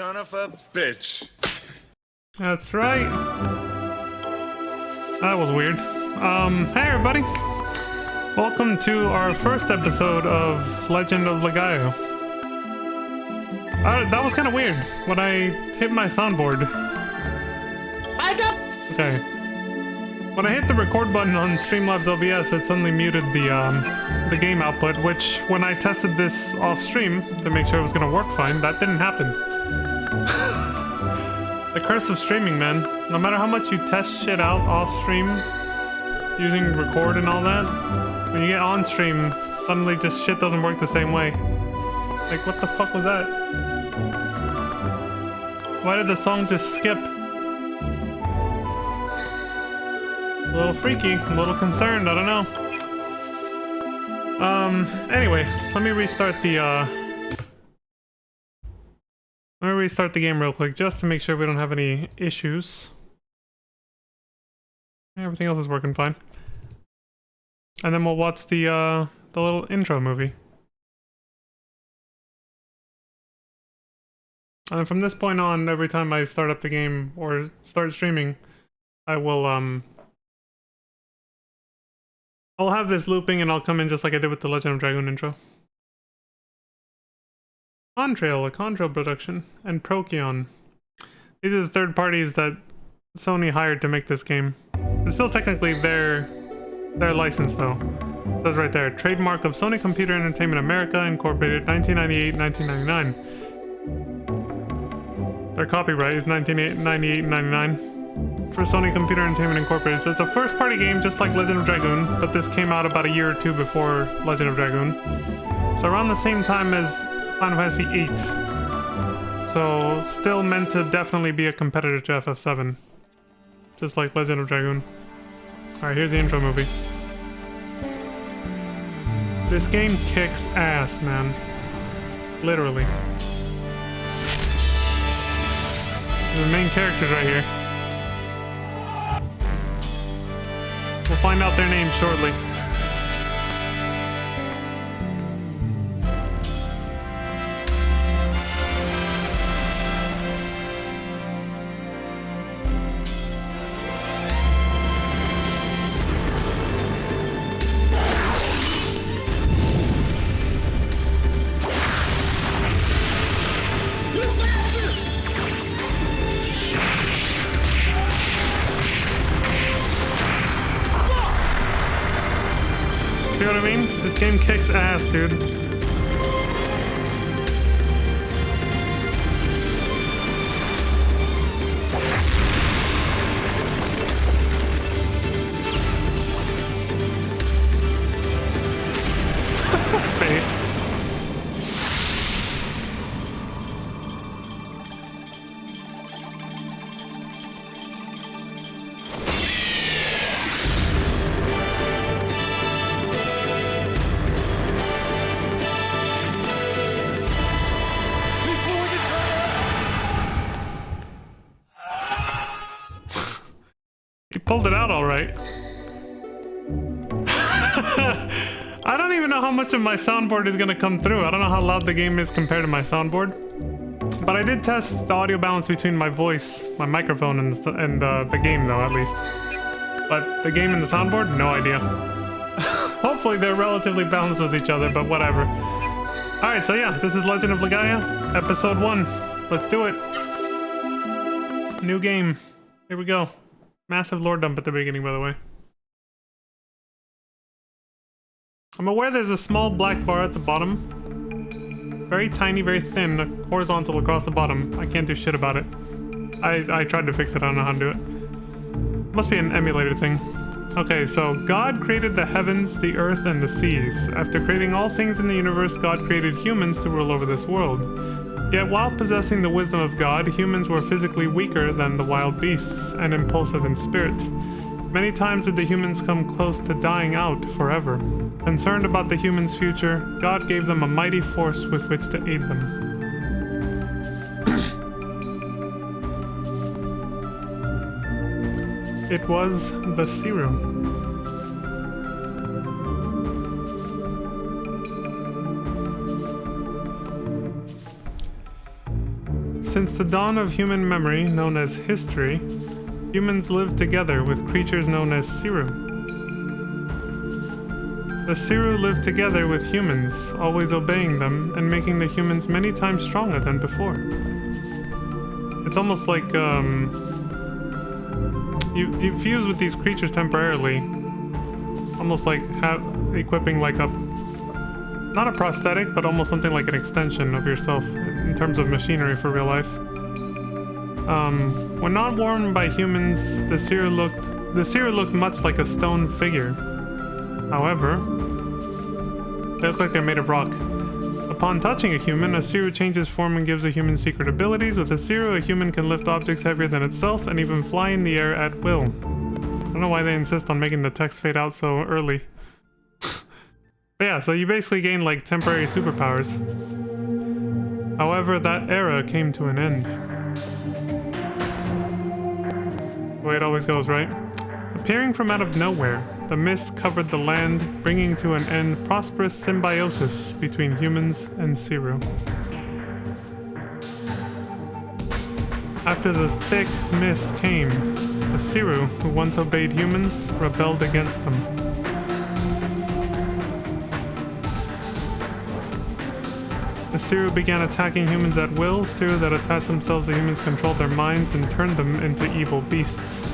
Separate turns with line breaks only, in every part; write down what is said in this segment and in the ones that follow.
son of a bitch.
That's right. That was weird. Hey everybody. Welcome to our first episode of Legend of Legaia. That was kind of weird when I hit my soundboard. Okay. When I hit the record button on Streamlabs OBS, it suddenly muted the game output, which when I tested this off stream to make sure it was gonna work fine, that didn't happen. The curse of streaming, man. No matter how much you test shit out off stream, using record and all that, when you get on stream, suddenly just shit doesn't work the same way. Like, what the fuck was that? Why did the song just skip? A little freaky, I'm a little concerned, I don't know. Anyway, let me restart the game real quick just to make sure we don't have any issues. Everything else is working fine. And then we'll watch the little intro movie. And then from this point on, every time I start up the game or start streaming, I will I'll have this looping and I'll come in just like I did with the Legend of Dragoon intro. Contrail, a Contrail production, and Procyon. These are the third parties that Sony hired to make this game. It's still technically their license though. It says right there, trademark of Sony Computer Entertainment America, Incorporated, 1998-1999. Their copyright is 1998-99 for Sony Computer Entertainment Incorporated. So it's a first party game just like Legend of Dragoon, but this came out about a year or two before Legend of Dragoon. So around the same time as Final Fantasy VIII. So still meant to definitely be a competitor to FF7. Just like Legend of Dragoon. Alright, here's the intro movie. This game kicks ass, man. Literally. The main characters right here. We'll find out their names shortly. See what I mean? This game kicks ass, dude. Face. He pulled it out all right. I don't even know how much of my soundboard is gonna come through. I don't know how loud the game is compared to my soundboard. But I did test the audio balance between my voice, my microphone, and the game though, at least. But the game and the soundboard, no idea. Hopefully they're relatively balanced with each other, but whatever. Alright, so yeah, this is Legend of Legaia, episode 1. Let's do it. New game. Here we go. Massive lore dump at the beginning, by the way. I'm aware there's a small black bar at the bottom. Very tiny, very thin, horizontal across the bottom. I can't do shit about it. I tried to fix it, I don't know how to do it. Must be an emulator thing. Okay, so God created the heavens, the earth, and the seas. After creating all things in the universe, God created humans to rule over this world. Yet while possessing the wisdom of God, humans were physically weaker than the wild beasts and impulsive in spirit. Many times did the humans come close to dying out forever. Concerned about the humans' future, God gave them a mighty force with which to aid them. It was the Serum. Since the dawn of human memory, known as history, humans lived together with creatures known as Siru. The Siru lived together with humans, always obeying them and making the humans many times stronger than before. It's almost like you fuse with these creatures temporarily, almost like equipping like a, not a prosthetic, but almost something like an extension of yourself in terms of machinery for real life. When not worn by humans, the Siru looked much like a stone figure. However, they look like they're made of rock. Upon touching a human, a Siru changes form and gives a human secret abilities. With a Siru, a human can lift objects heavier than itself and even fly in the air at will. I don't know why they insist on making the text fade out so early. But yeah, so you basically gain like temporary superpowers. However, that era came to an end. The way it always goes, right? Appearing from out of nowhere, the mist covered the land, bringing to an end prosperous symbiosis between humans and Siru. After the thick mist came, the Siru, who once obeyed humans, rebelled against them. The Siru began attacking humans at will. Siru that attached themselves to humans controlled their minds and turned them into evil beasts.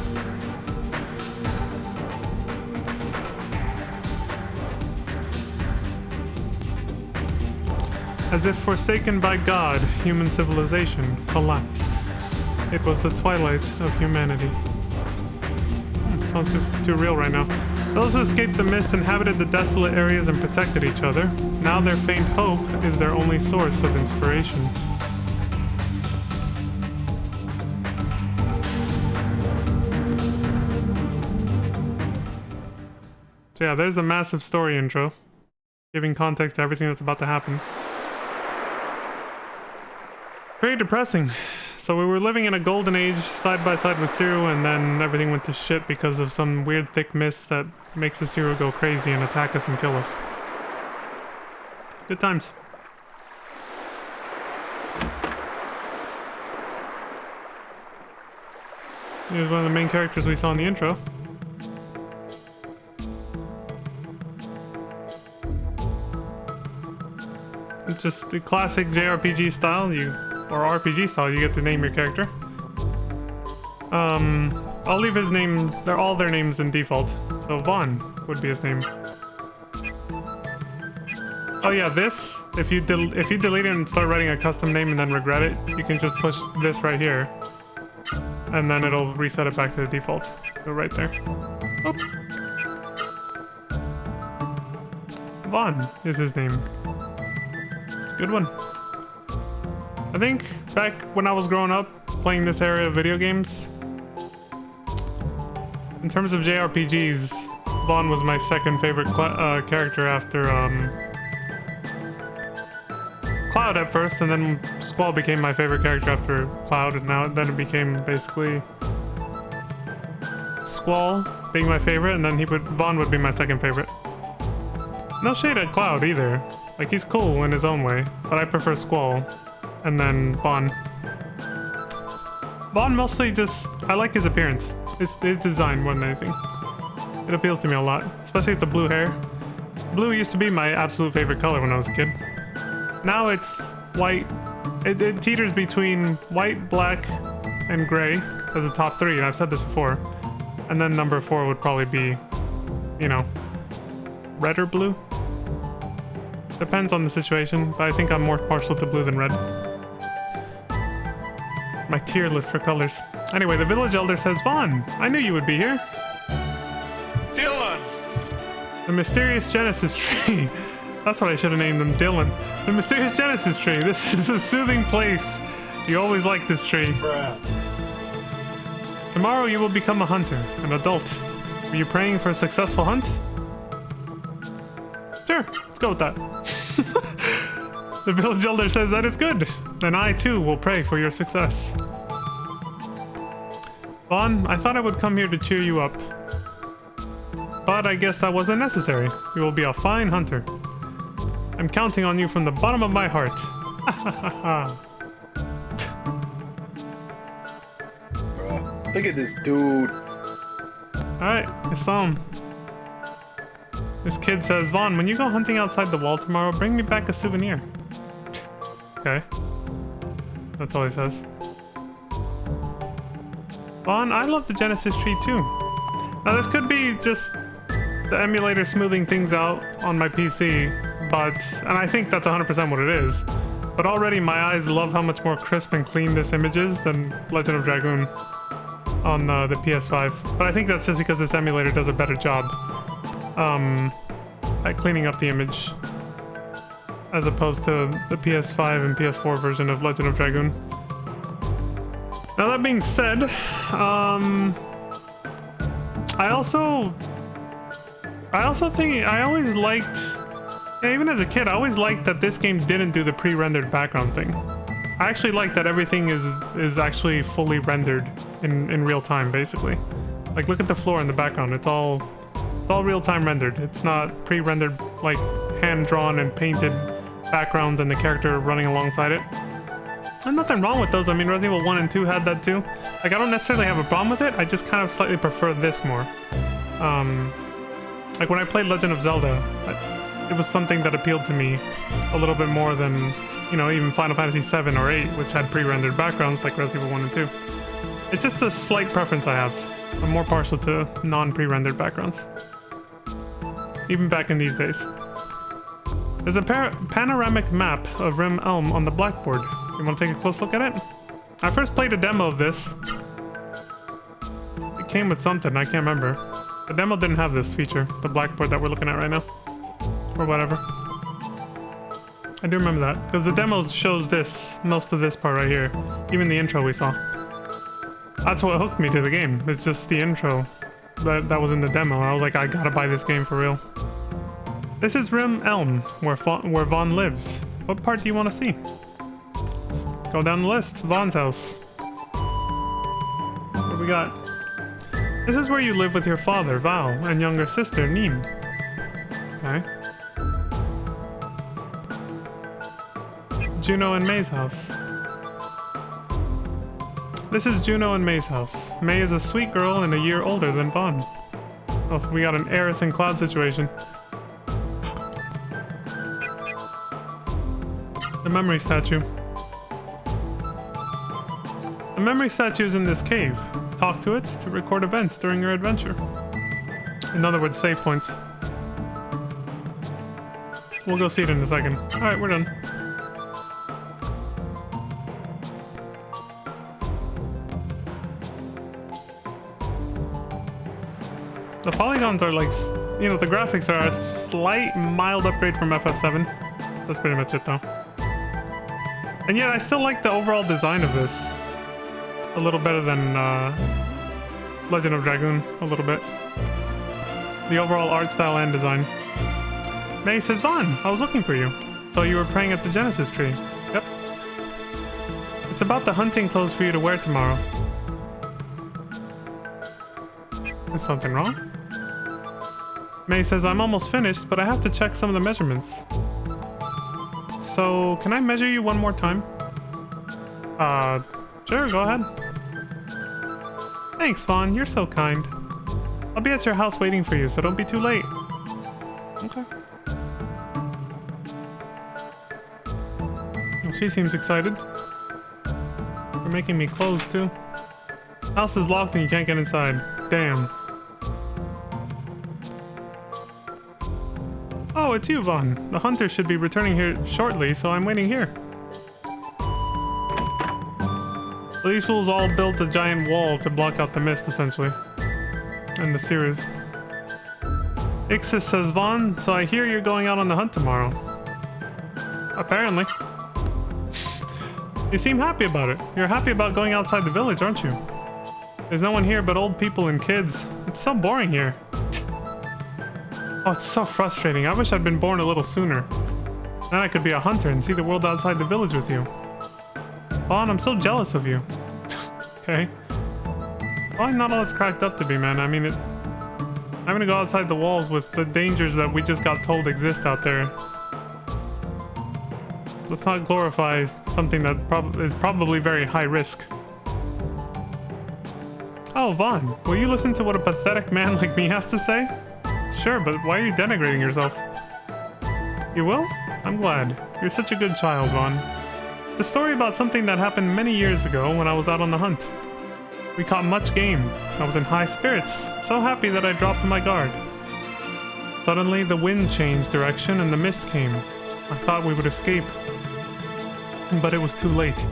As if forsaken by God, human civilization collapsed. It was the twilight of humanity. Sounds too real right now. Those who escaped the mist inhabited the desolate areas and protected each other. Now their faint hope is their only source of inspiration. So yeah, there's a massive story intro, giving context to everything that's about to happen. Very depressing. So we were living in a golden age side by side with Siru, and then everything went to shit because of some weird thick mist that makes the Siru go crazy and attack us and kill us. Good times. Here's one of the main characters we saw in the intro. It's just the classic JRPG style, or RPG style, you get to name your character. I'll leave his name, all their names in default. So Vaughn would be his name. Oh yeah, this, if you delete it and start writing a custom name and then regret it, you can just push this right here. And then it'll reset it back to the default. Go right there. Oh. Vaughn is his name. It's a good one. I think back when I was growing up, playing this area of video games, in terms of JRPGs, Vaughn was my second favorite character after Cloud at first, and then Squall became my favorite character after Cloud, and then it became basically Squall being my favorite, and then Vaughn would be my second favorite. No shade at Cloud either. Like, he's cool in his own way, but I prefer Squall. And then Vaughn. Vaughn mostly just, I like his appearance. His design more than anything. It appeals to me a lot, especially with the blue hair. Blue used to be my absolute favorite color when I was a kid. Now it's white. It teeters between white, black, and gray as the top three, and I've said this before. And then number 4 would probably be, you know, red or blue. Depends on the situation, but I think I'm more partial to blue than red. My tier list for colors. Anyway, the village elder says, Vaughn, I knew you would be here.
Dylan!
The mysterious Genesis tree. That's what I should have named him, Dylan. The mysterious Genesis tree. This is a soothing place. You always like this tree.
Bruh.
Tomorrow you will become a hunter, an adult. Are you praying for a successful hunt? Sure, let's go with that. The village elder says that is good. Then I too will pray for your success. Vaughn, I thought I would come here to cheer you up. But I guess that wasn't necessary. You will be a fine hunter. I'm counting on you from the bottom of my heart.
Look at this dude.
Alright, I saw him. This kid says, Vaughn, when you go hunting outside the wall tomorrow, bring me back a souvenir. Okay. That's all he says. Vaughn, I love the Genesis tree too. Now this could be just the emulator smoothing things out on my PC, and I think that's 100% what it is. But already my eyes love how much more crisp and clean this image is than Legend of Dragoon on the PS5. But I think that's just because this emulator does a better job at cleaning up the image as opposed to the PS5 and PS4 version of Legend of Dragoon. Now that being said, I also think I always liked, even as a kid, I always liked that this game didn't do the pre-rendered background thing. I actually like that everything is actually fully rendered in real time, basically. Like, look at the floor in the background. It's all real time rendered. It's not pre-rendered, like hand drawn and painted backgrounds and the character running alongside it. There's nothing wrong with those. I mean, Resident Evil 1 and 2 had that too. Like, I don't necessarily have a problem with it. I just kind of slightly prefer this more. Like when I played Legend of Zelda, it was something that appealed to me a little bit more than, you know, even Final Fantasy 7 or 8, which had pre-rendered backgrounds like Resident Evil 1 and 2. It's just a slight preference I have. I'm more partial to non-pre-rendered backgrounds. Even back in these days. There's a panoramic map of Rim Elm on the blackboard. You want to take a close look at it? I first played a demo of this. It came with something, I can't remember. The demo didn't have this feature, the blackboard that we're looking at right now. Or whatever. I do remember that, because the demo shows this, most of this part right here. Even the intro we saw. That's what hooked me to the game. It's just the intro that was in the demo. I was like, I gotta buy this game for real. This is Rim Elm, where Vaughn lives. What part do you want to see? Let's go down the list. Vaughn's house. What do we got? This is where you live with your father, Val, and younger sister, Neem. Okay. Juno and May's house. This is Juno and May's house. May is a sweet girl and a year older than Vaughn. Oh, so we got an Aerith and Cloud situation. The memory statue. The memory statue is in this cave. Talk to it to record events during your adventure. In other words, save points. We'll go see it in a second. Alright, we're done. The polygons are like, you know, the graphics are a slight, mild upgrade from FF7. That's pretty much it though. And yet I still like the overall design of this a little better than Legend of Dragoon, a little bit. The overall art style and design. May says, Vaughn, I was looking for you. So you were praying at the Genesis tree. Yep. It's about the hunting clothes for you to wear tomorrow. Is something wrong? May says, I'm almost finished, but I have to check some of the measurements. So, can I measure you one more time? Sure, go ahead. Thanks, Vaughn, you're so kind. I'll be at your house waiting for you, so don't be too late. Okay. Well, she seems excited. You're making me close, too. House is locked and you can't get inside. Damn. Oh, it's you, Vaughn. The hunter should be returning here shortly, so I'm waiting here. These fools all built a giant wall to block out the mist, essentially. And the series. Ixis says, Vaughn, so I hear you're going out on the hunt tomorrow. Apparently. You seem happy about it. You're happy about going outside the village, aren't you? There's no one here but old people and kids. It's so boring here. Oh, it's so frustrating. I wish I'd been born a little sooner. Then I could be a hunter and see the world outside the village with you. Vaughn, I'm so jealous of you. Okay. Probably not all it's cracked up to be, man. I mean, I'm gonna go outside the walls with the dangers that we just got told exist out there. Let's not glorify something that is probably very high risk. Oh, Vaughn, will you listen to what a pathetic man like me has to say? Sure, but why are you denigrating yourself? You will? I'm glad. You're such a good child, Vaughn. The story about something that happened many years ago when I was out on the hunt. We caught much game. I was in high spirits, so happy that I dropped my guard. Suddenly, the wind changed direction and the mist came. I thought we would escape. But it was too late.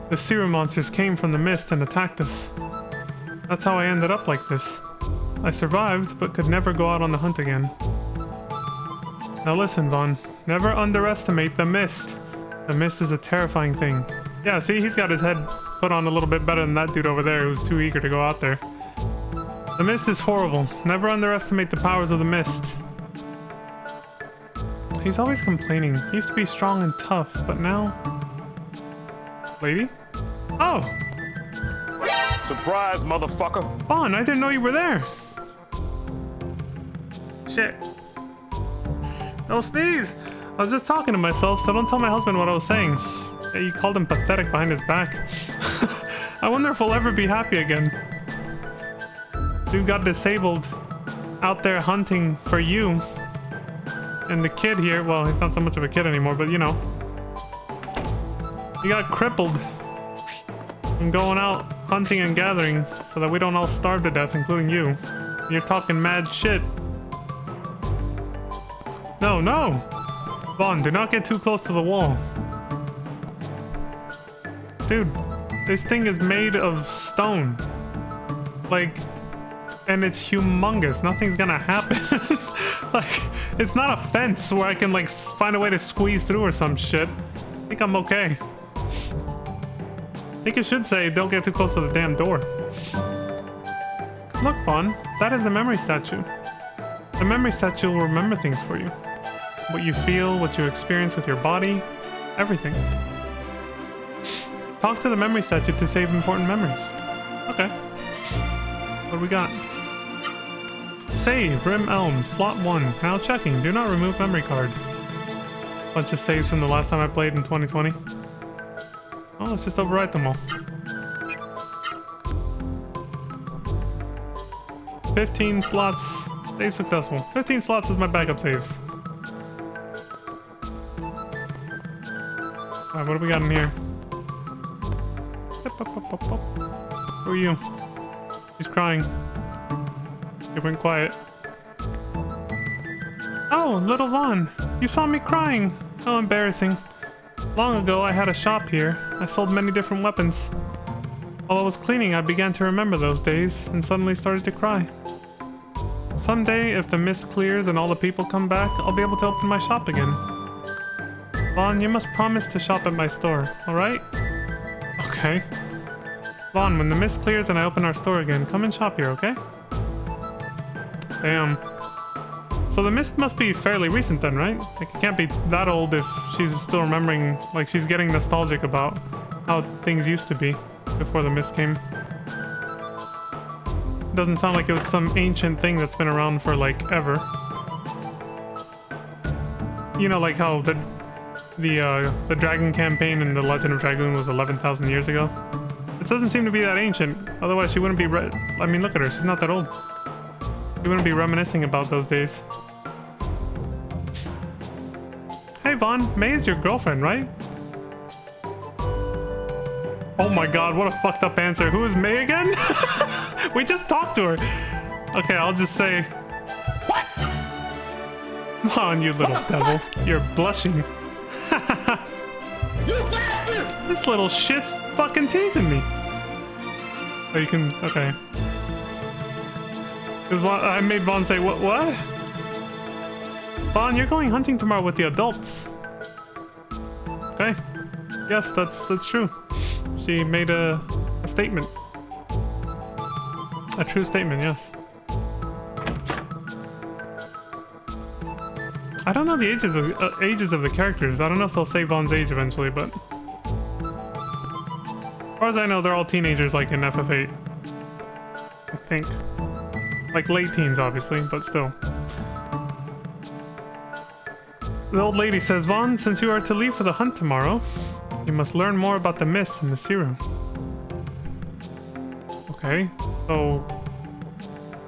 The sewer monsters came from the mist and attacked us. That's how I ended up like this. I survived, but could never go out on the hunt again. Now listen, Vaughn. Never underestimate the mist. The mist is a terrifying thing. Yeah, see, he's got his head put on a little bit better than that dude over there who's too eager to go out there. The mist is horrible. Never underestimate the powers of the mist. He's always complaining. He used to be strong and tough, but now... Lady? Oh!
Surprise, motherfucker.
Vaughn, I didn't know you were there. Shit. No sneeze! I was just talking to myself, so don't tell my husband what I was saying. Yeah, you called him pathetic behind his back. I wonder if we'll ever be happy again. Dude got disabled out there hunting for you. And the kid here, well, he's not so much of a kid anymore, but you know. He got crippled from going out hunting and gathering so that we don't all starve to death, including you. You're talking mad shit. No, no! Vaughn, do not get too close to the wall. Dude, this thing is made of stone. Like, and it's humongous. Nothing's gonna happen. Like, it's not a fence where I can, like, find a way to squeeze through or some shit. I think I'm okay. I think it should say, don't get too close to the damn door. Look, Vaughn, that is a memory statue. The memory statue will remember things for you. What you feel, what you experience with your body, everything. Talk to the memory statue to save important memories. Okay. What do we got? Save, Rim Elm, slot 1. Now checking, do not remove memory card. Bunch of saves from the last time I played in 2020. Oh, let's just overwrite them all. 15 slots. Save successful. 15 slots is my backup saves. Alright, what do we got in here? Who are you? He's crying. It went quiet. Oh, little Vaughn. You saw me crying. How embarrassing. Long ago, I had a shop here. I sold many different weapons. While I was cleaning, I began to remember those days and suddenly started to cry. Someday, if the mist clears and all the people come back, I'll be able to open my shop again. Vaughn, you must promise to shop at my store, alright? Okay. Vaughn, when the mist clears and I open our store again, come and shop here, okay? Damn. So the mist must be fairly recent then, right? Like, it can't be that old if she's still remembering, like, she's getting nostalgic about how things used to be before the mist came. Doesn't sound like it was some ancient thing that's been around for, like, ever. You know, like how the Dragon campaign in The Legend of Dragoon was 11,000 years ago? It doesn't seem to be that ancient, otherwise she wouldn't be I mean, look at her, she's not that old. She wouldn't be reminiscing about those days. Hey Vaughn, May is your girlfriend, right? Oh my god, what a fucked up answer. Who is May again? We just talked to her. Okay, I'll just say... What? Vaughn, you little devil. You're blushing.
You bastard!
This little shit's fucking teasing me. Oh, you can... Okay. I made Vaughn say, what? Vaughn, you're going hunting tomorrow with the adults. Okay. Yes, that's true. She made a statement. A true statement, yes. I don't know the ages of the characters. I don't know if they'll say Vaughn's age eventually, but... As far as I know, they're all teenagers like in FF8. I think. Like late teens, obviously, but still. The old lady says, Vaughn, since you are to leave for the hunt tomorrow, you must learn more about the mist and the serum. Okay, so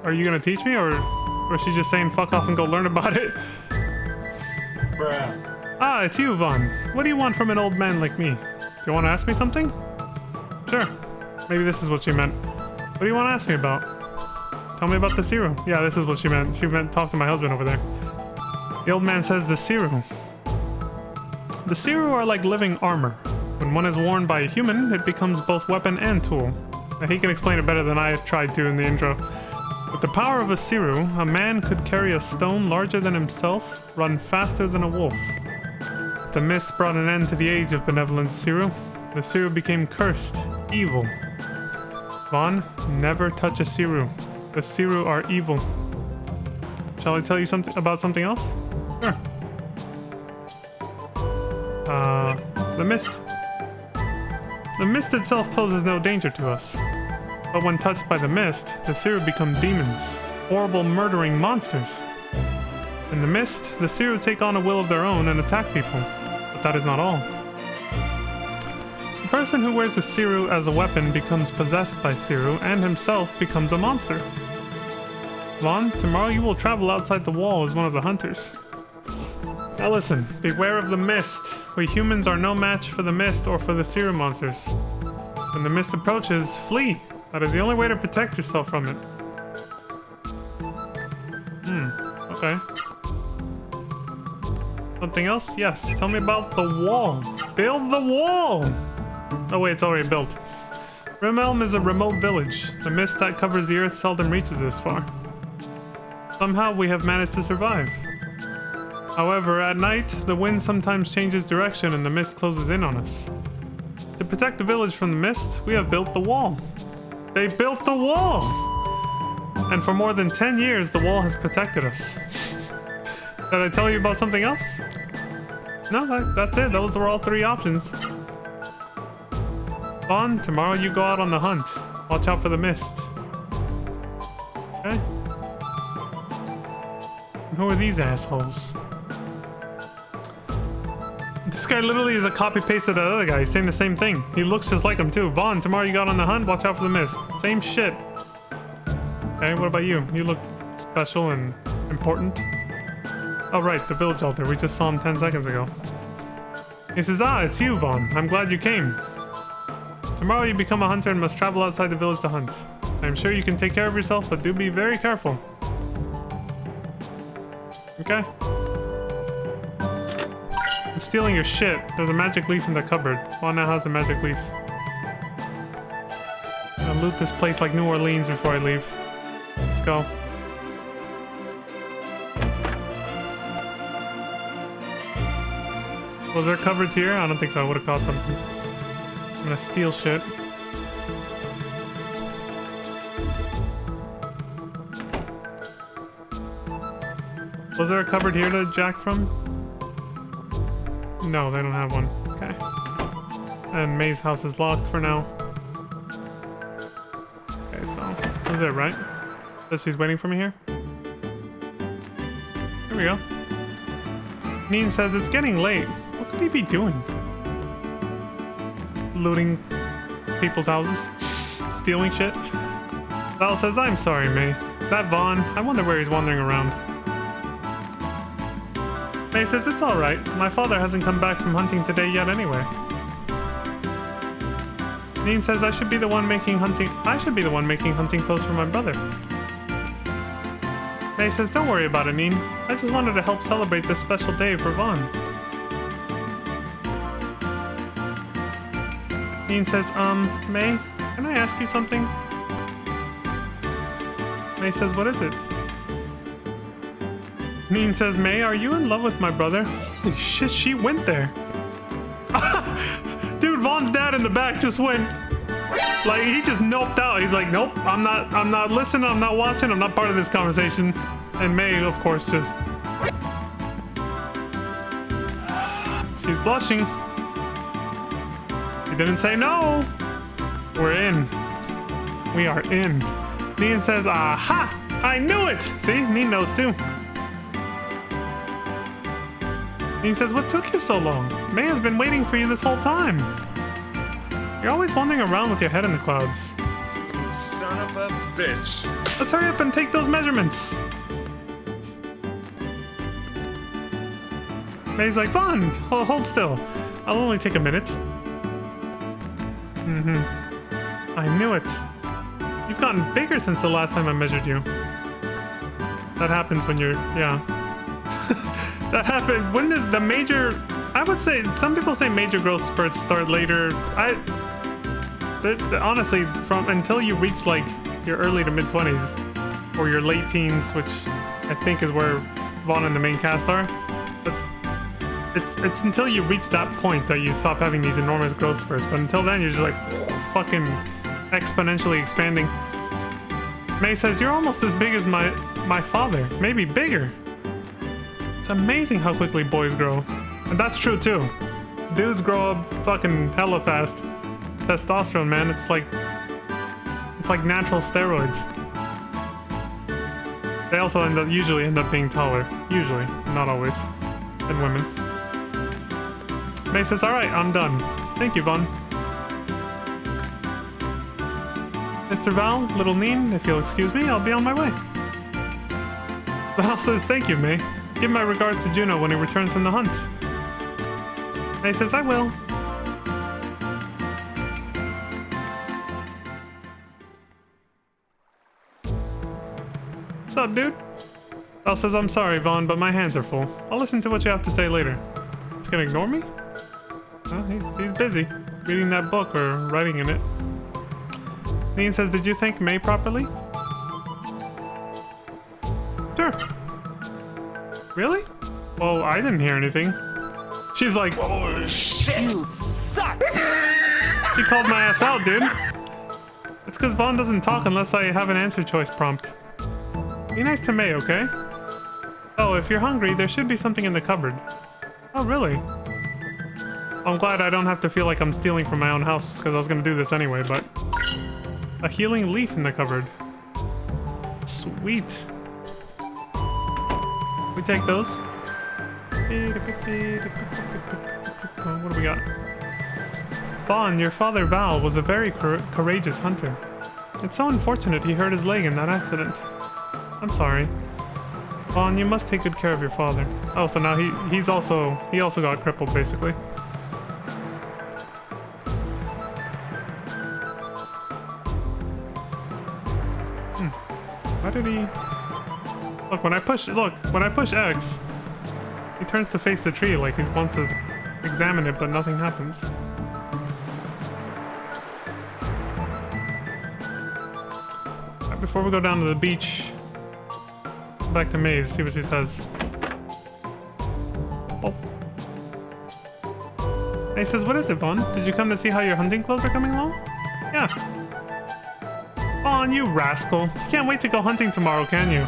are you gonna teach me, or is she just saying fuck off and go learn about it?
Bruh.
Ah, it's you, Vaughn. What do you want from an old man like me? Do you want to ask me something? Sure. Maybe this is what she meant. What do you want to ask me about? Tell me about the Siru. Yeah, this is what she meant. She meant talk to my husband over there. The old man says the Siru. The Siru are like living armor. When one is worn by a human, it becomes both weapon and tool. Now, he can explain it better than I tried to in the intro. With the power of a Siru, a man could carry a stone larger than himself, run faster than a wolf. The mist brought an end to the age of benevolent Siru. The Siru became cursed, evil. Vaughn, never touch a Siru. The Siru are evil. Shall I tell you something about something else? Sure. The mist. The mist itself poses no danger to us. But when touched by the mist, the Siru become demons, horrible murdering monsters. In the mist, the Siru take on a will of their own and attack people. But that is not all. The person who wears a Siru as a weapon becomes possessed by Siru and himself becomes a monster. Vaughn, tomorrow you will travel outside the wall as one of the hunters. Now listen, beware of the mist. We humans are no match for the mist or for the Siru monsters. When the mist approaches, flee. That is the only way to protect yourself from it. Okay. Something else? Yes, tell me about the wall. Build the wall! Oh wait, it's already built. Rimelm is a remote village. The mist that covers the earth seldom reaches this far. Somehow we have managed to survive. However, at night, the wind sometimes changes direction and the mist closes in on us. To protect the village from the mist, we have built the wall. They built the wall! And for more than 10 years, the wall has protected us. Did I tell you about something else? No, that's it. Those were all 3 options. Vaughn, tomorrow you go out on the hunt. Watch out for the mist. Okay. And who are these assholes? This guy literally is a copy-paste of that other guy. He's saying the same thing. He looks just like him too. Vaughn, tomorrow you go out on the hunt. Watch out for the mist. Same shit. Okay, what about you? You look special and important. Oh right, the village elder. We just saw him 10 seconds ago. He says, ah, it's you, Vaughn. I'm glad you came. Tomorrow you become a hunter and must travel outside the village to hunt. I'm sure you can take care of yourself, but do be very careful. Okay. I'm stealing your shit. There's a magic leaf in the cupboard. Vaughn now has the magic leaf. I'll loot this place like New Orleans before I leave. Let's go. Was there cupboards here? I don't think so. I would have caught something. I'm gonna steal shit. Was there a cupboard here to jack from? No, they don't have one. Okay. And May's house is locked for now. Okay, so this is it, right? So she's waiting for me here? Here we go. Neen says it's getting late. What could he be doing? Looting people's houses? Stealing shit? Val says, I'm sorry, May. That Vaughn, I wonder where he's wandering around. May says, it's alright. My father hasn't come back from hunting today yet anyway. Neen says, I should be the one making hunting clothes for my brother. May says, don't worry about it, Neen. I just wanted to help celebrate this special day for Vaughn. Neen says, May, can I ask you something? May says, what is it? Neen says, May, are you in love with my brother? Holy shit, she went there. Dude, Vaughn's dad in the back just went, like, he just noped out. He's like, nope, I'm not listening, I'm not watching, I'm not part of this conversation. And May, of course, just... She's blushing. He didn't say no. We're in. We are in. Neen says, aha! I knew it! See, Neen knows too. Neen says, what took you so long? May has been waiting for you this whole time. You're always wandering around with your head in the clouds.
of a bitch.
Let's hurry up and take those measurements. May's like, Vaughn, hold still. I'll only take a minute. I knew it. You've gotten bigger since the last time I measured you. That happens when you're, yeah. That happened when the major, I would say, some people say major growth spurts start later. Honestly, from until you reach like your early to mid 20s or your late teens, which I think is where Vaughn and the main cast are. It's until you reach that point that you stop having these enormous growth spurts. But until then, you're just like fucking exponentially expanding. May says, you're almost as big as my father, maybe bigger. It's amazing how quickly boys grow. And that's true too. Dudes grow up fucking hella fast. Testosterone, man, it's like natural steroids. They also usually end up being taller. Usually, not always, than women. May says, alright, I'm done. Thank you, Vaughn. Mr. Val, little Neen, if you'll excuse me, I'll be on my way. Val says, thank you, May. Give my regards to Juno when he returns from the hunt. May says, I will. What's up, dude? Val says, I'm sorry, Vaughn, but my hands are full. I'll listen to what you have to say later. Just gonna ignore me? Well, he's busy. Reading that book or writing in it. Neen says, did you thank May properly? Sure. Really? Well, I didn't hear anything. She's like,
Oh, shit!
You suck!
she called my ass out, dude. It's because Vaughn doesn't talk unless I have an answer choice prompt. Be nice to May, okay? Oh, if you're hungry, there should be something in the cupboard. Oh, really? I'm glad I don't have to feel like I'm stealing from my own house, because I was going to do this anyway, but... A healing leaf in the cupboard. Sweet. We take those. What do we got? Vaughn, your father Val was a very courageous hunter. It's so unfortunate he hurt his leg in that accident. I'm sorry. Vaughn, you must take good care of your father. Oh, so now he also got crippled, basically. Why did he... Look, when I push X, he turns to face the tree like he wants to examine it, but nothing happens. Right before we go down to the beach, back to Maze, see what she says. Oh. He says, what is it, Vaughn? Did you come to see how your hunting clothes are coming along? Yeah. Vaughn, you rascal. You can't wait to go hunting tomorrow, can you?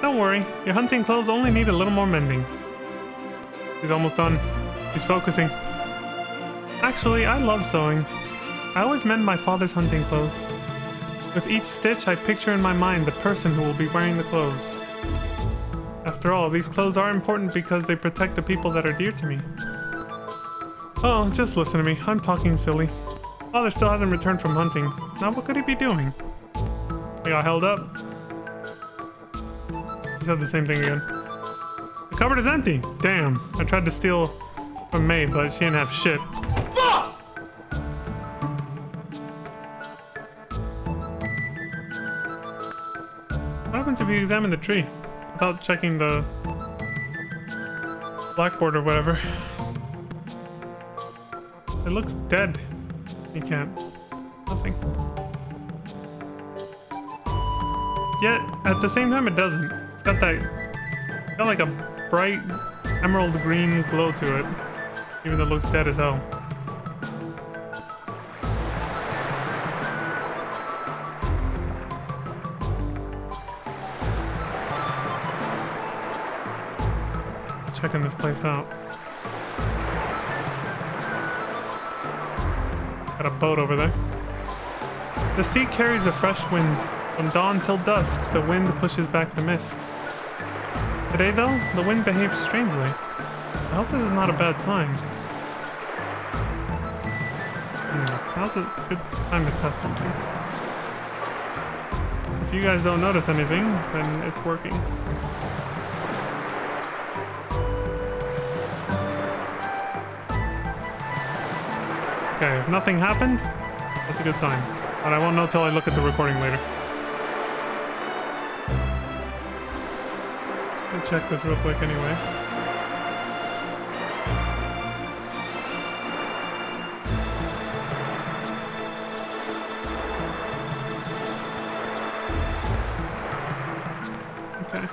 Don't worry, your hunting clothes only need a little more mending. He's almost done. He's focusing. Actually, I love sewing. I always mend my father's hunting clothes. With each stitch, I picture in my mind the person who will be wearing the clothes. After all, these clothes are important because they protect the people that are dear to me. Oh, just listen to me. I'm talking silly. Father still hasn't returned from hunting. Now what could he be doing? I got held up. He said the same thing again. The cupboard is empty. Damn. I tried to steal from May, but she didn't have shit.
Fuck!
What happens if you examine the tree without checking the blackboard or whatever? It looks dead. You can't. Nothing. Yet, at the same time, it doesn't. It's got like a bright emerald green glow to it, even though it looks dead as hell. Checking this place out. Got a boat over there. The sea carries a fresh wind. From dawn till dusk, the wind pushes back the mist. Today, though, the wind behaves strangely. I hope this is not a bad sign. Now's a good time to test something. If you guys don't notice anything, then it's working. Okay, if nothing happened, that's a good sign. But I won't know till I look at the recording later. Let me check this real quick anyway. Okay.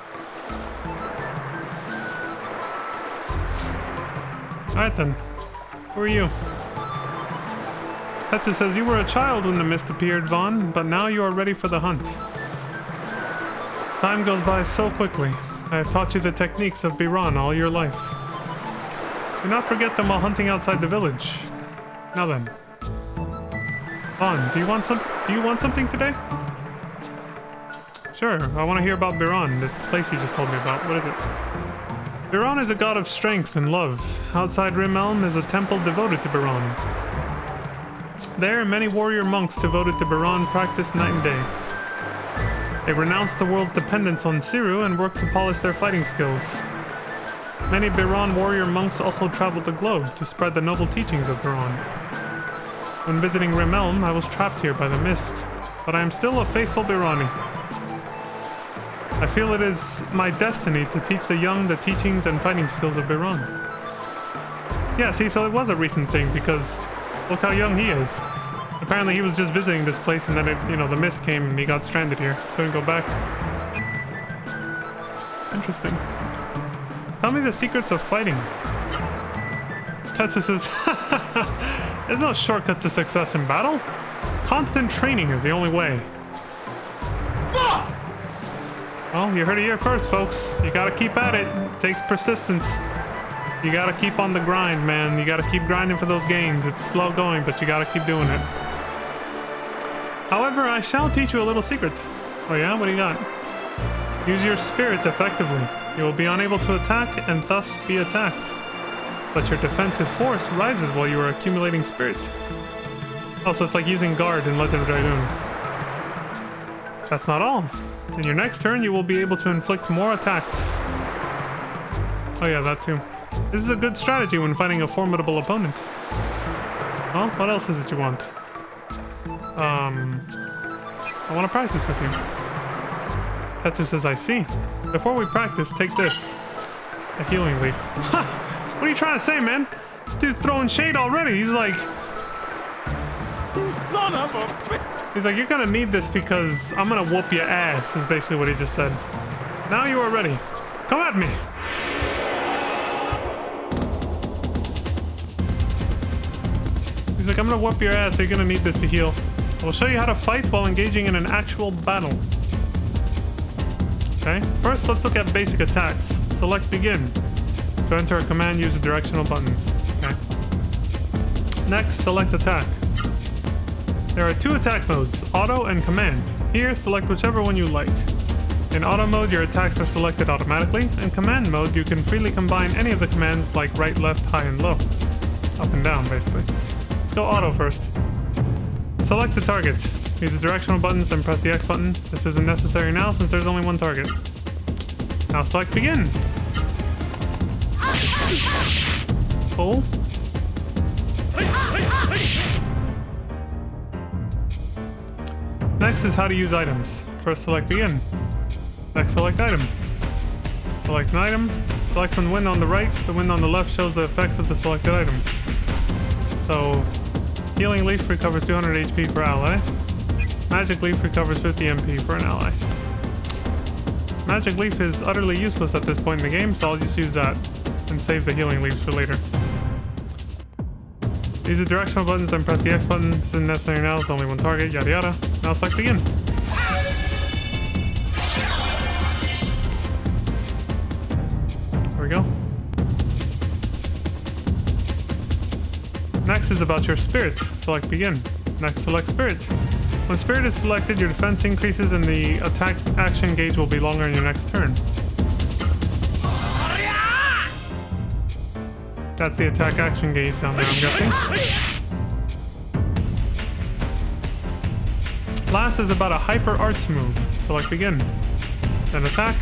Alright then. Who are you? Tetsu says you were a child when the mist appeared, Vaughn, but now you are ready for the hunt. Time goes by so quickly. I have taught you the techniques of Biran all your life. Do not forget them while hunting outside the village. Now then. Vaughn, do you want something today? Sure, I want to hear about Biran, this place you just told me about. What is it? Biran is a god of strength and love. Outside Rim Elm is a temple devoted to Biran. There, many warrior monks devoted to Biran practice night and day. They renounce the world's dependence on Siru and work to polish their fighting skills. Many Biran warrior monks also travel the globe to spread the noble teachings of Biran. When visiting Rim Elm, I was trapped here by the mist, but I am still a faithful Birani. I feel it is my destiny to teach the young the teachings and fighting skills of Biran. Yeah, see, so it was a recent thing because look how young he is. Apparently he was just visiting this place and then the mist came and he got stranded here. Couldn't go back. Interesting. Tell me the secrets of fighting. Tetsu says, there's no shortcut to success in battle. Constant training is the only way. Well, you heard it here first, folks. You gotta keep at it. It takes persistence. You gotta keep on the grind, man. You gotta keep grinding for those gains. It's slow going, but you gotta keep doing it. However, I shall teach you a little secret. Oh yeah? What do you got? Use your spirit effectively. You will be unable to attack and thus be attacked. But your defensive force rises while you are accumulating spirit. Also, it's like using guard in Legend of Dragoon. That's not all. In your next turn, you will be able to inflict more attacks. Oh yeah, that too. This is a good strategy when fighting a formidable opponent. Well, what else is it you want? I want to practice with you. Tetsu says, I see. Before we practice, take this. A healing leaf. Ha! What are you trying to say, man? This dude's throwing shade already. He's like...
Son of a bitch!
He's like, you're gonna need this because I'm gonna whoop your ass, is basically what he just said. Now you are ready. Come at me! He's like, I'm gonna whoop your ass, so you're gonna need this to heal. I will show you how to fight while engaging in an actual battle. Okay, first let's look at basic attacks. Select begin. To enter a command, use the directional buttons. Okay. Next, select attack. There are two attack modes, auto and command. Here, select whichever one you like. In auto mode, your attacks are selected automatically. In command mode, you can freely combine any of the commands like right, left, high, and low. Up and down, basically. Let's go auto first. Select the target. Use the directional buttons, then press the X button. This isn't necessary now since there's only one target. Now select begin. Pull. Next is how to use items. First select begin. Next select item. Select an item. Select from the window on the right. The window on the left shows the effects of the selected item. So, healing leaf recovers 200 HP per ally. Magic leaf recovers 50 MP for an ally. Magic leaf is utterly useless at this point in the game, so I'll just use that and save the healing leaves for later. Use the directional buttons and press the X button. This isn't necessary now, it's only one target, yada yada. Now select begin. There we go. Next is about your spirit. Select begin. Next select spirit. When spirit is selected, your defense increases and the attack action gauge will be longer in your next turn. That's the attack action gauge down there, I'm guessing. Last is about a hyper arts move. Select begin. Then attack.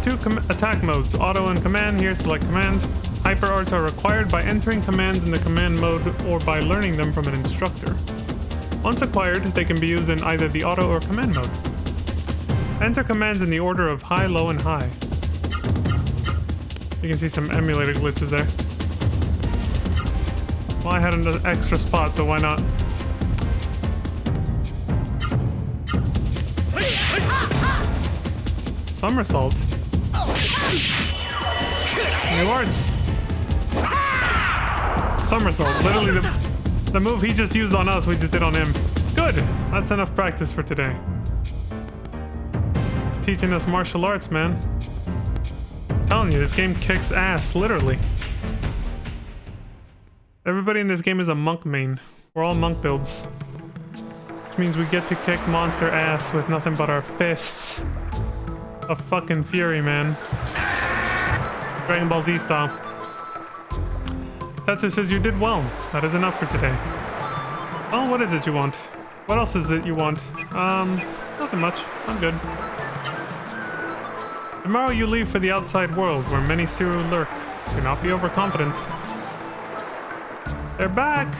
Two attack modes, auto and command. Here select command. Hyper arts are required by entering commands in the command mode or by learning them from an instructor. Once acquired, they can be used in either the auto or command mode. Enter commands in the order of high, low, and high. You can see some emulated glitches there. Well, I had an extra spot, so why not? Somersault. New arts. Somersault. Literally the move he just used on us, we just did on him. Good. That's enough practice for today. He's teaching us martial arts, man. I'm telling you, this game kicks ass, literally. Everybody in this game is a monk main. We're all monk builds. Which means we get to kick monster ass with nothing but our fists. A fucking fury, man. Dragon Ball Z style. Tetsu says you did well. That is enough for today. Oh, what is it you want? What else is it you want? Nothing much. I'm good. Tomorrow you leave for the outside world, where many Siru lurk. Do not be overconfident. They're back!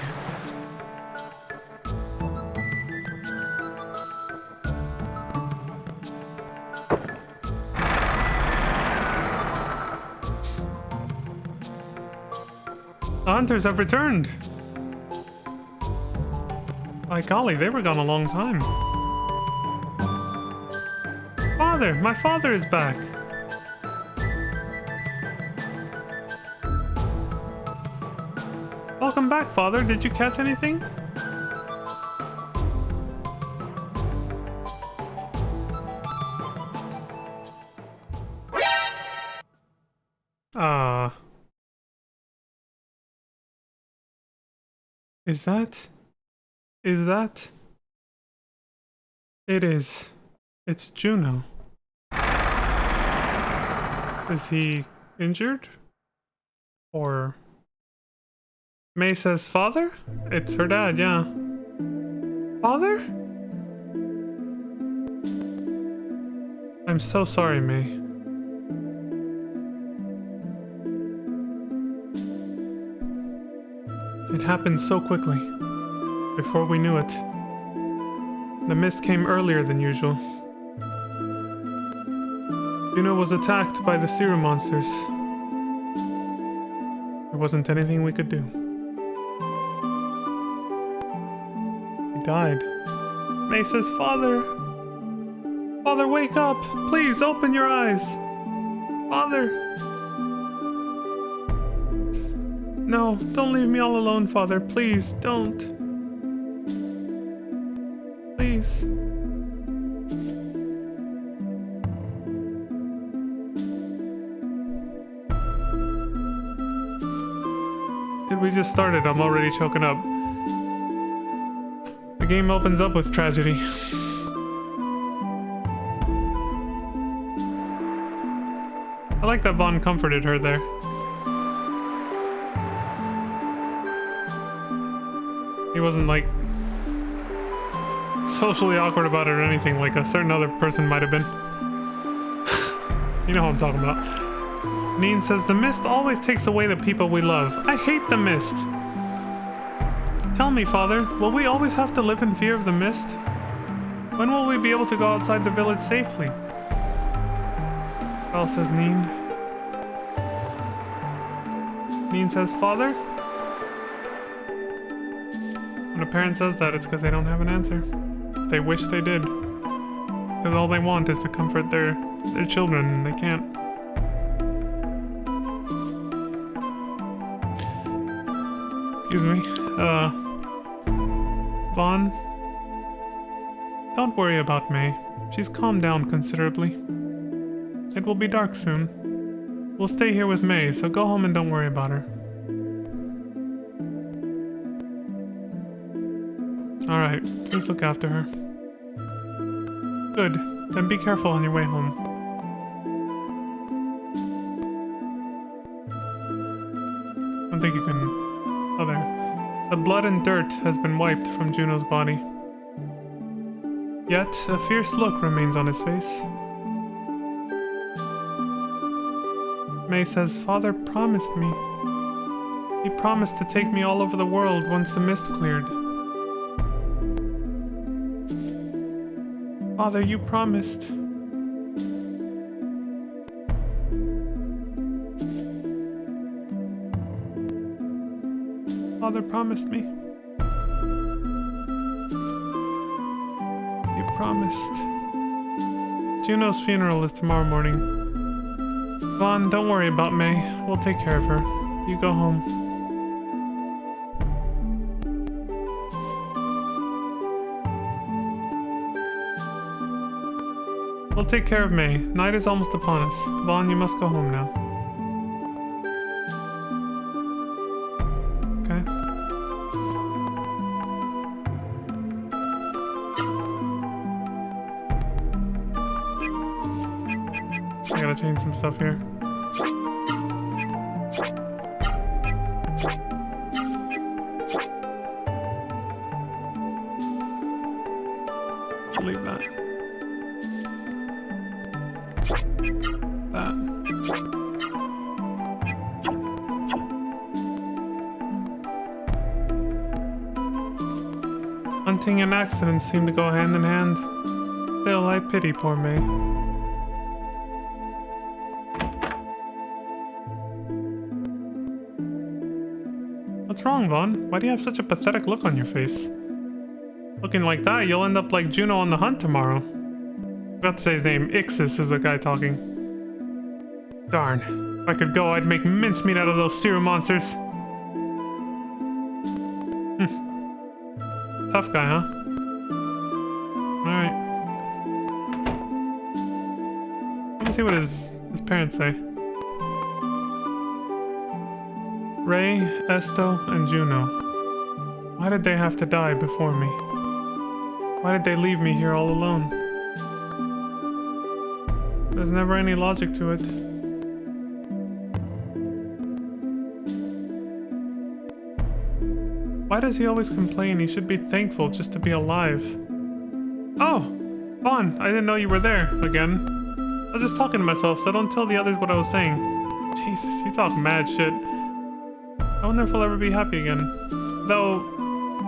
The hunters have returned! By golly, they were gone a long time. Father! My father is back! Welcome back, Father. Did you catch anything? Ah. Is that? Is that? It is. It's Juno. Is he injured? Or... May says father? It's her dad, yeah. Father? I'm so sorry, May. It happened so quickly. Before we knew it. The mist came earlier than usual. Juno was attacked by the Siru monsters. There wasn't anything we could do. He died. May says, Father! Father, wake up! Please, open your eyes! Father! No, don't leave me all alone, Father. Please, don't. Please. We just started, I'm already choking up. The game opens up with tragedy. I like that Vaughn comforted her there. He wasn't like socially awkward about it or anything like a certain other person might have been. You know what I'm talking about. Neen says, the mist always takes away the people we love. I hate the mist. Tell me, Father, will we always have to live in fear of the mist? When will we be able to go outside the village safely? Well, says Neen. Neen says, Father? When a parent says that, it's because they don't have an answer. They wish they did. Because all they want is to comfort their children, and they can't. Excuse me. Vaughn? Don't worry about May. She's calmed down considerably. It will be dark soon. We'll stay here with May, so go home and don't worry about her. Alright, please look after her. Good. Then be careful on your way home. I don't think you can... Oh, there. The blood and dirt has been wiped from Juno's body. Yet, a fierce look remains on his face. May says, Father promised me. He promised to take me all over the world once the mist cleared. Father, you promised. Father promised me. You promised. Juno's funeral is tomorrow morning. Vaughn, don't worry about May. We'll take care of her. You go home. We'll take care of May. Night is almost upon us. Vaughn, you must go home now. Okay. I gotta change some stuff here. I'll leave that. That. Hunting and accidents seem to go hand in hand. Still, I pity poor May. What's wrong, Vaughn? Why do you have such a pathetic look on your face? Looking like that, you'll end up like Juno on the hunt tomorrow. Forgot to say his name. Ixis is the guy talking. Darn. If I could go, I'd make mincemeat out of those serum monsters. Tough guy, huh? Alright. Let me see what his parents say. Ray, Esto, and Juno. Why did they have to die before me? Why did they leave me here all alone? There's never any logic to it. Why does he always complain? He should be thankful just to be alive. Oh! Vaughn, I didn't know you were there again. I was just talking to myself, so don't tell the others what I was saying. Jesus, you talk mad shit. I wonder if I'll ever be happy again. Though,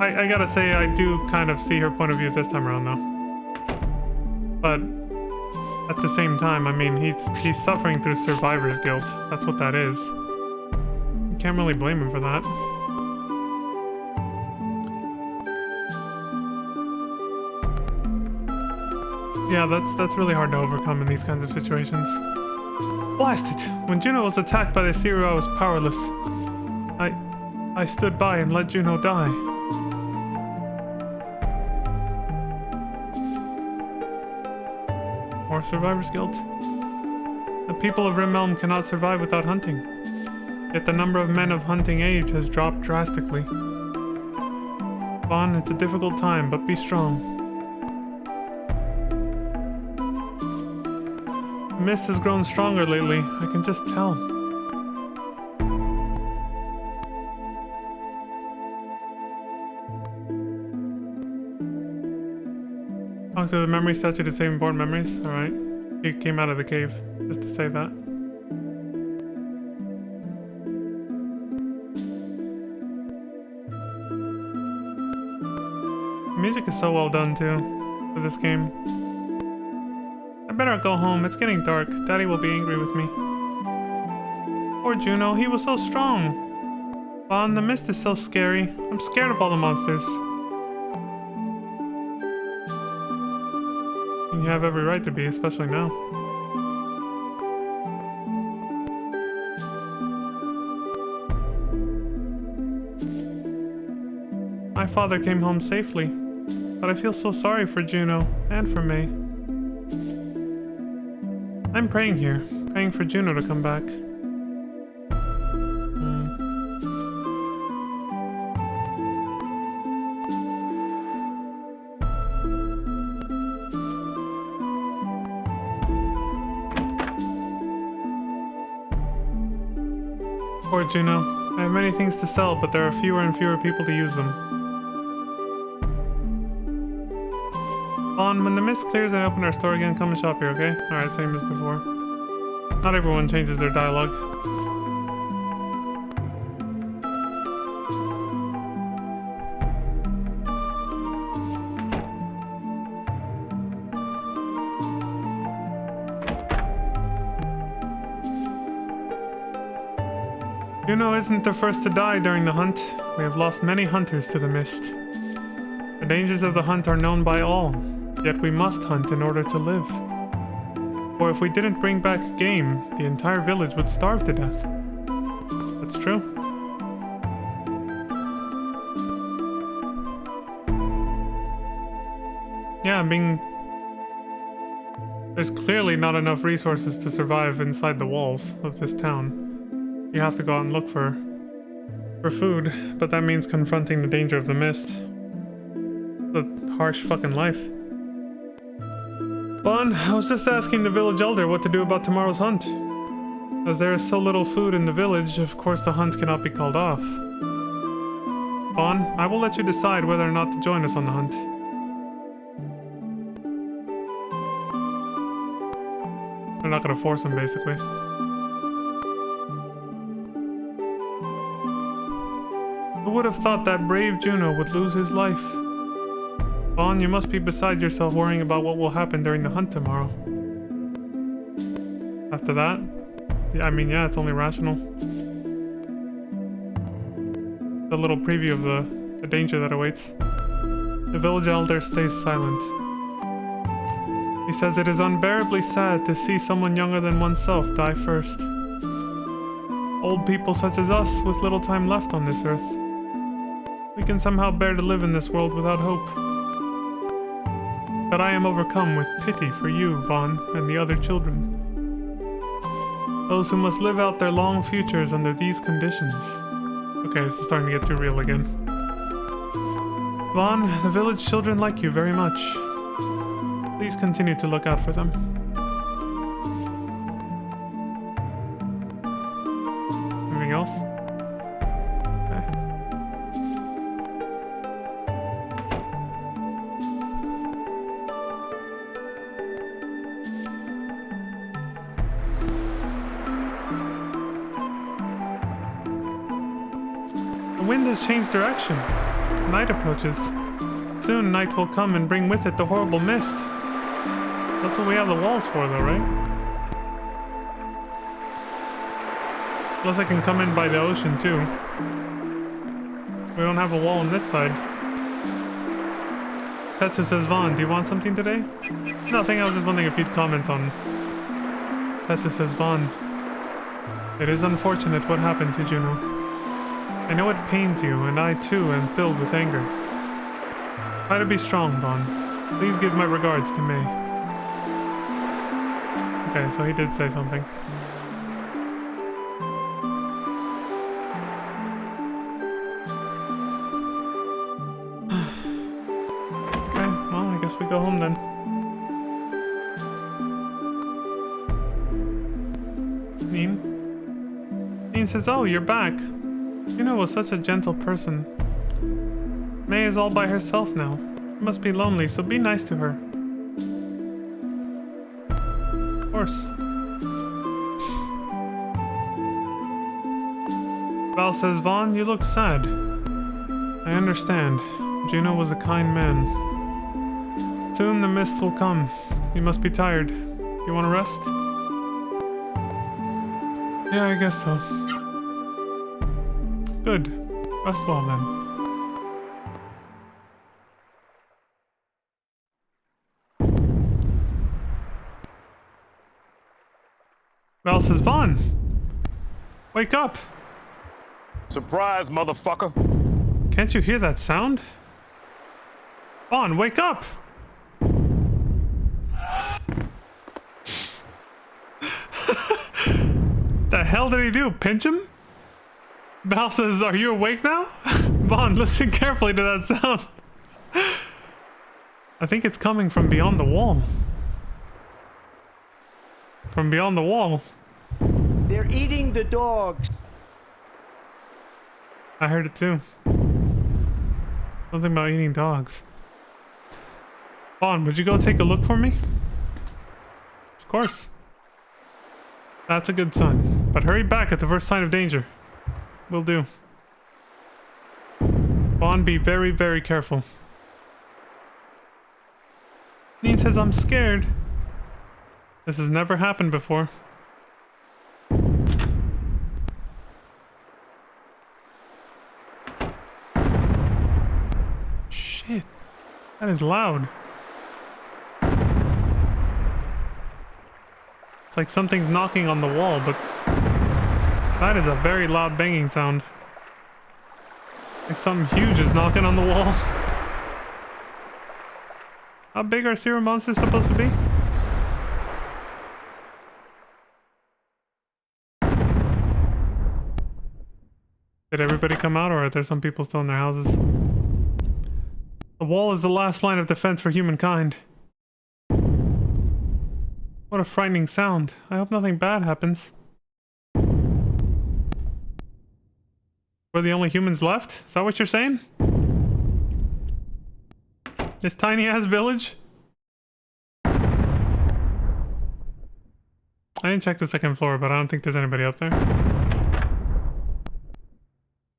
I gotta say, I do kind of see her point of view this time around, though. But at the same time, I mean, he's suffering through survivor's guilt. That's what that is. You can't really blame him for that. Yeah, that's really hard to overcome in these kinds of situations. Blast it! When Juno was attacked by the Siru, I was powerless. I stood by and let Juno die. More survivor's guilt. The people of Rim Elm cannot survive without hunting. Yet the number of men of hunting age has dropped drastically. Vaughn, it's a difficult time, but be strong. The mist has grown stronger lately, I can just tell. Talk to the memory statue to save important memories. Alright. He came out of the cave, just to say that. The music is so well done too, for this game. I better go home, it's getting dark. Daddy will be angry with me. Poor Juno, he was so strong. Vaughn, the mist is so scary. I'm scared of all the monsters. You have every right to be, especially now. My father came home safely, but I feel so sorry for Juno and for May. I'm praying here, praying for Juno to come back. Poor Juno. I have many things to sell, but there are fewer and fewer people to use them. Vaughn, when the mist clears and I open our store again, come and shop here, okay? Alright, same as before. Not everyone changes their dialogue. Juno isn't the first to die during the hunt. We have lost many hunters to the mist. The dangers of the hunt are known by all, yet we must hunt in order to live. For if we didn't bring back game, the entire village would starve to death. That's true. Yeah, there's clearly not enough resources to survive inside the walls of this town. You have to go out and look for food, but that means confronting the danger of the mist. The harsh fucking life. Bon, I was just asking the village elder what to do about tomorrow's hunt. As there is so little food in the village, of course the hunt cannot be called off. Bon, I will let you decide whether or not to join us on the hunt. They're not gonna force him, basically. Who would have thought that brave Juno would lose his life? Bon, you must be beside yourself worrying about what will happen during the hunt tomorrow. After that? Yeah, I mean, yeah, it's only rational. A little preview of the danger that awaits. The village elder stays silent. He says it is unbearably sad to see someone younger than oneself die first. Old people such as us with little time left on this earth. We can somehow bear to live in this world without hope. But I am overcome with pity for you, Vaughn, and the other children. Those who must live out their long futures under these conditions. Okay, this is starting to get too real again. Vaughn, the village children like you very much. Please continue to look out for them. Anything else? Okay. The wind has changed direction. Night approaches. Soon night will come and bring with it the horrible mist. That's what we have the walls for, though, right? Unless I can come in by the ocean, too. We don't have a wall on this side. Tetsu says, Vaughn, do you want something today? Nothing, I was just wondering if you'd comment on... Tetsu says, Vaughn, it is unfortunate what happened to Juno. I know it pains you, and I, too, am filled with anger. Try to be strong, Vaughn. Please give my regards to May. Okay, so he did say something. Okay, well, I guess we go home then. Neen says, oh, you're back. Juno was such a gentle person. May is all by herself now. She must be lonely, so be nice to her. Of course. Val says, Vaughn, you look sad. I understand. Juno was a kind man. Soon the mist will come. You must be tired. You want to rest? Yeah, I guess so. Good. Rest well then. Val says, Vaughn! Wake up!
Surprise, motherfucker!
Can't you hear that sound? Vaughn, wake up! The hell did he do? Pinch him? Val says, are you awake now? Vaughn, listen carefully to that sound. I think it's coming from beyond the wall. From beyond the wall.
They're eating the dogs.
I heard it too. Something about eating dogs. Vaughn, would you go take a look for me? Of course. That's a good son. But hurry back at the first sign of danger. Will do. Vaughn, be very, very careful. Neen says I'm scared. This has never happened before. Shit. That is loud. It's like something's knocking on the wall, but that is a very loud banging sound. Like something huge is knocking on the wall. How big are sewer monsters supposed to be? Did everybody come out, or are there some people still in their houses? The wall is the last line of defense for humankind. What a frightening sound. I hope nothing bad happens. We're the only humans left? Is that what you're saying? This tiny-ass village? I didn't check the second floor, but I don't think there's anybody up there.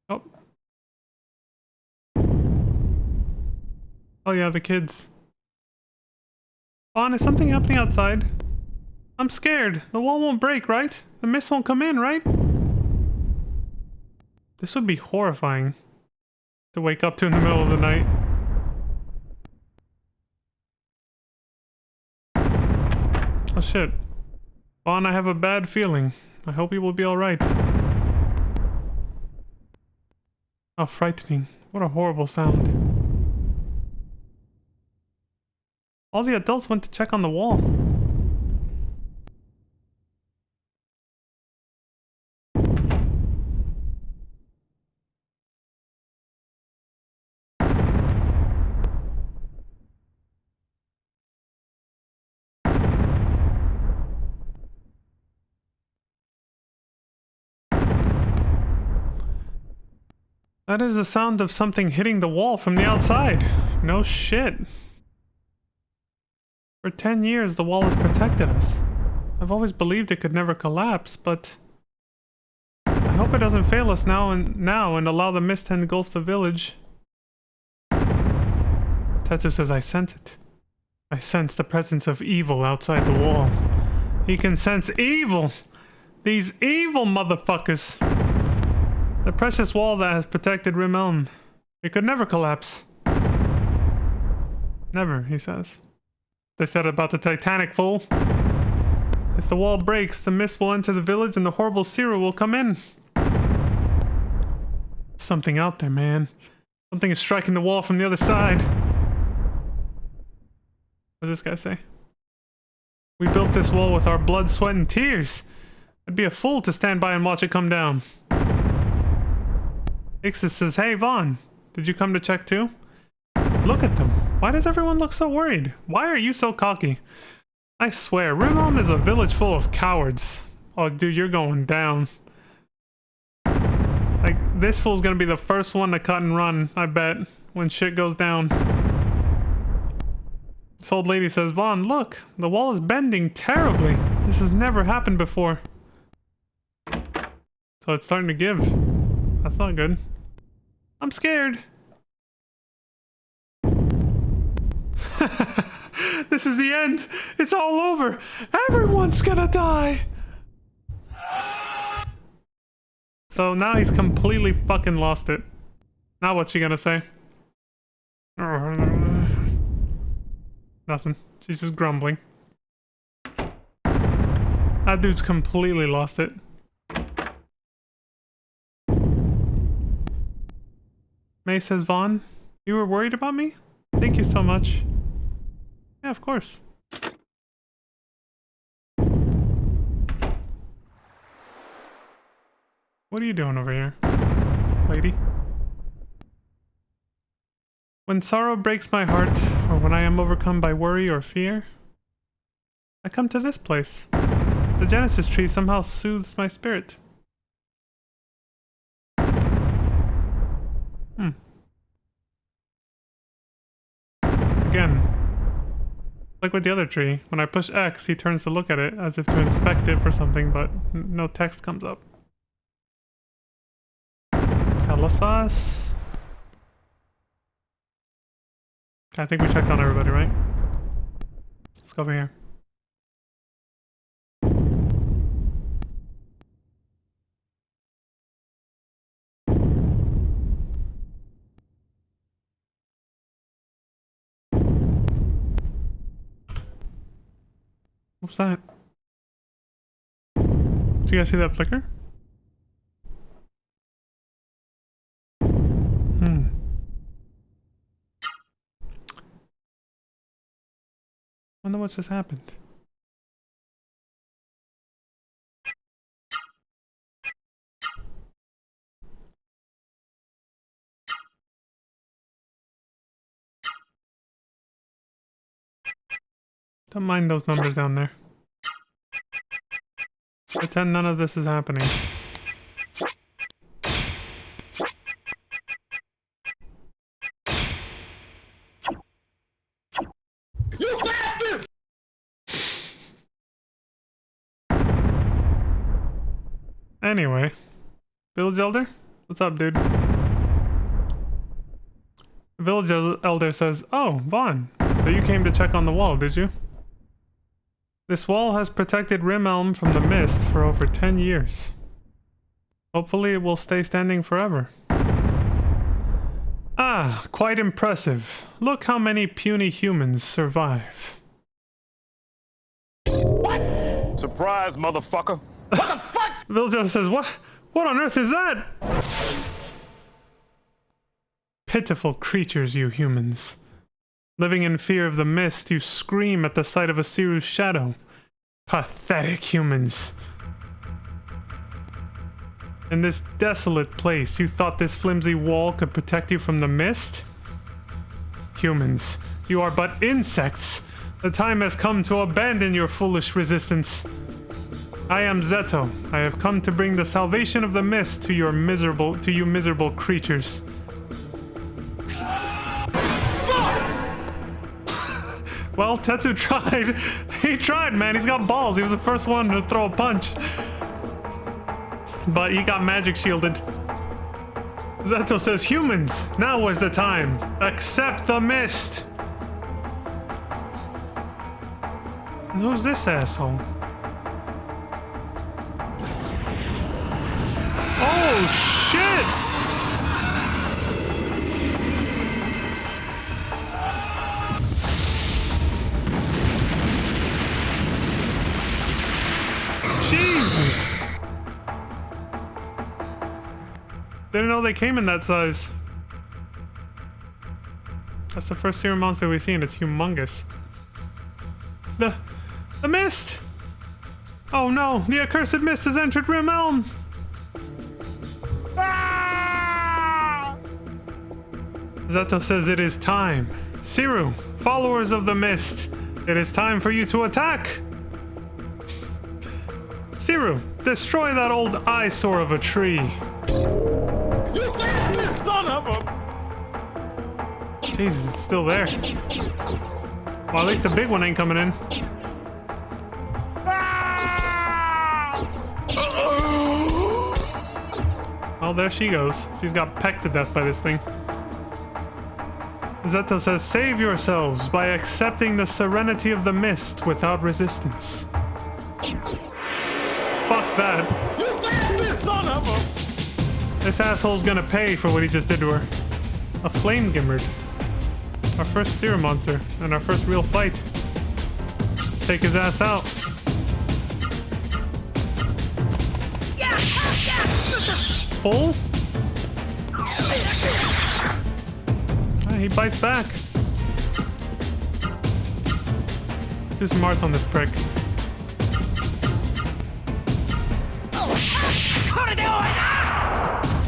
Oh. Oh yeah, the kids. Vaughn, is something happening outside? I'm scared. The wall won't break, right? The mist won't come in, right? This would be horrifying to wake up to in the middle of the night. Oh shit. Vaughn, I have a bad feeling. I hope he will be alright. How frightening. What a horrible sound. All the adults went to check on the wall. That is the sound of something hitting the wall from the outside. No shit. For 10 years, the wall has protected us. I've always believed it could never collapse, but I hope it doesn't fail us now and allow the mist to engulf the village. Tetsu says I sense it. I sense the presence of evil outside the wall. He can sense evil! These evil motherfuckers! The precious wall that has protected Rim Elm. It could never collapse. Never, he says. They said about the Titanic, fool. If the wall breaks, the mist will enter the village and the horrible Sira will come in. Something out there, man. Something is striking the wall from the other side. What does this guy say? We built this wall with our blood, sweat, and tears. I'd be a fool to stand by and watch it come down. Ixis says, hey Vaughn, did you come to check too? Look at them. Why does everyone look so worried? Why are you so cocky? I swear, Rimholm is a village full of cowards. Oh dude, you're going down. Like, this fool's gonna be the first one to cut and run, I bet, when shit goes down. This old lady says, Vaughn, look, the wall is bending terribly. This has never happened before. So it's starting to give. That's not good. I'm scared. This is the end. It's all over. Everyone's gonna die. So now he's completely fucking lost it. Now what's she gonna say? Nothing. She's just grumbling. That dude's completely lost it. May says, Vaughn, you were worried about me? Thank you so much. Yeah, of course. What are you doing over here, lady? When sorrow breaks my heart, or when I am overcome by worry or fear, I come to this place. The Genesis tree somehow soothes my spirit. Again, Like with the other tree, when I push X, he turns to look at it as if to inspect it for something, but no text comes up. Hella sauce. I think we checked on everybody, right? Let's go over here. What's that? Do you guys see that flicker? Wonder what just happened. Don't mind those numbers down there. Pretend none of this is happening.
You bastard!
Anyway. Village Elder? What's up, dude? The Village Elder says, "Oh, Vaughn, so you came to check on the wall, did you? This wall has protected Rim Elm from the mist for over 10 years. Hopefully it will stay standing forever." Ah, quite impressive. Look how many puny humans survive.
What? Surprise, motherfucker. What the fuck?
Viljo says, What on earth is that? Pitiful creatures, you humans. Living in fear of the mist, you scream at the sight of a Siru's shadow. Pathetic humans. In this desolate place, you thought this flimsy wall could protect you from the mist? Humans, you are but insects. The time has come to abandon your foolish resistance. I am Zeto. I have come to bring the salvation of the mist to you miserable creatures. Well, Tetsu tried. He tried, man. He's got balls. He was the first one to throw a punch. But he got magic shielded. Zeto says, humans, now was the time. Accept the mist. And who's this asshole? Oh, shit! Jesus! Didn't know they came in that size. That's the first serum monster we've seen. It's humongous. The mist! Oh no, the accursed mist has entered Rim Elm! Ah! Zeto says it is time. Siru, followers of the mist, it is time for you to attack! Siru, destroy that old eyesore of a tree.
You bastard son of a...
Jesus, it's still there. Well, at least the big one ain't coming in. Oh, there she goes. She's got pecked to death by this thing. Zeto says, save yourselves by accepting the serenity of the mist without resistance. Fuck that.
You bastard son of a...
This asshole's gonna pay for what he just did to her. A flame gimmerd. Our first serum monster, and our first real fight. Let's take his ass out. Full? He bites back. Let's do some arts on this prick.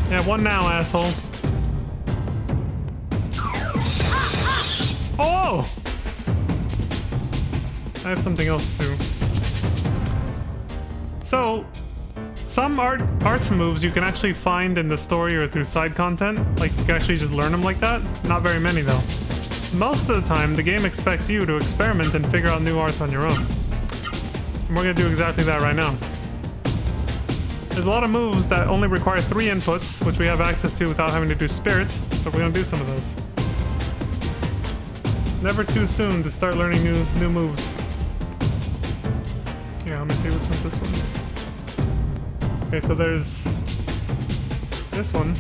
Yeah, one now, asshole. Oh! I have something else to do. So, some arts moves you can actually find in the story or through side content. Like, you can actually just learn them like that. Not very many, though. most of the time, the game expects you to experiment and figure out new arts on your own. And we're gonna do exactly that right now. There's a lot of moves that only require 3 inputs, which we have access to without having to do spirit, so we're gonna do some of those. Never too soon to start learning new moves. Yeah, let me see which one's this one. Okay, so there's this one.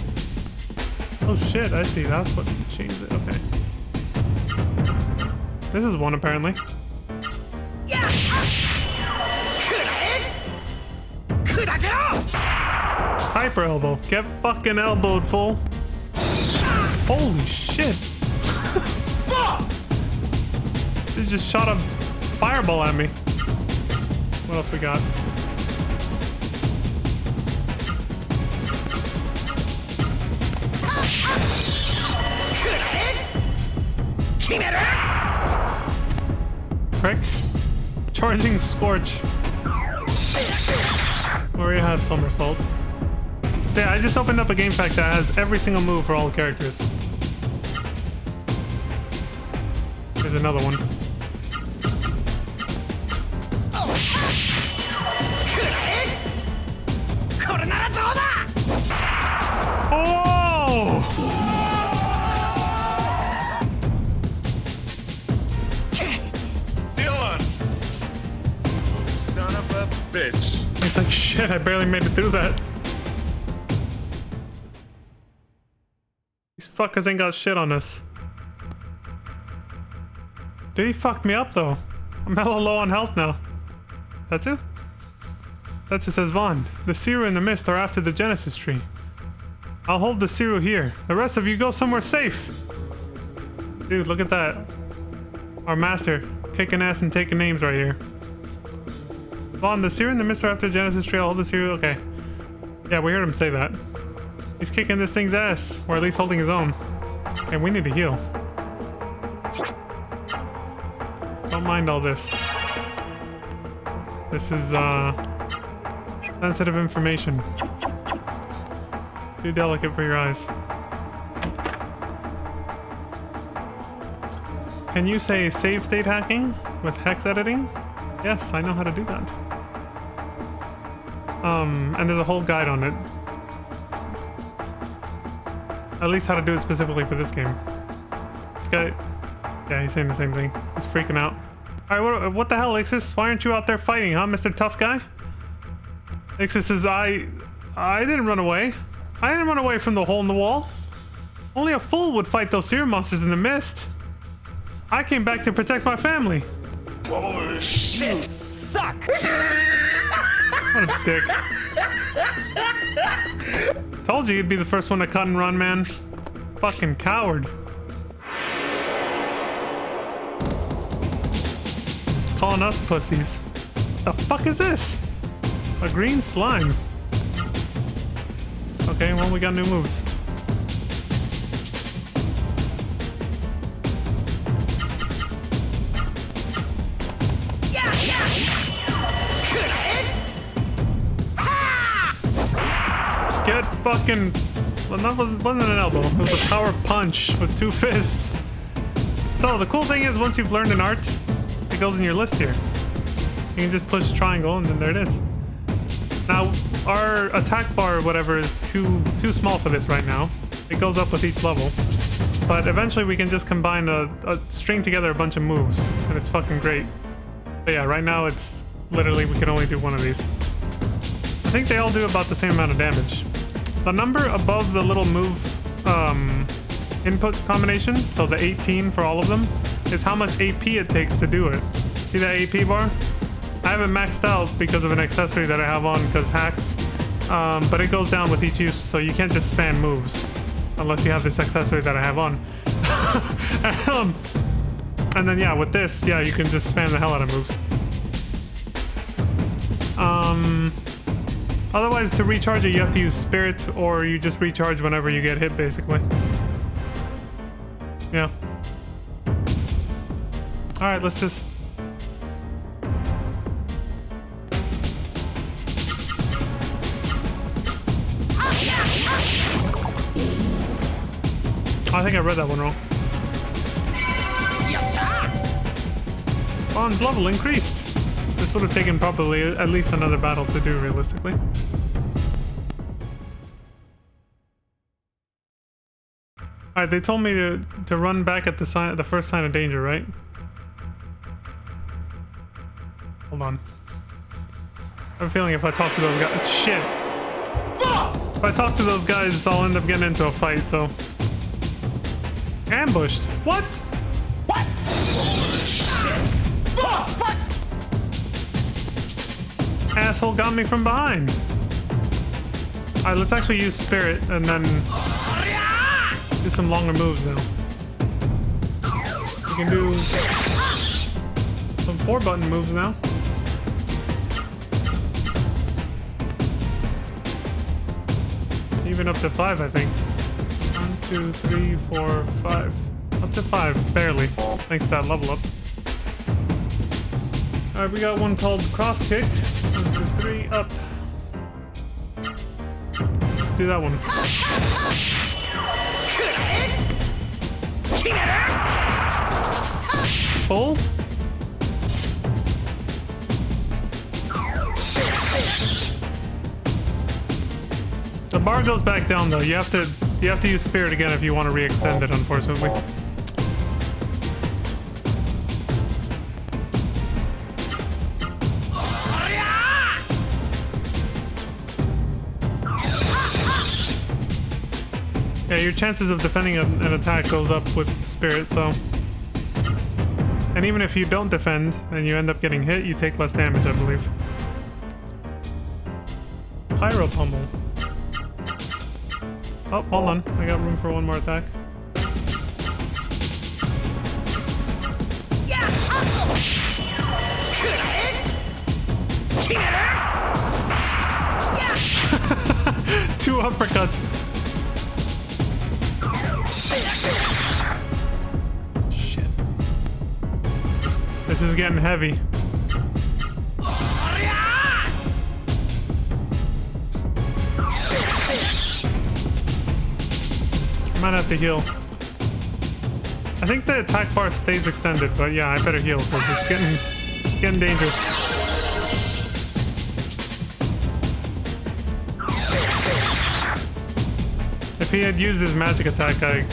Oh shit, I see. That's what changed it. Okay. This is one apparently. Hyper elbow. Get fucking elbowed, fool. Holy shit. They just shot a fireball at me. What else we got? Prick. Charging Scorch. Or you have Somersault. So yeah, I just opened up a game pack that has every single move for all characters. There's another one. Oh!
Dylan! Son of a bitch.
It's like, shit, I barely made it through that. These fuckers ain't got shit on us. Did he fuck me up, though? I'm hella low on health now. That's it? That's what says Vaughn. The Siru and the Mist are after the Genesis tree. I'll hold the Siru here. The rest of you go somewhere safe. Dude, look at that. Our master. Kicking ass and taking names right here. Vaughn, the Siru and the Mist are after the Genesis tree. I'll hold the Siru. Okay. Yeah, we heard him say that. He's kicking this thing's ass. Or at least holding his own. And we need to heal. Don't mind all this. This is, sensitive information. Too delicate for your eyes. Can you say save state hacking with hex editing? Yes, I know how to do that. And there's a whole guide on it. At least how to do it specifically for this game. This guy... Yeah, he's saying the same thing. He's freaking out. Alright, what the hell, Ixis? Why aren't you out there fighting, huh, Mr. Tough Guy? Ixis says, I didn't run away. I didn't run away from the hole in the wall. Only a fool would fight those serum monsters in the mist. I came back to protect my family.
Holy shit!
Suck!
What a dick. Told you you'd be the first one to cut and run, man. Fucking coward. Calling us pussies. The fuck is this? A green slime. Okay, well, we got new moves. Get fucking... Well, that wasn't an elbow. It was a power punch with 2 fists. So, the cool thing is, once you've learned an art, it goes in your list here. You can just push triangle and then there it is. Now, our attack bar or whatever is too small for this right now. It goes up with each level. But eventually we can just combine string together a bunch of moves, and it's fucking great. But yeah, right now it's literally we can only do one of these. I think they all do about the same amount of damage. The number above the little move input combination, so the 18 for all of them, is how much AP it takes to do it. See that AP bar? I have it maxed out because of an accessory that I have on because hacks, but it goes down with each use, so you can't just spam moves unless you have this accessory that I have on. And then yeah, with this, yeah, you can just spam the hell out of moves. Otherwise, to recharge it, you have to use Spirit, or you just recharge whenever you get hit, basically. Yeah. Alright, let's just... I think I read that one wrong. Bond's level increased. This would have taken probably at least another battle to do, realistically. Alright, they told me to run back at the first sign of danger, right? Hold on. I have a feeling if I talk to those guys... Shit! If I talk to those guys, I'll end up getting into a fight, so... Ambushed? What?
What? Holy shit! Fuck!
Asshole got me from behind. Alright, let's actually use Spirit and then do some longer moves now. We can do some 4-button moves now. Even up to 5, I think. 1, 2, 3, 4, 5. Up to 5, barely. Thanks to that level up. Alright, we got one called Cross Kick. 1, 2, 3, up. Let's do that one. Full? The bar goes back down though. You have to use Spirit again if you want to re-extend it, unfortunately. Yeah, your chances of defending an attack goes up with Spirit, so... And even if you don't defend and you end up getting hit, you take less damage, I believe. Pyro Pummel. Oh, hold on. I got room for one more attack. Two uppercuts. Shit. This is getting heavy. Might have to heal. I think the attack bar stays extended, but yeah, I better heal because it's getting dangerous. If he had used his magic attack, I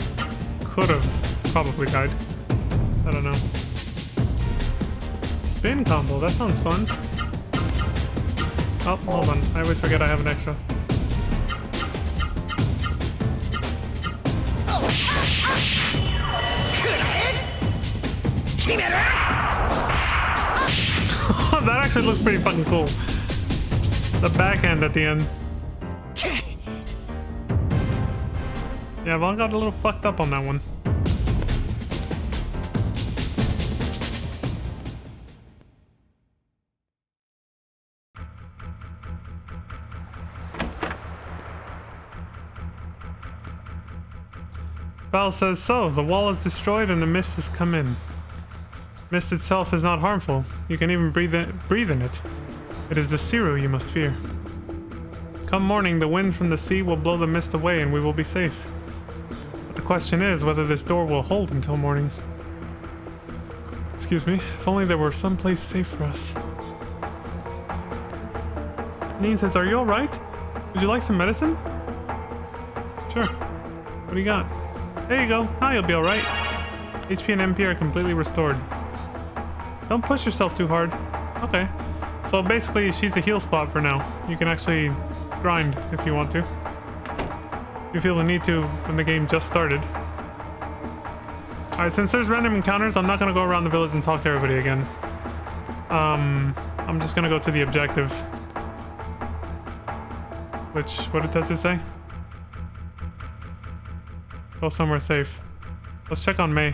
could have probably died. I don't know. Spin combo, that sounds fun. Oh, hold on. I always forget I have an extra. That actually looks pretty fucking cool. The backhand at the end. Yeah, Vaughn got a little fucked up on that one. Val says so. The wall is destroyed and the mist has come in. Mist itself is not harmful. You can even breathe in it. It is the Siru you must fear. Come morning, the wind from the sea will blow the mist away and we will be safe. But the question is whether this door will hold until morning. Excuse me. If only there were someplace safe for us. Neen says, are you alright? Would you like some medicine? Sure. What do you got? There you go. Now you'll be alright. HP and MP are completely restored. Don't push yourself too hard. Okay. So basically, she's a heal spot for now. You can actually grind if you want to. If you feel the need to when the game just started. Alright, since there's random encounters, I'm not going to go around the village and talk to everybody again. I'm just going to go to the objective. Which, what did Tetsu say? Go somewhere safe. Let's check on May.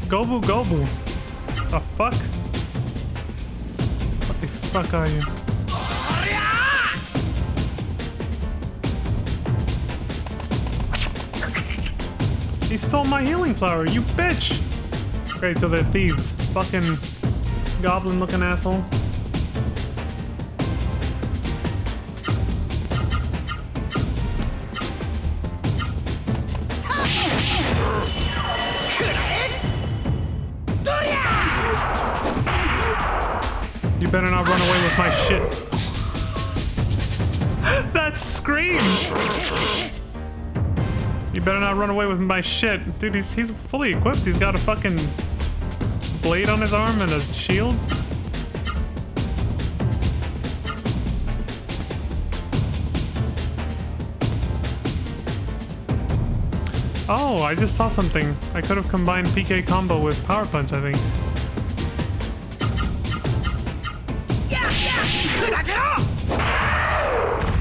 Gobu Gobu. The fuck? What the fuck are you? He stole my healing flower, you bitch! Great, so they're thieves. Fucking goblin looking asshole. better not run away with my shit. That scream! You better not run away with my shit. Dude, he's fully equipped. He's got a fucking blade on his arm and a shield. Oh, I just saw something. I could have combined PK combo with Power Punch, I think.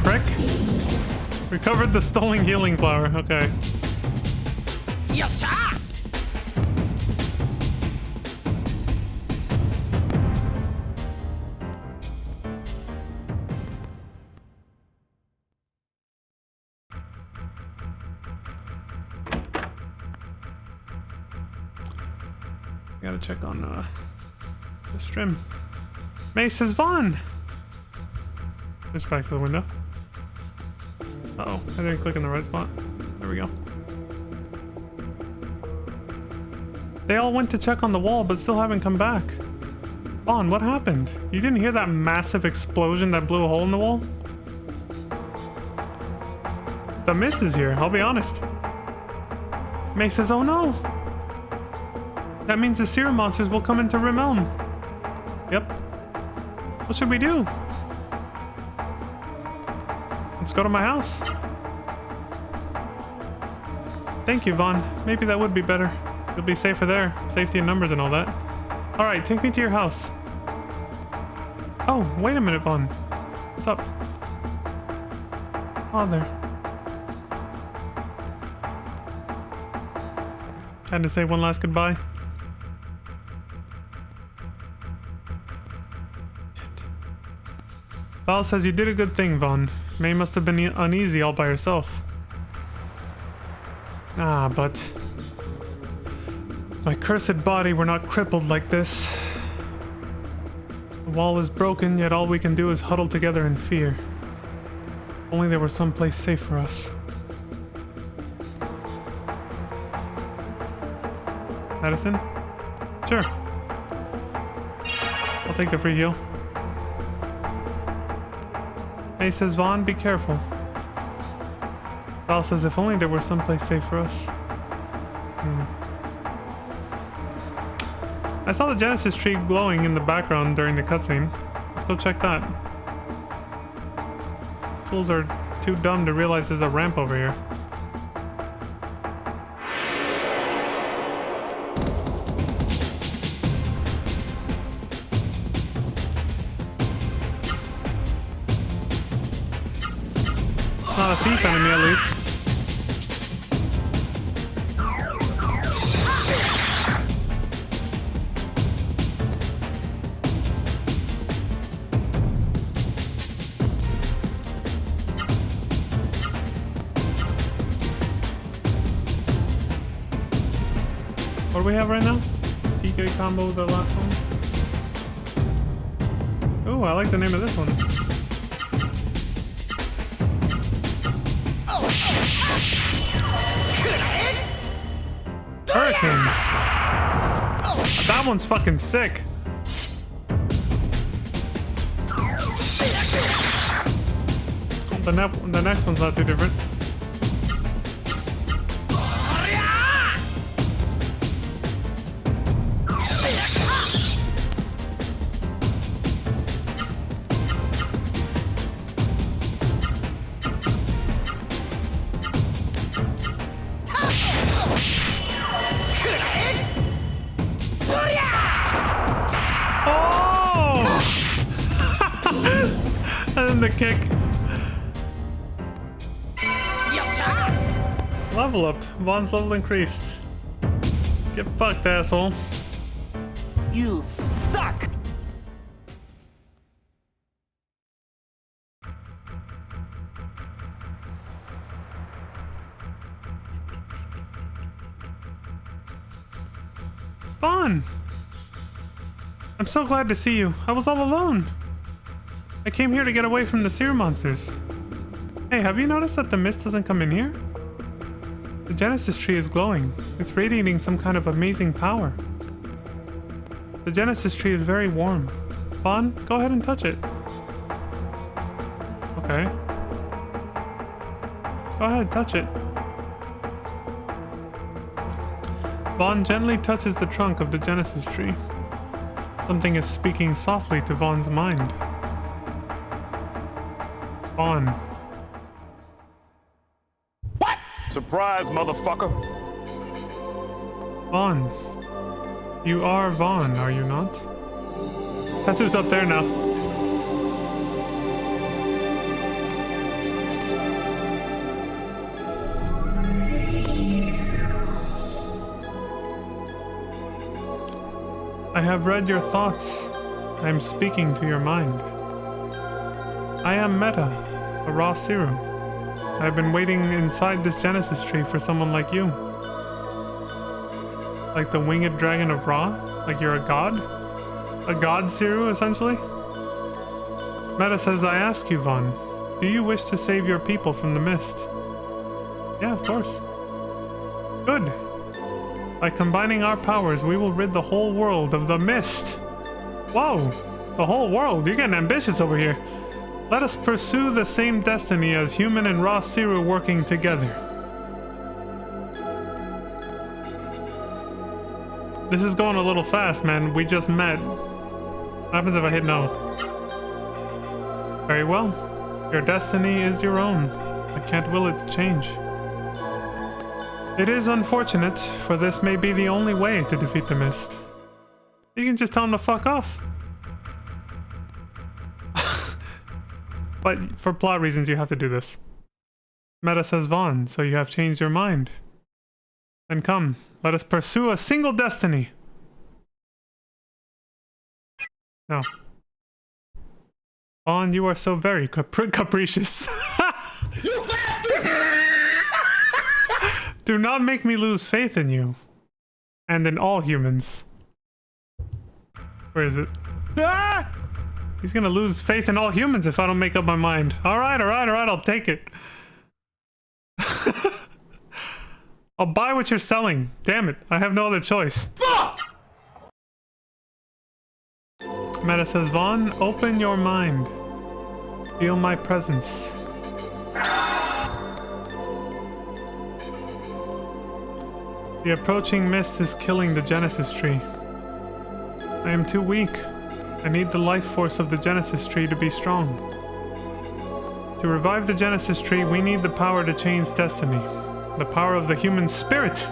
Prick. Recovered the stolen healing flower. Okay. Gotta check on the stream. May says Vaughn. Just back to the window. Uh-oh, I didn't click in the right spot. There we go. They all went to check on the wall, but still haven't come back. Vaughn, what happened? You didn't hear that massive explosion that blew a hole in the wall? The mist is here, I'll be honest. May says, oh no! That means the serum monsters will come into Rim Elm. Yep. What should we do? Let's go to my house. Thank you, Vaughn. Maybe that would be better. You'll be safer there. Safety in numbers and all that. Alright, take me to your house. Oh, wait a minute, Vaughn. What's up? Oh, there. Had to say one last goodbye. Val says you did a good thing, Vaughn. May must have been uneasy all by herself. Ah, but... my cursed body were not crippled like this. The wall is broken, yet all we can do is huddle together in fear. If only there were someplace safe for us. Medicine? Sure. I'll take the free heal. May says, Vaughn, be careful. Val says, if only there were someplace safe for us. I saw the Genesis tree glowing in the background during the cutscene. Let's go check that. Fools are too dumb to realize there's a ramp over here. Not a thief enemy, at least. What do we have right now? PK combo is our last one. Ooh, I like the name of this one. Hurricane. That one's fucking sick. The next one's not too different. The kick. Level up. Vaughn's level increased. Get fucked, asshole.
You suck!
Vaughn! I'm so glad to see you. I was all alone. I came here to get away from the seer monsters. Hey, have you noticed that the mist doesn't come in here? The Genesis tree is glowing. It's radiating some kind of amazing power. The Genesis tree is very warm. Vaughn, go ahead and touch it. Okay. Go ahead, touch it. Vaughn gently touches the trunk of the Genesis tree. Something is speaking softly to Vaughn's mind. Vaughn.
What? Surprise, motherfucker.
Vaughn. You are Vaughn, are you not? That's who's up there now. I have read your thoughts. I am speaking to your mind. I am Meta, a raw Siru. I have been waiting inside this Genesis tree for someone like you. Like the winged dragon of Ra? Like you're a god? A god Siru, essentially? Meta says, I ask you, Vaughn, do you wish to save your people from the mist? Yeah, of course. Good. By combining our powers, we will rid the whole world of the mist. Whoa! The whole world? You're getting ambitious over here. Let us pursue the same destiny as human and raw Siru working together. This is going a little fast, man. We just met. What happens if I hit no? Very well. Your destiny is your own. I can't will it to change. It is unfortunate, for this may be the only way to defeat the mist. You can just tell him to fuck off. But for plot reasons, you have to do this. Meta says Vaughn, so you have changed your mind. Then come, let us pursue a single destiny. No. Vaughn, you are so very capricious.
You bastard!
Do not make me lose faith in you. And in all humans. Where is it? Ah! He's gonna lose faith in all humans if I don't make up my mind. Alright, I'll take it. I'll buy what you're selling. Damn it, I have no other choice.
Fuck!
Meta says, Vaughn, open your mind. Feel my presence. The approaching mist is killing the Genesis tree. I am too weak. I need the life force of the Genesis tree to be strong. To revive the Genesis tree, we need the power to change destiny. The power of the human spirit.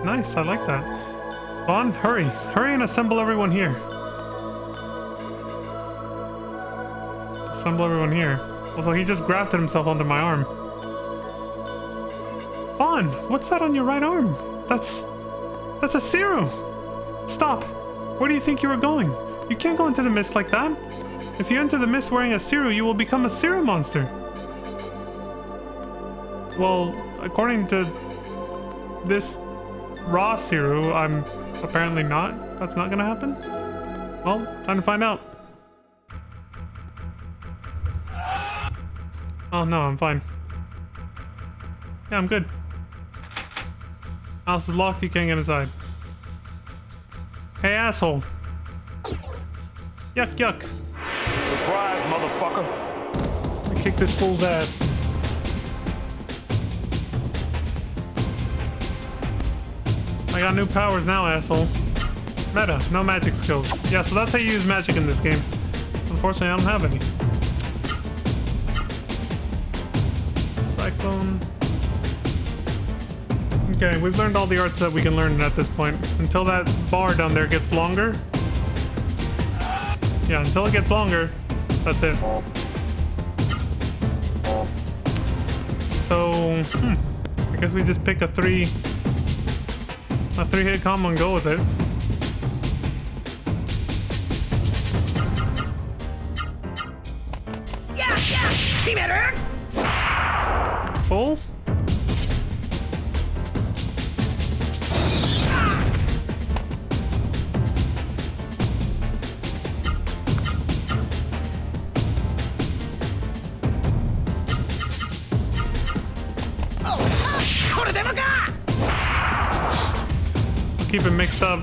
Nice, I like that. Vaughn, hurry. Hurry and assemble everyone here. Assemble everyone here. Also, he just grafted himself onto my arm. Vaughn, what's that on your right arm? That's a Siru. Stop. Where do you think you were going? You can't go into the mist like that. If you enter the mist wearing a Siru, you will become a Siru monster. Well, according to this raw Siru, I'm apparently not. That's not gonna happen? Well, time to find out. Oh no, I'm fine. Yeah, I'm good. House is locked, you can't get inside. Hey, asshole. Yuck, yuck.
Surprise, motherfucker.
I kicked this fool's ass. I got new powers now, asshole. Meta, no magic skills. Yeah, so that's how you use magic in this game. Unfortunately, I don't have any. Cyclone. Okay, we've learned all the arts that we can learn at this point. Until that bar down there gets longer. Yeah, until it gets longer, that's it. So, I guess we just pick a three-hit combo and go with it. Full? Keep it mixed up.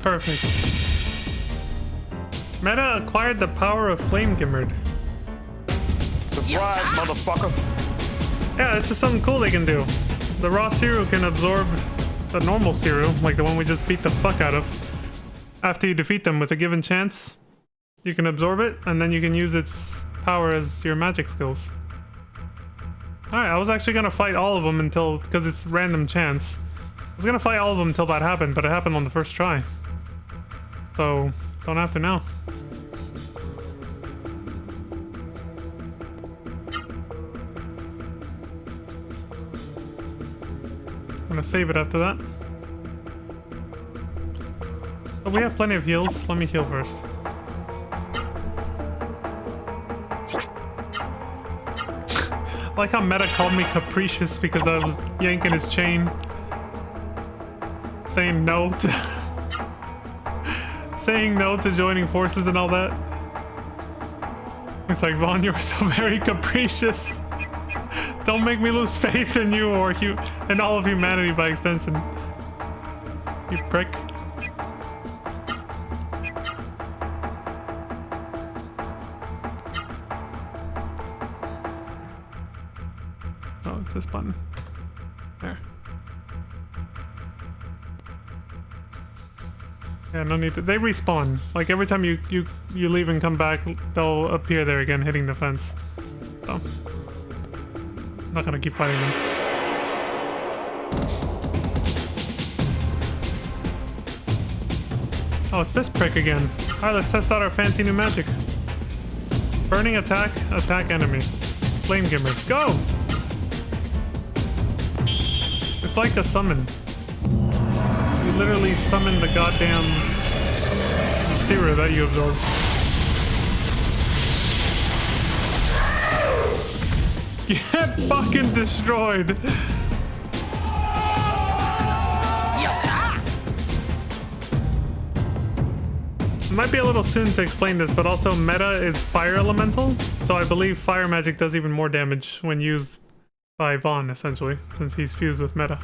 Perfect. Meta acquired the power of Flame Gimmerd.
Surprise, motherfucker.
Yeah, this is something cool they can do. The raw Siru can absorb the normal Siru, like the one we just beat the fuck out of. After you defeat them with a given chance, you can absorb it, and then you can use its power as your magic skills. Alright, I was actually gonna fight all of them until, because it's random chance. I was gonna fight all of them until that happened, but it happened on the first try. So, don't have to now. I'm gonna save it after that. Oh, we have plenty of heals. Let me heal first. I like how Meta called me capricious because I was yanking his chain. Saying no to... saying no to joining forces and all that. It's like, Vaughn, you're so very capricious. Don't make me lose faith in you or you and all of humanity by extension. You prick. Oh, it's this button. There. Yeah, no need to. They respawn. Like every time you leave and come back, they'll appear there again, hitting the fence. So, I'm not gonna keep fighting them. Oh, it's this prick again. Alright, let's test out our fancy new magic. Burning attack, attack enemy. Flame Gimmer. Go! It's like a summon. You literally summon the goddamn Siru that you absorb. Get fucking destroyed! It might be a little soon to explain this, but also Meta is fire elemental, so I believe fire magic does even more damage when used by Vaughn, essentially, since he's fused with Meta.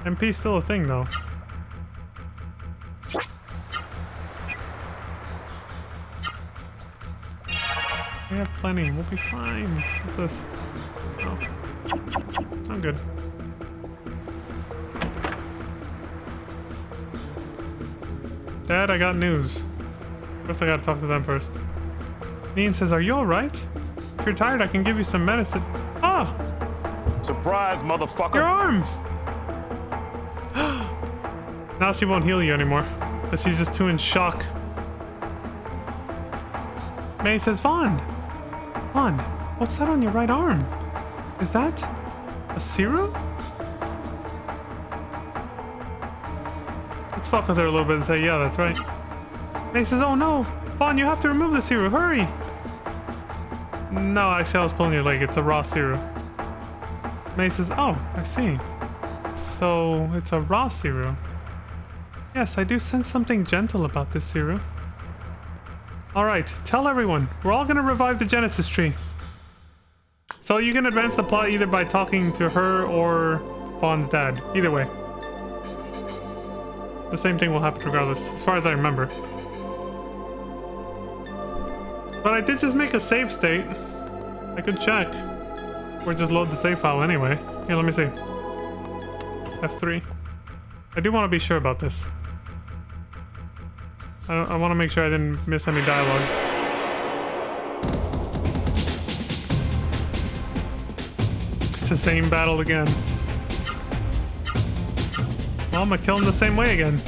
MP's still a thing, though. We have plenty. We'll be fine. What's this? Oh. I'm good. Dad, I got news. First I gotta talk to them first. Neen says, are you alright? If you're tired, I can give you some medicine. Ah!
Surprise, motherfucker.
Your arm! Now she won't heal you anymore. But she's just too in shock. May says, Vaughn! Vaughn, what's that on your right arm? Is that a Siru? Let's fuck with her a little bit and say, yeah, that's right. May says, oh no! Vaughn, you have to remove the Siru, hurry! No, actually I was pulling your leg, it's a raw Siru. May says, oh, I see. So, it's a raw Siru. Yes, I do sense something gentle about this Siru. Alright, tell everyone. We're all gonna revive the Genesis tree. So you can advance the plot either by talking to her or Vaughn's dad. Either way. The same thing will happen regardless, as far as I remember. But I did just make a save state. I could check. Or just load the save file anyway. Here, let me see. F3. I do want to be sure about this. I want to make sure I didn't miss any dialogue. It's the same battle again. Well, I'm gonna kill him the same way again.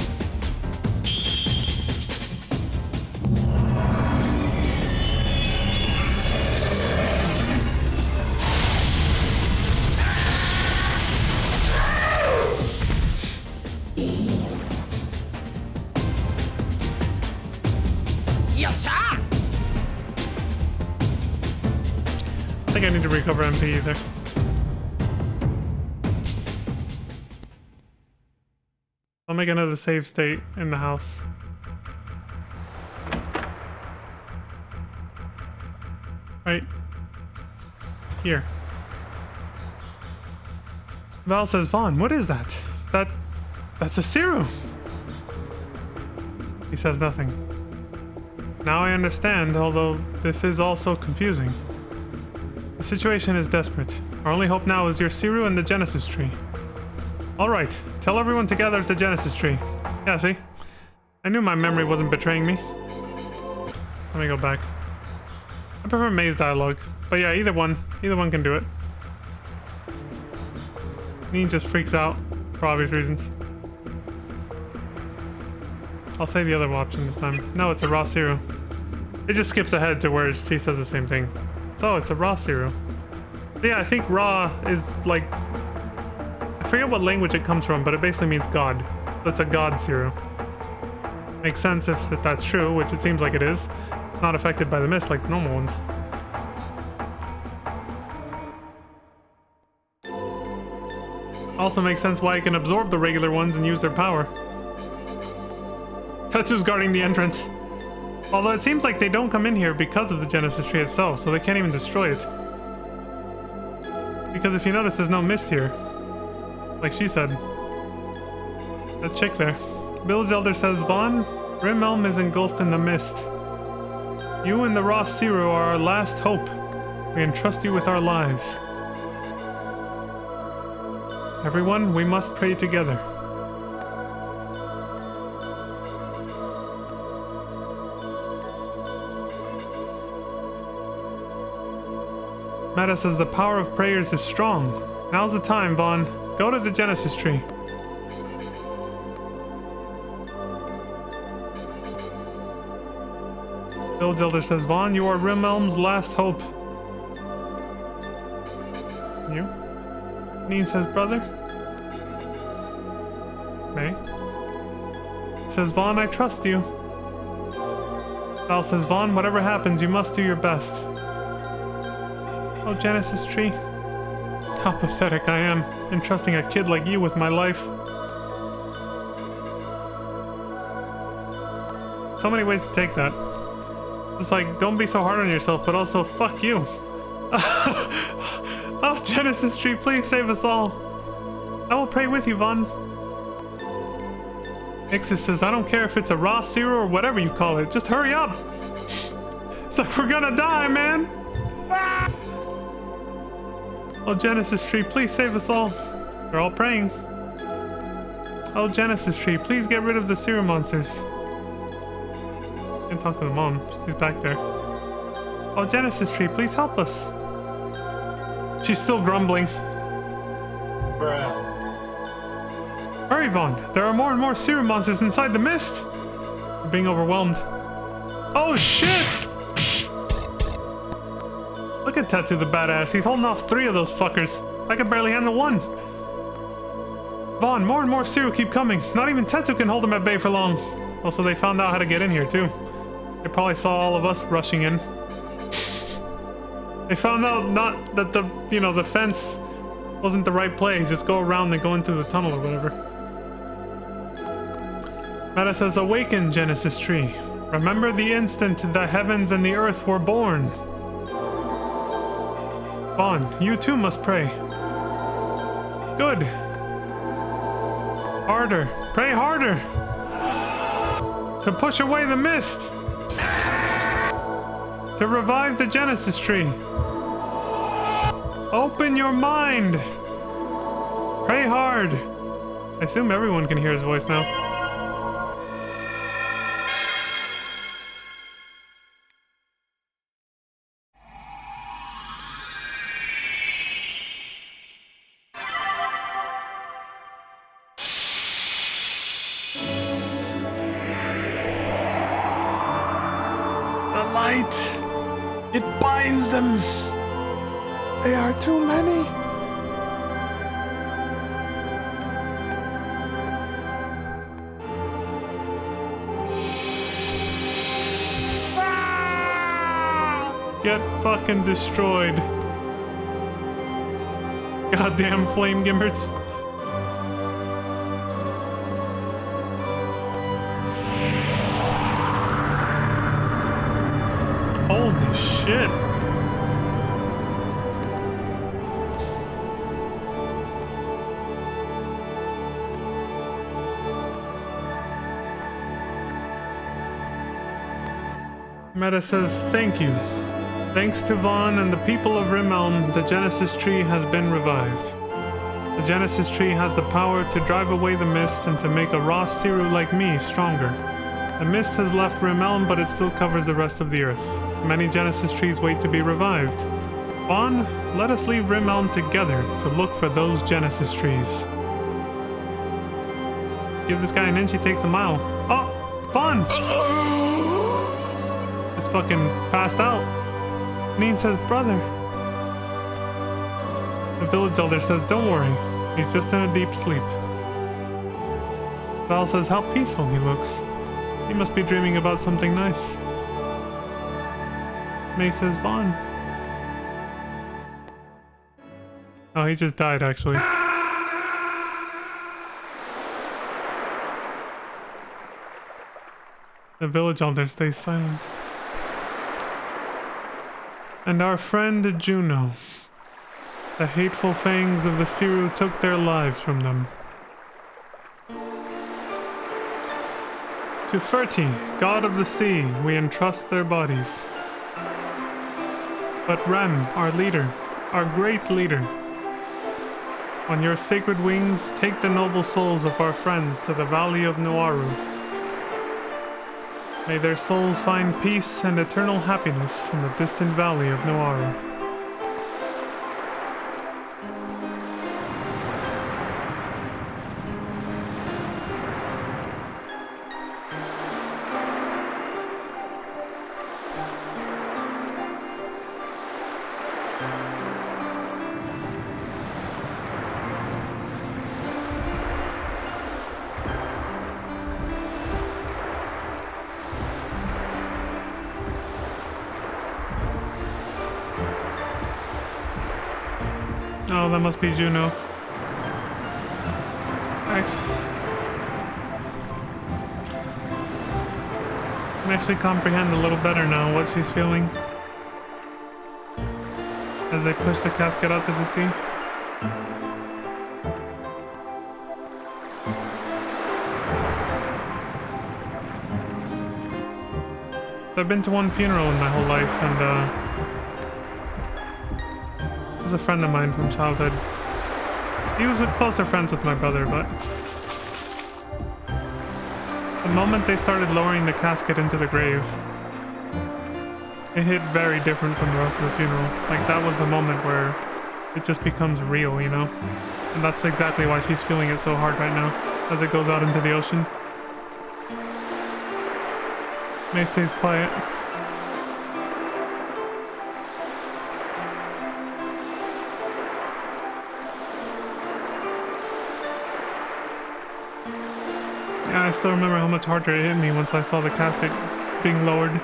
I think I need to recover MP either. I'll make another save state in the house. Right here. Val says, Vaughn, what is that? That's a Siru. He says nothing. Now I understand, although this is also confusing. The situation is desperate. Our only hope now is your Siru and the Genesis tree. Alright, tell everyone to gather at the Genesis tree. Yeah, see? I knew my memory wasn't betraying me. Let me go back. I prefer May's dialogue. But yeah, either one can do it. Neen just freaks out for obvious reasons. I'll say the other option this time. No, it's a raw Siru. It just skips ahead to where she says the same thing. So it's a raw Siru. But yeah, I think raw is like, I forget what language it comes from, but it basically means God. So it's a God Siru. Makes sense if that's true, which it seems like it is. It's not affected by the mist like normal ones. Also makes sense why it can absorb the regular ones and use their power. Tetsu's guarding the entrance. Although it seems like they don't come in here because of the Genesis tree itself, so they can't even destroy it. Because if you notice, there's no mist here. Like she said. That chick there. Village Elder says, Vaughn, Grim Elm is engulfed in the mist. You and the Raw Siru are our last hope. We entrust you with our lives. Everyone, we must pray together. Meta says the power of prayers is strong. Now's the time, Vaughn. Go to the Genesis tree. Village Elder says, Vaughn, you are Rimelm's last hope. You? Neen says, brother? May? Says, Vaughn, I trust you. Val says, Vaughn, whatever happens, you must do your best. Oh, Genesis tree. How pathetic I am, entrusting a kid like you with my life. So many ways to take that. It's like, don't be so hard on yourself, but also, fuck you. Oh, Genesis tree, please save us all. I will pray with you, Vaughn. Ixis says, I don't care if it's a raw Siru or whatever you call it. Just hurry up. It's like we're gonna die, man. Oh, Genesis tree, please save us all. We're all praying. Oh, Genesis tree, please get rid of the Siru monsters. Can't talk to the mom. She's back there. Oh, Genesis tree, please help us. She's still grumbling.
Bruh.
Hurry, Vaughn. There are more and more Siru monsters inside the mist. We're being overwhelmed. Oh, shit! Look at Tetsu the badass. He's holding off 3 of those fuckers. I can barely handle 1. Vaughn, more and more Siru keep coming. Not even Tetsu can hold them at bay for long. Also, they found out how to get in here, too. They probably saw all of us rushing in. They found out not that the fence wasn't the right play. Just go around and go into the tunnel or whatever. Meta says, awaken, Genesis tree. Remember the instant the heavens and the earth were born. Vaughn, you too must pray. Good. Harder. Pray harder. To push away the mist. To revive the Genesis tree. Open your mind. Pray hard. I assume everyone can hear his voice now. The light. It binds them. They are too many. Get fucking destroyed. Goddamn flame gimmers. Holy shit. Meta says, thank you. Thanks to Vaughn and the people of Rimelm, the Genesis Tree has been revived. The Genesis Tree has the power to drive away the mist and to make a raw Siru like me stronger. The mist has left Rimelm, but it still covers the rest of the earth. Many Genesis Trees wait to be revived. Vaughn, let us leave Rimelm together to look for those Genesis Trees. Give this guy an inch, he takes a mile. Oh, Vaughn! Just fucking passed out. Neen says, brother. The village elder says, don't worry. He's just in a deep sleep. Val says, how peaceful he looks. He must be dreaming about something nice. May says, Vaughn. Oh, he just died, actually. The village elder stays silent. And our friend Juno. The hateful fangs of the Siru took their lives from them. To Ferti, god of the sea, we entrust their bodies. But Rem, our leader, our great leader, on your sacred wings, take the noble souls of our friends to the valley of Nuaru. May their souls find peace and eternal happiness in the distant valley of Nuaru. Oh, that must be Juno. Thanks. I can actually comprehend a little better now what she's feeling as they push the casket out to the sea. So I've been to one funeral in my whole life, and was a friend of mine from childhood. He was closer friends with my brother, but the moment they started lowering the casket into the grave, it hit very different from the rest of the funeral. Like, that was the moment where it just becomes real, you know? And that's exactly why she's feeling it so hard right now, as it goes out into the ocean. May stays quiet. I still remember how much harder it hit me once I saw the casket being lowered,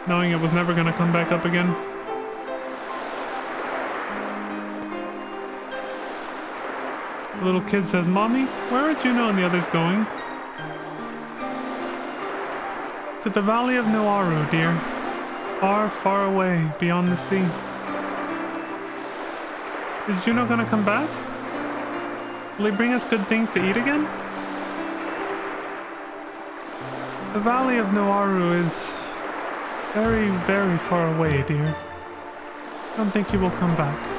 knowing it was never going to come back up again. The little kid says, Mommy, where are Juno and the others going? To the valley of Nuaru, dear. Far, far away, beyond the sea. Is Juno going to come back? Will he bring us good things to eat again? The valley of Nuaru is very, very far away, dear. I don't think he will come back.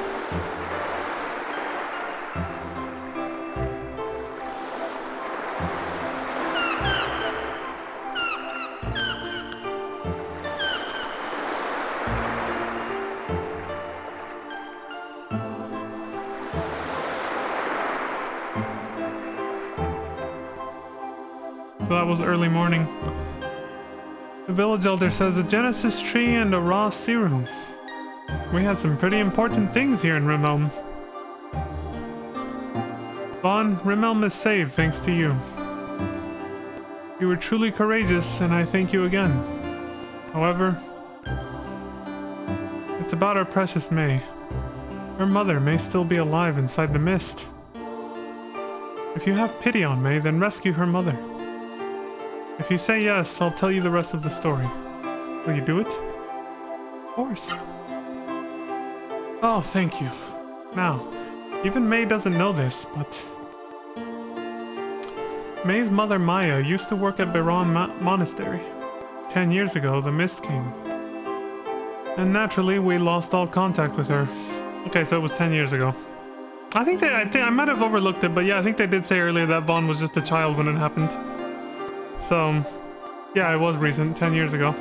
So that was early morning. The village elder says a Genesis tree and a raw serum. We had some pretty important things here in Rimelm. Vaughn, Rimelm is saved thanks to you. You were truly courageous, and I thank you again. However, it's about our precious May. Her mother may still be alive inside the mist. If you have pity on May, then rescue her mother. If you say yes, I'll tell you the rest of the story. Will you do it? course. Oh, thank you. Now, even May doesn't know this, but... May's mother Maya used to work at Biran Monastery. 10 years ago, the mist came. And naturally, we lost all contact with her. Okay, so it was 10 years ago. I think I might have overlooked it, but yeah, I think they did say earlier that Vaughn was just a child when it happened. So, yeah, it was recent, 10 years ago.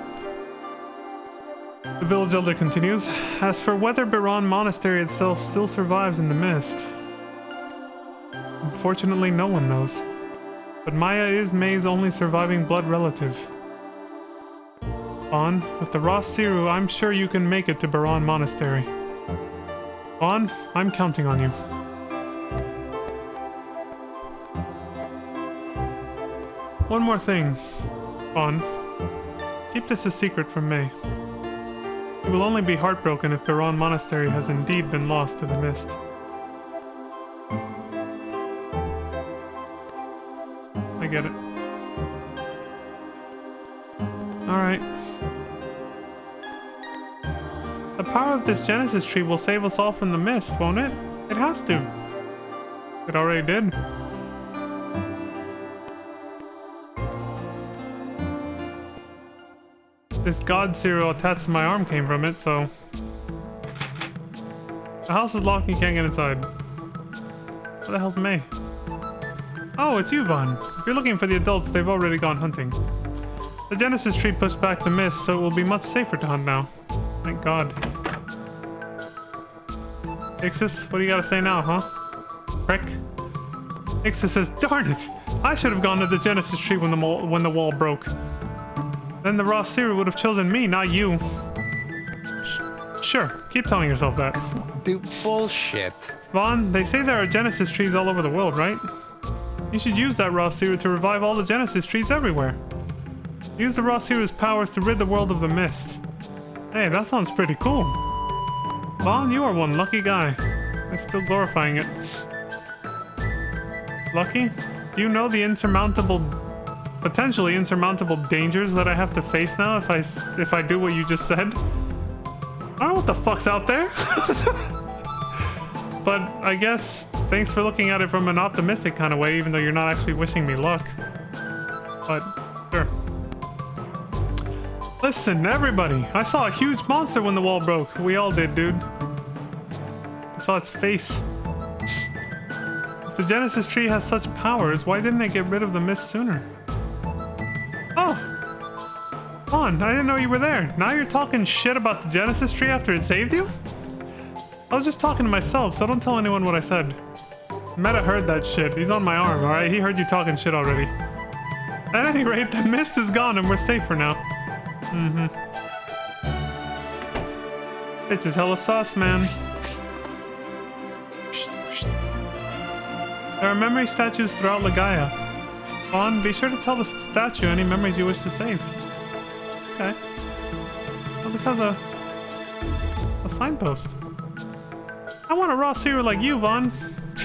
The village elder continues. As for whether Biran Monastery itself still survives in the mist, unfortunately, no one knows. But Maya is May's only surviving blood relative. Vaughn, with the raw Siru, I'm sure you can make it to Biran Monastery. Vaughn, I'm counting on you. One more thing, Vaughn. Keep this a secret from May. You will only be heartbroken if Biran Monastery has indeed been lost to the mist. I get it. Alright. The power of this Genesis tree will save us all from the mist, won't it? It has to. It already did. This god cereal attached to my arm came from it, so... The house is locked and you can't get inside. What the hell's May? Oh, it's you, Vaughn. If you're looking for the adults, they've already gone hunting. The Genesis tree pushed back the mist, so it will be much safer to hunt now. Thank God. Ixis, what do you gotta say now, huh? Prick? Ixis says, darn it! I should have gone to the Genesis tree when the wall broke. Then the raw Siru would have chosen me, not you. Sure, keep telling yourself that.
Dude, bullshit.
Vaughn, they say there are Genesis trees all over the world, right? You should use that raw Siru to revive all the Genesis trees everywhere. Use the raw Siru's powers to rid the world of the mist. Hey, that sounds pretty cool. Vaughn, you are one lucky guy. I'm still glorifying it. Lucky? Do you know the potentially insurmountable dangers that I have to face now if I do what you just said? I don't know what the fuck's out there. But I guess thanks for looking at it from an optimistic kind of way, even though you're not actually wishing me luck. But sure. Listen, everybody, I saw a huge monster when the wall broke. We all did, dude. I saw its face. If the Genesis tree has such powers, why didn't it get rid of the mist sooner? Oh! Vaughn, I didn't know you were there. Now you're talking shit about the Genesis tree after it saved you? I was just talking to myself, so don't tell anyone what I said. Meta heard that shit. He's on my arm, alright? He heard you talking shit already. At any rate, the mist is gone and we're safe for now. Mm-hmm. It's just hella sus, man. There are memory statues throughout Legaia. Vaughn, be sure to tell the statue any memories you wish to save. Okay. Well, this has a signpost. I want a raw Siru like you, Vaughn.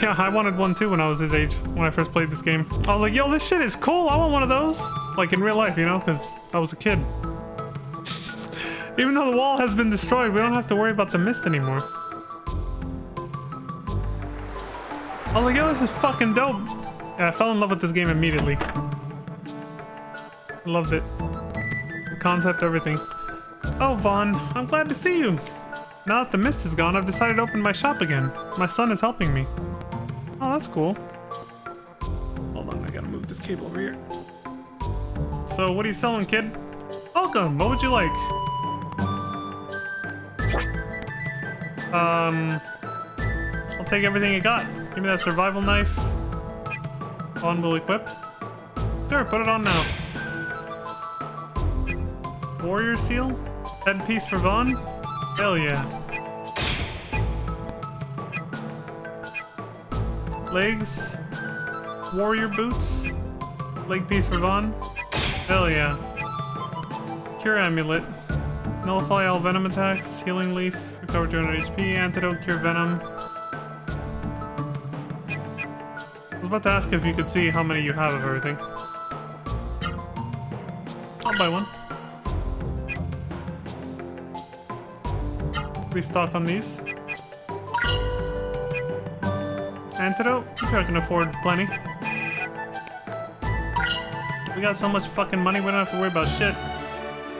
Yeah, I wanted one too when I was his age, when I first played this game. I was like, yo, this shit is cool. I want one of those. Like in real life, you know, because I was a kid. Even though the wall has been destroyed, we don't have to worry about the mist anymore. I was like, yo, this is fucking dope. Yeah, I fell in love with this game immediately. I loved it. The concept, everything. Oh, Vaughn, I'm glad to see you. Now that the mist is gone, I've decided to open my shop again. My son is helping me. Oh, that's cool. Hold on, I gotta move this cable over here. So, what are you selling, kid? Welcome, what would you like? I'll take everything you got. Give me that survival knife. On will equip. Sure, put it on now. Warrior seal? Headpiece for Vaughn? Hell yeah. Legs. Warrior boots. Leg piece for Vaughn. Hell yeah. Cure amulet. Nullify all venom attacks. Healing leaf. Recover 200 HP. Antidote. Cure venom. I was about to ask if you could see how many you have of everything. I'll buy one. Restock on these. Antidote? I'm sure I can afford plenty. We got so much fucking money, we don't have to worry about shit.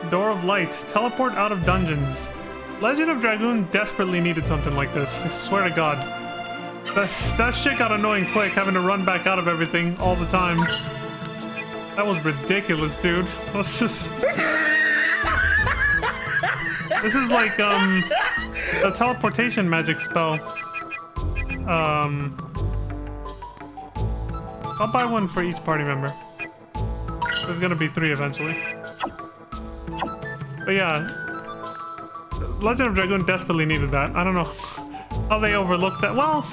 Door of Light. Teleport out of dungeons. Legend of Dragoon desperately needed something like this. I swear to God. That shit got annoying quick, having to run back out of everything all the time. That was ridiculous, dude. Let's just... This is like, a teleportation magic spell. I'll buy one for each party member. There's gonna be 3 eventually. But yeah, Legend of Dragoon desperately needed that. I don't know how they overlooked that. Well,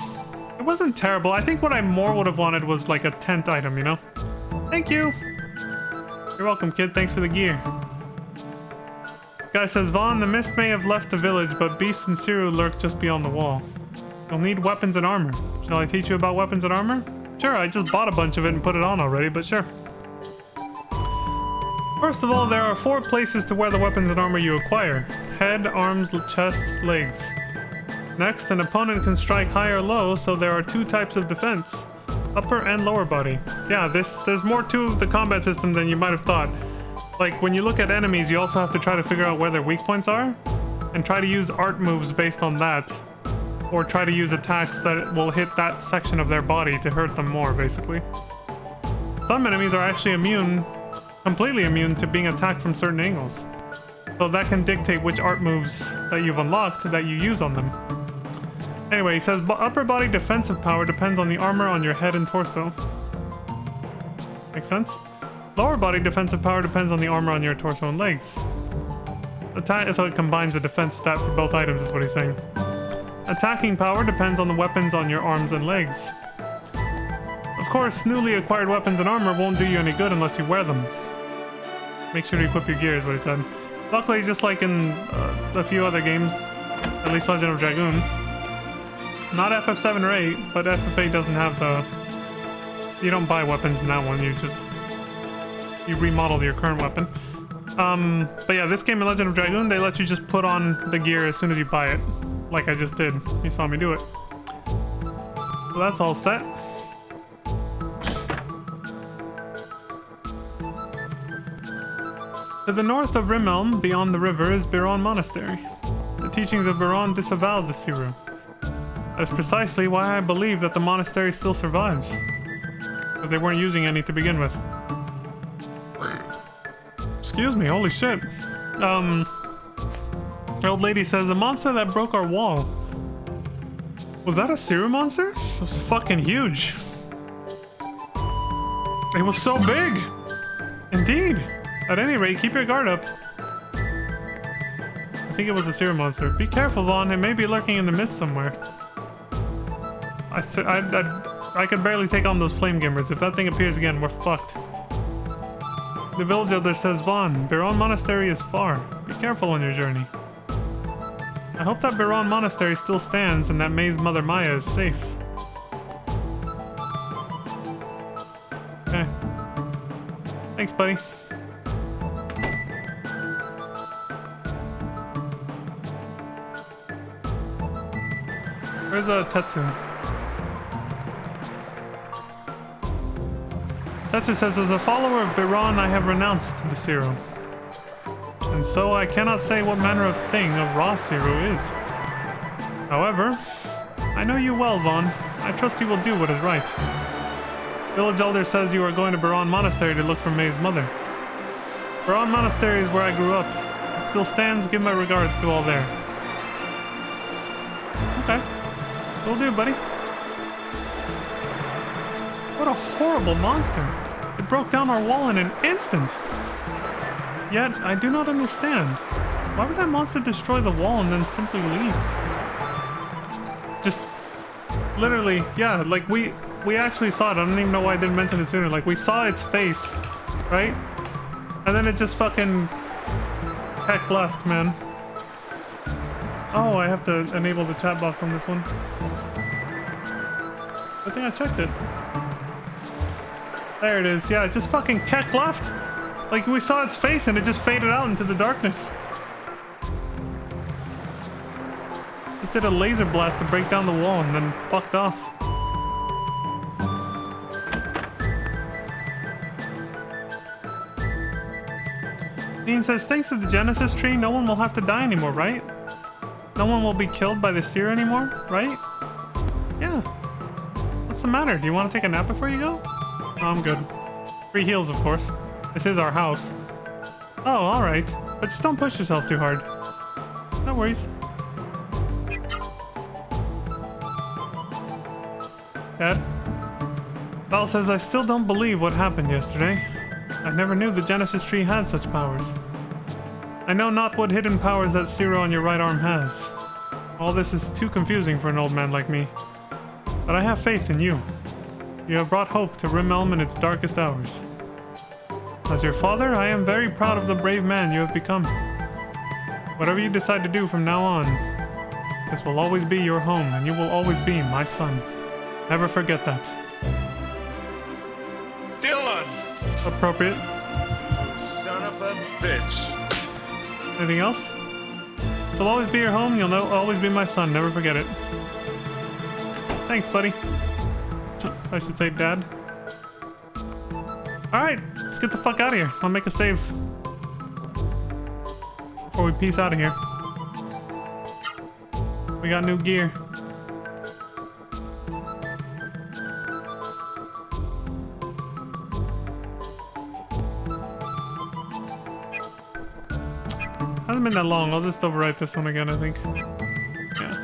it wasn't terrible. I think what I more would have wanted was like a tent item, you know? Thank you! You're welcome, kid. Thanks for the gear. Guy says, Vaughn, the mist may have left the village, but Beast and Siru lurk just beyond the wall. You'll need weapons and armor. Shall I teach you about weapons and armor? Sure, I just bought a bunch of it and put it on already, but sure. First of all, there are 4 places to wear the weapons and armor you acquire. Head, arms, chest, legs. Next, an opponent can strike high or low, so there are 2 types of defense. Upper and lower body. Yeah, there's more to the combat system than you might have thought. Like, when you look at enemies, you also have to try to figure out where their weak points are, and try to use art moves based on that. Or try to use attacks that will hit that section of their body to hurt them more, basically. Some enemies are actually completely immune to being attacked from certain angles. So that can dictate which art moves that you've unlocked that you use on them. Anyway, he says upper body defensive power depends on the armor on your head and torso. Makes sense? Lower body defensive power depends on the armor on your torso and legs. So it combines the defense stat for both items is what he's saying. Attacking power depends on the weapons on your arms and legs. Of course, newly acquired weapons and armor won't do you any good unless you wear them. Make sure to equip your gear is what he said. Luckily, just like in a few other games, at least Legend of Dragoon, not FF7 or 8, but FF8 doesn't have the... You don't buy weapons in that one, you remodel your current weapon. But yeah, this game in Legend of Dragoon, they let you just put on the gear as soon as you buy it. Like I just did. You saw me do it. So that's all set. To the north of Rimelm, beyond the river, is Biron Monastery. The teachings of Biron disavowed the Siru. That's precisely why I believe that the monastery still survives. Because they weren't using any to begin with. Excuse me, holy shit. The old lady says, the monster that broke our wall. Was that a Siru monster? It was fucking huge. It was so big! Indeed. At any rate, keep your guard up. I think it was a Siru monster. Be careful, Vaughn. It may be lurking in the mist somewhere. I could barely take on those flame gimmers. If that thing appears again, we're fucked. The village elder says, Vaughn, Biron Monastery is far. Be careful on your journey. I hope that Biron Monastery still stands and that May's mother Maya is safe. Okay. Thanks, buddy. Where's Tetsu? Tetsu says, as a follower of Biron, I have renounced the Siru. And so I cannot say what manner of thing a raw Siru is. However, I know you well, Vaughn. I trust you will do what is right. Village elder says you are going to Biron Monastery to look for May's mother. Biron Monastery is where I grew up. It still stands. Give my regards to all there. Okay. Will do, buddy. What a horrible monster. It broke down our wall in an instant. Yet, I do not understand. Why would that monster destroy the wall and then simply leave? Just... literally, yeah, like we actually saw it. I don't even know why I didn't mention it sooner. Like, we saw its face, right? And then it just fucking... heck left, man. Oh, I have to enable the chat box on this one. I think I checked it. There it is. Yeah, it just fucking keck left. Like, we saw its face and it just faded out into the darkness. Just did a laser blast to break down the wall and then fucked off. Dean says, thanks to the Genesis tree, no one will have to die anymore, right? No one will be killed by the seer anymore, right? Yeah. What's the matter? Do you want to take a nap before you go? Oh, I'm good. Free heals, of course. This is our house. Oh, alright. But just don't push yourself too hard. No worries. Dad? Val says, I still don't believe what happened yesterday. I never knew the Genesis tree had such powers. I know not what hidden powers that Zero on your right arm has. All this is too confusing for an old man like me. But I have faith in you. You have brought hope to Rimmelm in its darkest hours. As your father, I am very proud of the brave man you have become. Whatever you decide to do from now on, this will always be your home, and you will always be my son. Never forget that.
Dylan!
Appropriate.
Son of a bitch.
Anything else? This will always be your home, you'll always be my son. Never forget it. Thanks, buddy. I should say dad. Alright, let's get the fuck out of here. I'll make a save. Before we peace out of here. We got new gear. Hasn't been that long. I'll just overwrite this one again, I think. Yeah.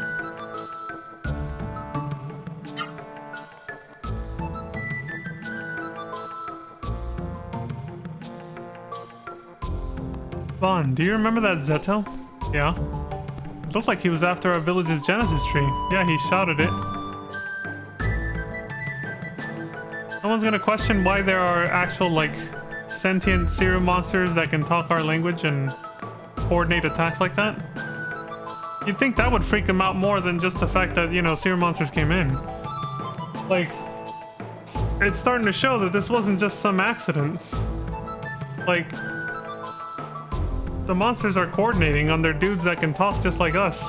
Vaughn, do you remember that Zeto? Yeah. It looked like he was after our village's Genesis tree. Yeah, he shouted it. No one's gonna question why there are actual, like, sentient serum monsters that can talk our language and coordinate attacks like that. You'd think that would freak them out more than just the fact that, you know, serum monsters came in. Like, it's starting to show that this wasn't just some accident. Like, the monsters are coordinating on their dudes that can talk just like us.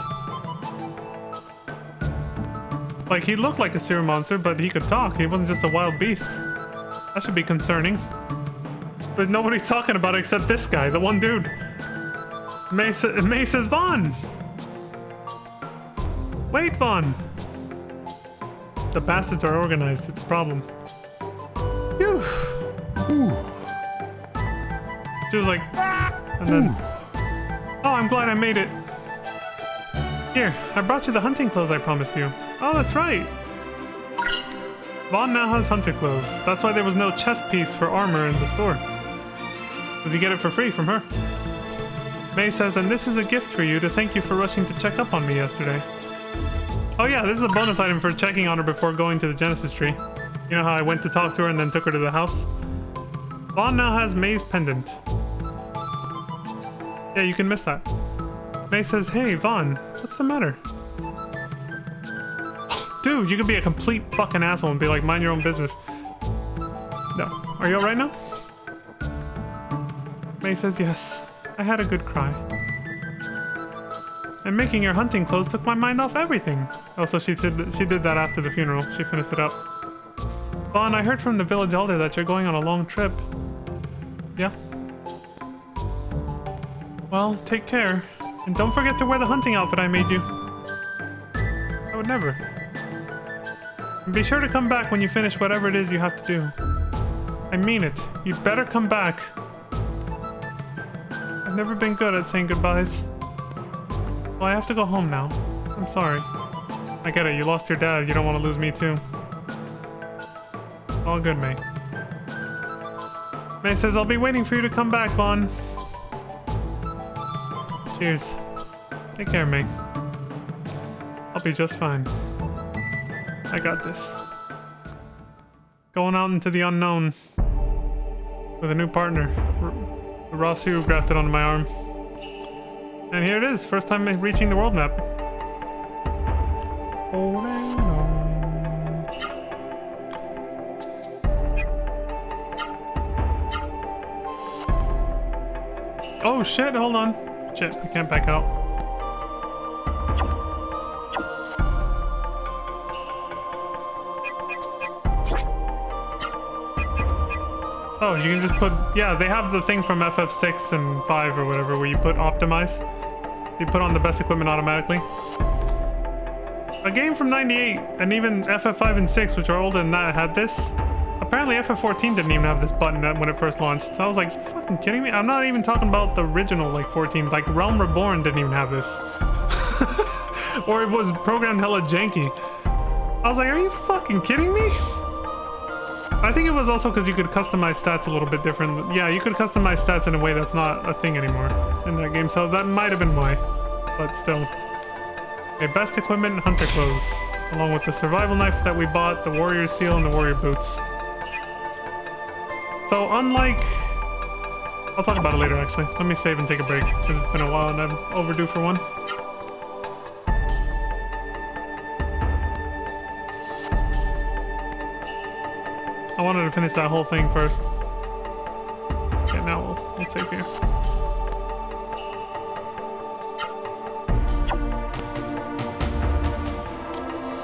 Like, he looked like a serum monster, but he could talk. He wasn't just a wild beast. That should be concerning. But nobody's talking about it except this guy, the one dude. May says, Vaughn! Wait, Vaughn! The bastards are organized, it's a problem. Phew! She was like, and then, oh, I'm glad I made it. Here, I brought you the hunting clothes I promised you. Oh, that's right. Vaughn now has hunter clothes. That's why there was no chest piece for armor in the store. Because you get it for free from her. May says, and this is a gift for you to thank you for rushing to check up on me yesterday. Oh yeah, this is a bonus item for checking on her before going to the Genesis tree. You know how I went to talk to her and then took her to the house? Vaughn now has May's pendant. Yeah, you can miss that. May says, hey, Vaughn, what's the matter? Dude, you could be a complete fucking asshole and be like, mind your own business. No. Are you alright now? May says, yes. I had a good cry. And making your hunting clothes took my mind off everything. Oh, so she did that after the funeral. She finished it up. Vaughn, I heard from the village elder that you're going on a long trip. Yeah? Well, take care. And don't forget to wear the hunting outfit I made you. I would never. And be sure to come back when you finish whatever it is you have to do. I mean it. You'd better come back. I've never been good at saying goodbyes. Well, I have to go home now. I'm sorry. I get it. You lost your dad. You don't want to lose me too. All good, May. May says, I'll be waiting for you to come back, Vaughn. Cheers. Take care, May. I'll be just fine. I got this. Going out into the unknown with a new partner. Rasu grafted onto my arm. And here it is, first time reaching the world map. Oh shit, hold on. Shit, I can't back out. Oh, you can just put... Yeah, they have the thing from FF6 and 5 or whatever where you put optimize. You put on the best equipment automatically. A game from 98 and even FF5 and 6, which are older than that, had this. Apparently FF14 didn't even have this button when it first launched. So I was like, you fucking kidding me? I'm not even talking about the original, like, 14. Like, Realm Reborn didn't even have this. Or it was programmed hella janky. I was like, are you fucking kidding me? I think it was also because you could customize stats a little bit different. Yeah, you could customize stats in a way that's not a thing anymore in that game. So that might have been why. But still. Okay, best equipment, hunter clothes. Along with the survival knife that we bought, the warrior seal, and the warrior boots. So unlike... I'll talk about it later, actually. Let me save and take a break, because it's been a while and I'm overdue for one. I wanted to finish that whole thing first. Okay, now we'll save here.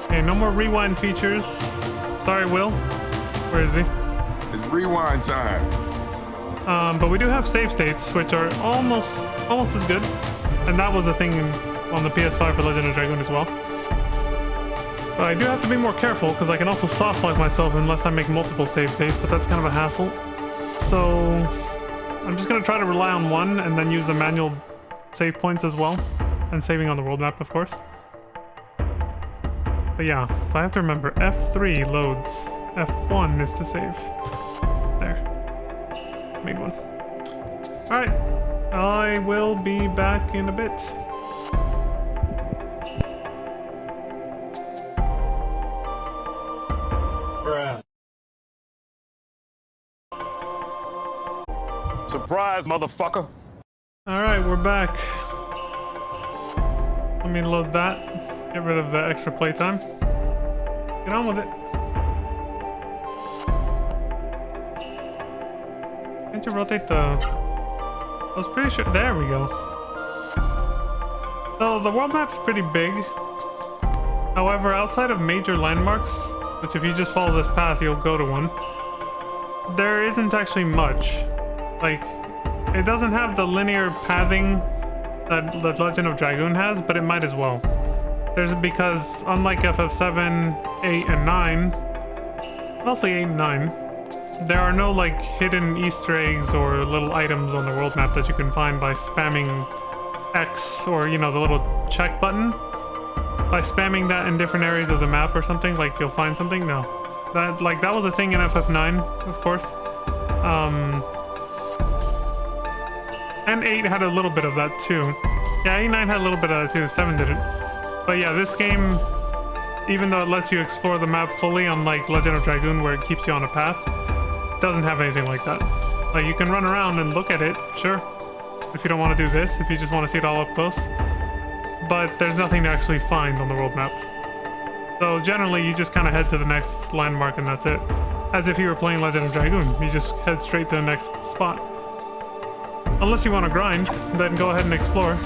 Okay, no more rewind features. Sorry, Will. Where is he?
It's rewind time.
But we do have save states, which are almost as good. And that was a thing on the PS5 for Legend of Dragoon as well. But I do have to be more careful, because I can also soft-lock myself unless I make multiple save states, but that's kind of a hassle. So I'm just going to try to rely on one, and then use the manual save points as well. And saving on the world map, of course. But yeah, so I have to remember, F3 loads. F1 is to save. There. Made one. Alright. I will be back in a bit.
Bruh.
Surprise, motherfucker.
Alright, we're back. Let me load that. Get rid of the extra playtime. Get on with it. Can't you rotate the... I was pretty sure... There we go. So the world map's pretty big. However, outside of major landmarks, which if you just follow this path, you'll go to one, there isn't actually much. Like, it doesn't have the linear pathing that the Legend of Dragoon has, but it might as well. Because unlike FF7, 8, and 9, mostly 8 and 9, there are no like hidden Easter eggs or little items on the world map that you can find by spamming X or, you know, the little check button. By spamming that in different areas of the map or something, like you'll find something. No, that was a thing in FF9, of course. And 8 had a little bit of that too. Yeah, 8 and 9 had a little bit of that too. 7 didn't. But yeah, this game, even though it lets you explore the map fully, unlike Legend of Dragoon where it keeps you on a path, doesn't have anything like that. Like, you can run around and look at it, sure, if you don't want to do this, if you just want to see it all up close. But there's nothing to actually find on the world map. So generally, you just kind of head to the next landmark and that's it. As if you were playing Legend of Dragoon. You just head straight to the next spot. Unless you want to grind, then go ahead and explore.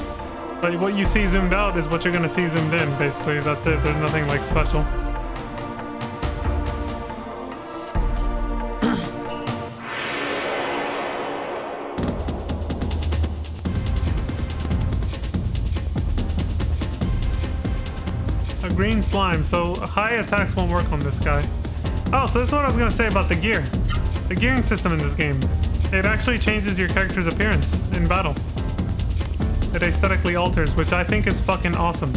But what you see zoomed out is what you're going to see zoomed in, basically. That's it. There's nothing, like, special. A green slime. So high attacks won't work on this guy. Oh, so this is what I was going to say about the gear. The gearing system in this game. It actually changes your character's appearance in battle. It aesthetically alters, which I think is fucking awesome.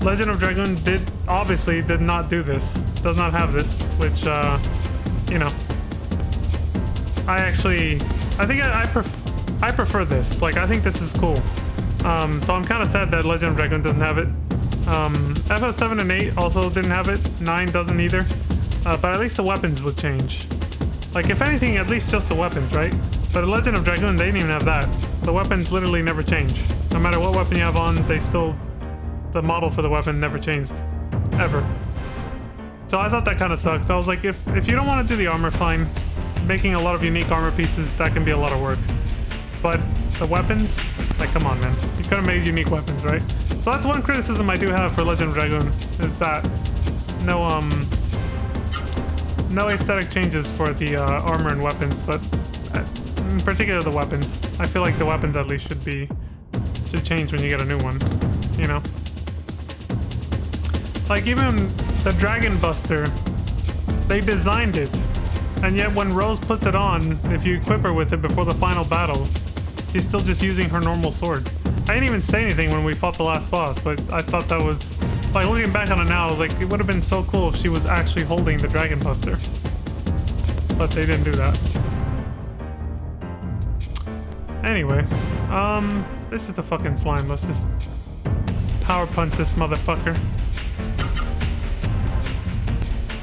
Legend of Dragoon obviously did not do this. Does not have this, which, you know. I prefer this. Like, I think this is cool. So I'm kind of sad that Legend of Dragoon doesn't have it. FF7 and 8 also didn't have it. 9 doesn't either. But at least the weapons would change. Like, if anything, at least just the weapons, right? But Legend of Dragoon, they didn't even have that. The weapons literally never change. No matter what weapon you have on, the model for the weapon never changed. Ever. So I thought that kind of sucked. I was like, if you don't want to do the armor, fine. Making a lot of unique armor pieces, that can be a lot of work. But the weapons, like, come on, man. You could have made unique weapons, right? So that's one criticism I do have for Legend of Dragoon, is that no aesthetic changes for the armor and weapons, but in particular the weapons. I feel like the weapons at least should change when you get a new one, you know? Like even the Dragon Buster, they designed it, and yet when Rose puts it on, if you equip her with it before the final battle, she's still just using her normal sword. I didn't even say anything when we fought the last boss, but I thought that was, like, looking back on it now, I was like, it would have been so cool if she was actually holding the Dragon Buster. But they didn't do that. Anyway, this is the fucking slime. Let's just power punch this motherfucker.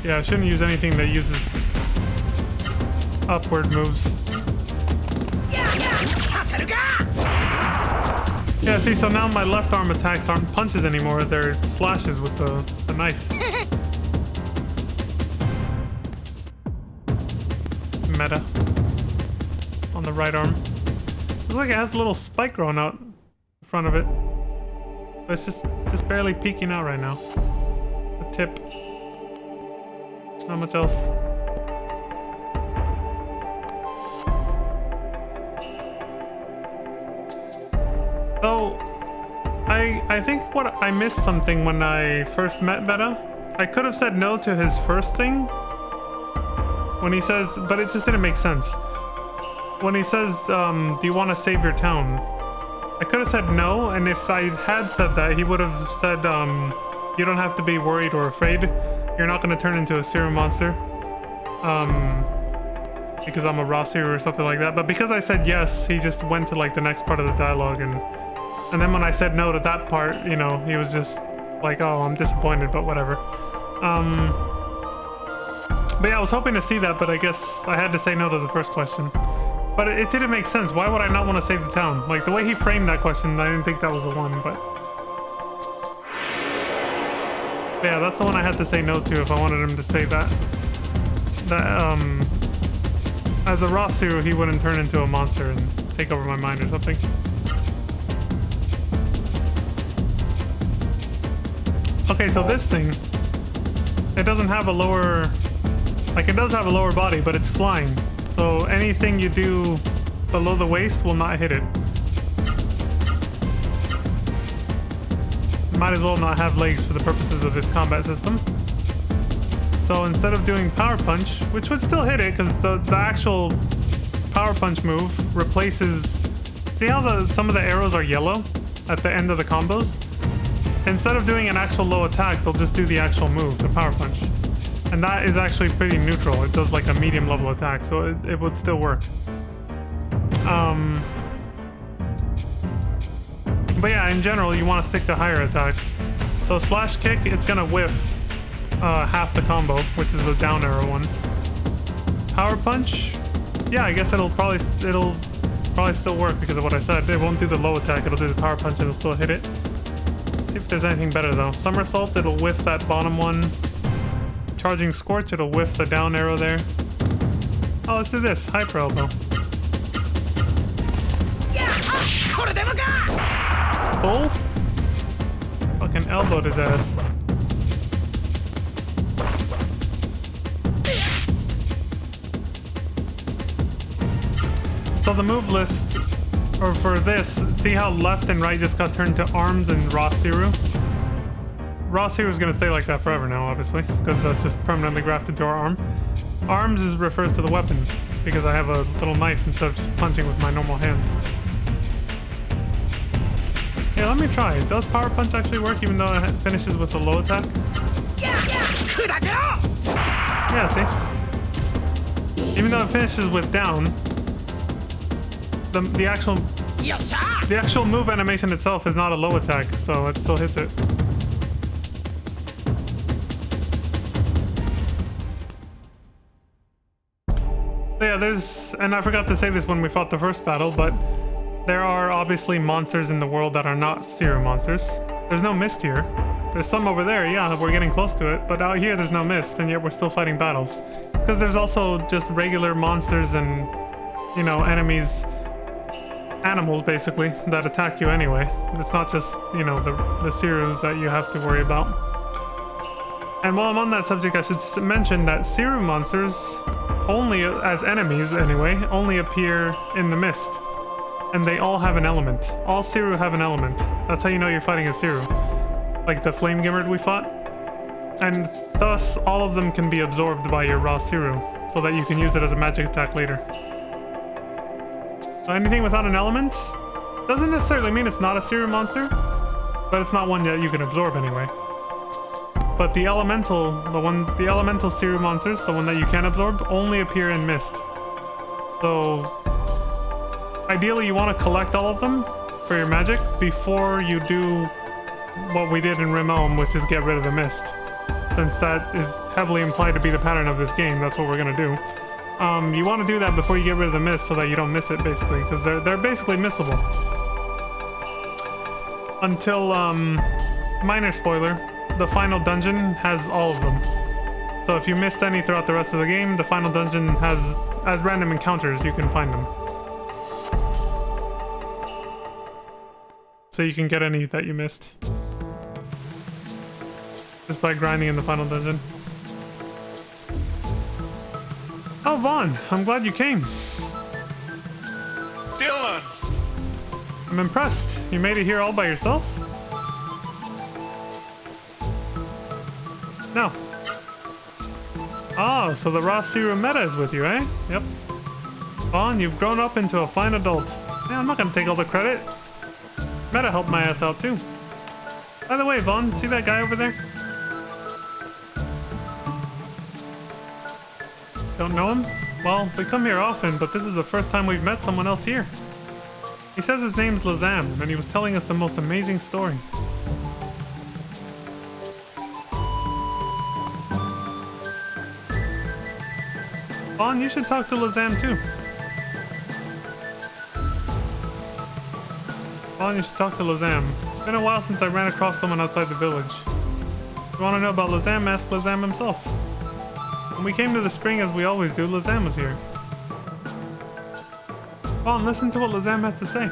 Yeah, I shouldn't use anything that uses upward moves. Yeah, see, so now my left arm attacks aren't punches anymore, they're slashes with the knife. Meta. On the right arm. Looks like it has a little spike growing out in front of it. But it's just barely peeking out right now. The tip. Not much else. So, I think I missed something when I first met Veta. I could have said no to his first thing. When he says, but it just didn't make sense. When he says, do you want to save your town? I could have said no, and if I had said that, he would have said, you don't have to be worried or afraid. You're not going to turn into a serum monster. Because I'm a Rasu or something like that. But because I said yes, he just went to like the next part of the dialogue, and then when I said no to that part, you know, he was just like, oh, I'm disappointed, but whatever. But yeah, I was hoping to see that, but I guess I had to say no to the first question. But it didn't make sense. Why would I not want to save the town? Like, the way he framed that question, I didn't think that was the one, but... yeah, that's the one I had to say no to if I wanted him to say that. As a Rasu, he wouldn't turn into a monster and take over my mind or something. Okay, so this thing, it doesn't have a lower... like, it does have a lower body, but it's flying. So anything you do below the waist will not hit it. Might as well not have legs for the purposes of this combat system. So instead of doing Power Punch, which would still hit it, because the actual Power Punch move replaces... see how some of the arrows are yellow at the end of the combos? Instead of doing an actual low attack, they'll just do the actual move, the Power Punch. And that is actually pretty neutral. It does like a medium level attack, so it would still work. But yeah, in general, you want to stick to higher attacks. So slash kick, it's gonna whiff half the combo, which is the down arrow one. Power punch, yeah, I guess it'll probably still work because of what I said. It won't do the low attack, it'll do the power punch and it'll still hit it. See if there's anything better though. Somersault, it'll whiff that bottom one. Charging Scorch, it'll whiff the down arrow there. Oh, let's do this. Hyper Elbow. Full? Fucking elbowed his ass. So the move list, or for this, see how left and right just got turned to arms and Raw-Siru? Raw-Siru is going to stay like that forever now, obviously, because that's just permanently grafted to our arm. Arms refers to the weapon, because I have a little knife instead of just punching with my normal hand. Yeah, let me try. Does Power Punch actually work even though it finishes with a low attack? Yeah, see? Even though it finishes with down, the actual move animation itself is not a low attack, so it still hits it. Yeah, and I forgot to say this when we fought the first battle, but there are obviously monsters in the world that are not serum monsters. There's no mist here. There's some over there, yeah, we're getting close to it, but out here there's no mist, and yet we're still fighting battles. Because there's also just regular monsters and, you know, enemies, animals basically, that attack you anyway. It's not just, you know, the serums that you have to worry about. And while I'm on that subject, I should mention that serum monsters only, as enemies anyway, only appear in the mist. And they all have an element. All Siru have an element. That's how you know you're fighting a Siru. Like the Flame Gimmered we fought. And thus, all of them can be absorbed by your raw Siru, so that you can use it as a magic attack later. So anything without an element doesn't necessarily mean it's not a Siru monster, but it's not one that you can absorb anyway. But the elemental Siru monsters, the one that you can absorb, only appear in mist. So ideally you want to collect all of them for your magic before you do what we did in Rim Elm, which is get rid of the mist. Since that is heavily implied to be the pattern of this game, that's what we're gonna do. You want to do that before you get rid of the mist so that you don't miss it, basically, because they're basically missable. Until, minor spoiler, the final dungeon has all of them. So if you missed any throughout the rest of the game, the final dungeon has, as random encounters, you can find them. So you can get any that you missed. Just by grinding in the final dungeon. Oh, Vaughn, I'm glad you came.
Dylan!
I'm impressed. You made it here all by yourself? No. Oh, so the raw Siru meta is with you, eh? Yep. Vaughn, you've grown up into a fine adult. Yeah, I'm not gonna take all the credit. Meta helped my ass out too. By the way, Vaughn, see that guy over there? Don't know him? Well, we come here often, but this is the first time we've met someone else here. He says his name's Lazam, and he was telling us the most amazing story. Vaughn, you should talk to Lazam too. Vaughn, you should talk to Lazam. It's been a while since I ran across someone outside the village. If you want to know about Lazam, ask Lazam himself. When we came to the spring, as we always do, Lazam was here. Vaughn, listen to what Lazam has to say.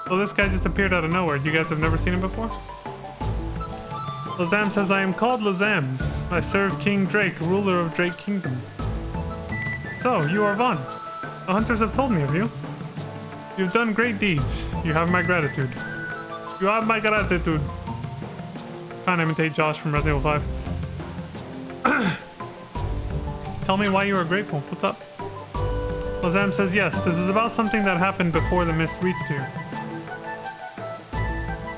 Well, this guy just appeared out of nowhere. You guys have never seen him before? Lazam says, I am called Lazam. I serve King Drake, ruler of Drake Kingdom. So, you are Vaughn. The hunters have told me of you. You've done great deeds. You have my gratitude. You have my gratitude. Trying to imitate Josh from Resident Evil 5. Tell me why you are grateful. What's up? Lazam says yes. This is about something that happened before the mist reached here.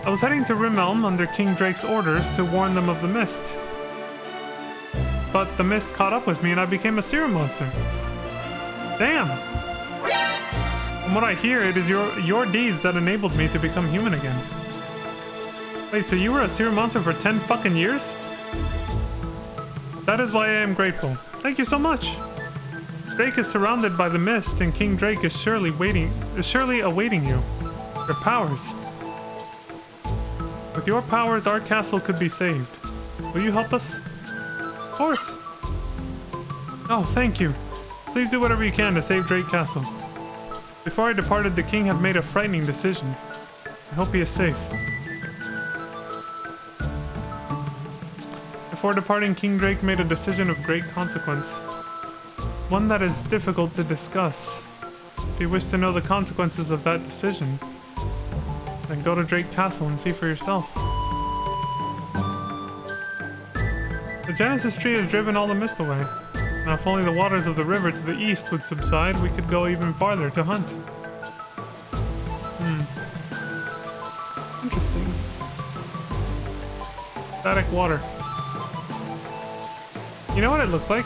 I was heading to Rim Elm under King Drake's orders to warn them of the mist. But the mist caught up with me and I became a Siru monster. Damn! From what I hear, it is your deeds that enabled me to become human again. Wait, so you were a Siru monster for 10 fucking years? That is why I am grateful. Thank you so much. Drake is surrounded by the mist, and King Drake is surely awaiting you. Your powers. With your powers, our castle could be saved. Will you help us? Of course. Oh, thank you. Please do whatever you can to save Drake Castle. Before I departed, the king had made a frightening decision. I hope he is safe. Before departing, King Drake made a decision of great consequence. One that is difficult to discuss. If you wish to know the consequences of that decision, then go to Drake Castle and see for yourself. The Genesis tree has driven all the mist away. Now if only the waters of the river to the east would subside, we could go even farther to hunt. Interesting. Static water. You know what it looks like?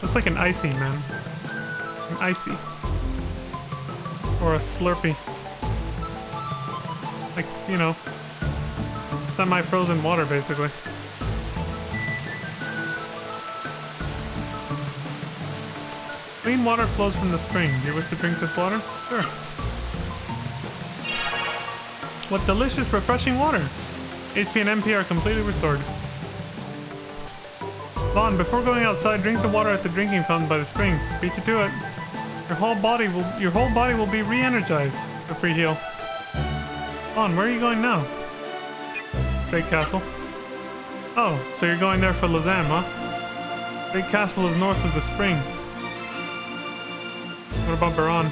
Looks like an icy, man. An icy. Or a Slurpee. Like, you know, semi-frozen water, basically. Clean water flows from the spring. Do you wish to drink this water? Sure. What delicious, refreshing water! HP and MP are completely restored. Vaughn, before going outside, drink the water at the drinking fountain by the spring. Beat you to it. Your whole body will be re-energized. A free heal. Vaughn, where are you going now? Drake Castle. Oh, so you're going there for Lazam, huh? Great Castle is north of the spring. What about Baron?